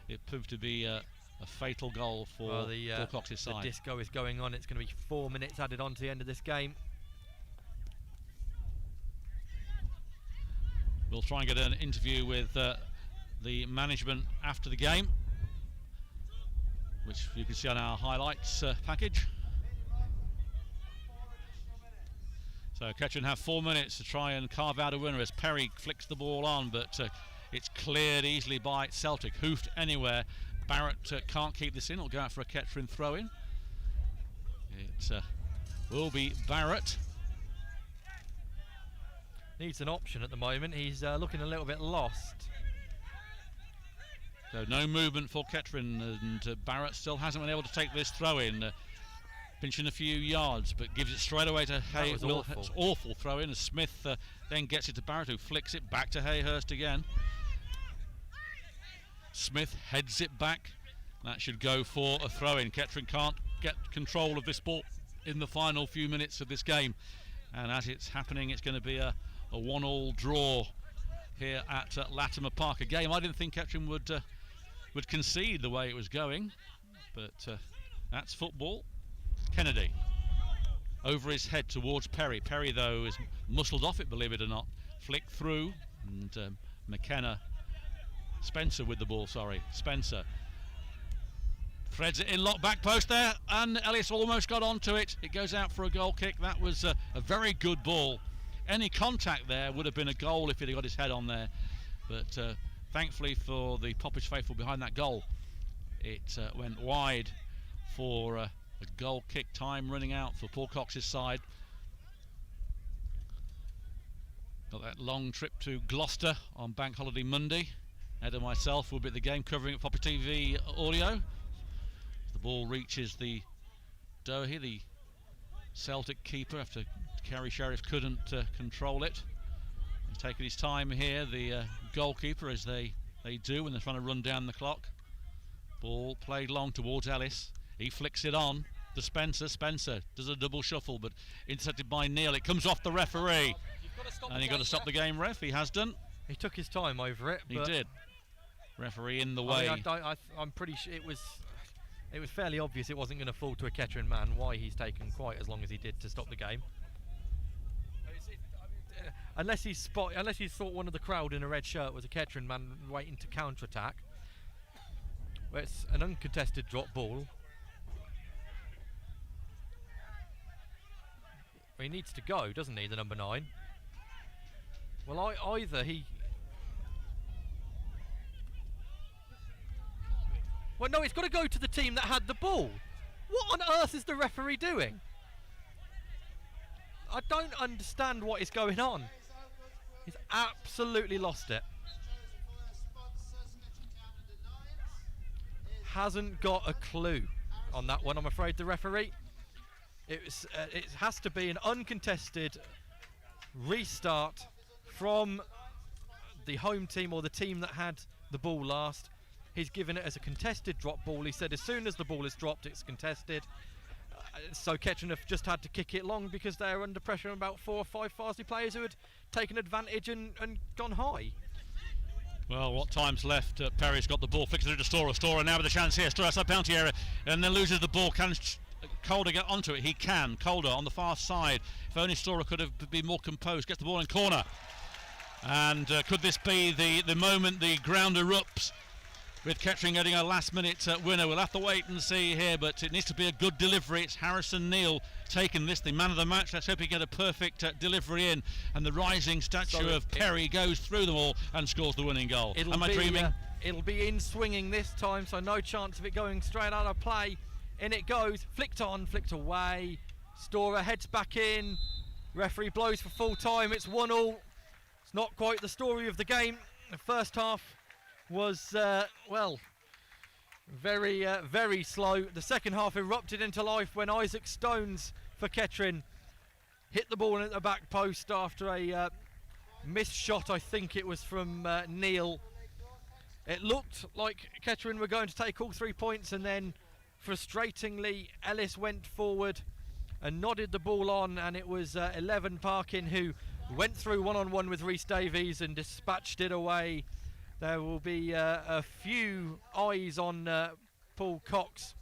it proved to be a fatal goal for Wilcox's side. The disco is going on. It's going to be 4 minutes added on to the end of this game. We'll try and get an interview with the management after the game, which you can see on our highlights package. So Kettering have 4 minutes to try and carve out a winner as Perry flicks the ball on, but it's cleared easily by Celtic. Hoofed anywhere. Barrett can't keep this in. It'll go out for a Kettering throw-in. It will be Barrett. Needs an option at the moment. He's looking a little bit lost. So no movement for Kettering, and Barrett still hasn't been able to take this throw-in. Pinching a few yards, but gives it straight away to Hay. It's awful throw-in as Smith then gets it to Barrett, who flicks it back to Hayhurst again. Smith heads it back. That should go for a throw-in. Kettering can't get control of this ball in the final few minutes of this game, and as it's happening, it's going to be a 1-1 draw here at Latimer Park. A game I didn't think Kettering would concede the way it was going, but that's football. Kennedy over his head towards Perry. Perry though is muscled off it, believe it or not. Flick through, and McKenna, Spencer with the ball, Spencer threads it in, lock back post there, and Ellis almost got onto it. It goes out for a goal kick. That was a very good ball. Any contact there would have been a goal if he'd have got his head on there, but thankfully for the Popish faithful behind that goal, it went wide for a goal kick. Time running out for Paul Cox's side. Got that long trip to Gloucester on Bank Holiday Monday. Ed and myself will be at the game covering it Poppy TV audio. The ball reaches the Dohe, the Celtic keeper, after Kerry Sheriff couldn't control it. He's taking his time here, the goalkeeper, as they do when they're trying to run down the clock. Ball played long towards Ellis. He flicks it on to Spencer. Spencer does a double shuffle, but intercepted by Neal. It comes off the referee, and you've got to stop the game, ref. He has done. He took his time over it. He did. Referee in the way. I'm pretty sure it was fairly obvious it wasn't going to fall to a Kettering man. Why he's taken quite as long as he did to stop the game. Unless he thought one of the crowd in a red shirt was a Kettering man waiting to counter-attack. Well, it's an uncontested drop ball. He needs to go, doesn't he, the number 9? Well, either he... Well, no, it's got to go to the team that had the ball. What on earth is the referee doing? I don't understand what is going on. He's absolutely lost it. Hasn't got a clue on that one, I'm afraid, the referee. It has to be an uncontested restart from the home team or the team that had the ball last. He's given it as a contested drop ball. He said as soon as the ball is dropped, it's contested. So Kettering have just had to kick it long because they're under pressure from about 4 or 5 Farsley players who had taken advantage and gone high. Well, what time's left? Perry's got the ball, flicks it through to Storer. Storer now with a chance here. Storer outside penalty area and then loses the ball. Can Calder get onto it? He can. Calder on the far side. If only Storer could have been more composed. Gets the ball in corner. And could this be the moment the ground erupts with Kettering getting a last-minute winner? We'll have to wait and see here, but it needs to be a good delivery. It's Harrison Neal taking this, the man of the match. Let's hope he get a perfect delivery in, and the rising statue of Perry goes through them all and scores the winning goal. Am I dreaming? It'll be in swinging this time, so no chance of it going straight out of play. In it goes, flicked on, flicked away. Storer heads back in. Referee blows for full time. It's 1-1. It's not quite the story of the game. The first half was, well, very, very slow. The second half erupted into life when Isaac Stones for Kettering hit the ball at the back post after a missed shot, I think it was from Neil. It looked like Kettering were going to take all 3 points, and then frustratingly Ellis went forward and nodded the ball on, and it was 11 Parkin who went through one-on-one with Rhys Davies and dispatched it away. There will be a few eyes on Paul Cox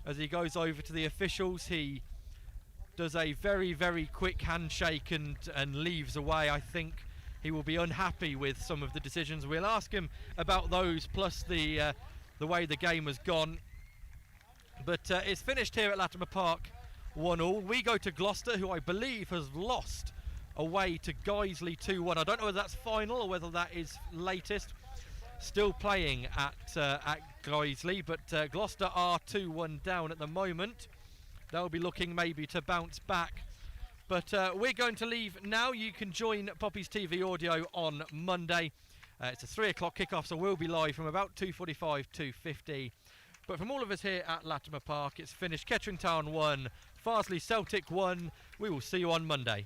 as he goes over to the officials. He does a very, very quick handshake and leaves away. I think he will be unhappy with some of the decisions. We'll ask him about those, plus the way the game has gone. But it's finished here at Latimer Park, 1-1. We go to Gloucester, who I believe has lost away to Guiseley 2-1. I don't know whether that's final or whether that is latest. Still playing at Guiseley, but Gloucester are 2-1 down at the moment. They'll be looking maybe to bounce back. But we're going to leave now. You can join Poppy's TV audio on Monday. It's a 3 o'clock kickoff, so we'll be live from about 2:45, 2:50. But from all of us here at Latimer Park, it's finished. Kettering Town 1, Farsley Celtic 1. We will see you on Monday.